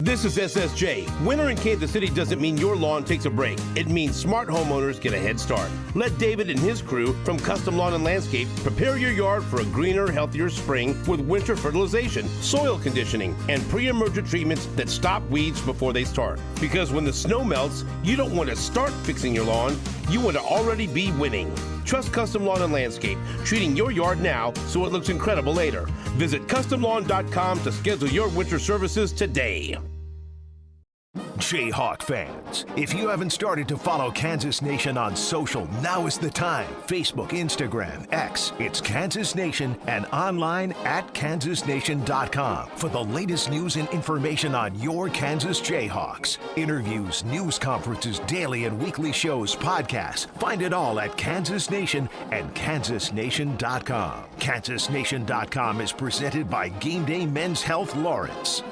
This is SSJ. Winter in Kansas City doesn't mean your lawn takes a break. It means smart homeowners get a head start. Let David and his crew from Custom Lawn and Landscape prepare your yard for a greener, healthier spring with winter fertilization, soil conditioning, and pre-emergent treatments that stop weeds before they start. Because when the snow melts, you don't want to start fixing your lawn. You want to already be winning. Trust Custom Lawn and Landscape, treating your yard now so it looks incredible later. Visit CustomLawn.com to schedule your winter services today. Jayhawk fans, if you haven't started to follow Kansas Nation on social, now is the time. Facebook, Instagram, X, it's Kansas Nation, and online at KansasNation.com for the latest news and information on your Kansas Jayhawks. Interviews, news conferences, daily and weekly shows, podcasts. Find it all at Kansas Nation and KansasNation.com. KansasNation.com is presented by Game Day Men's Health Lawrence.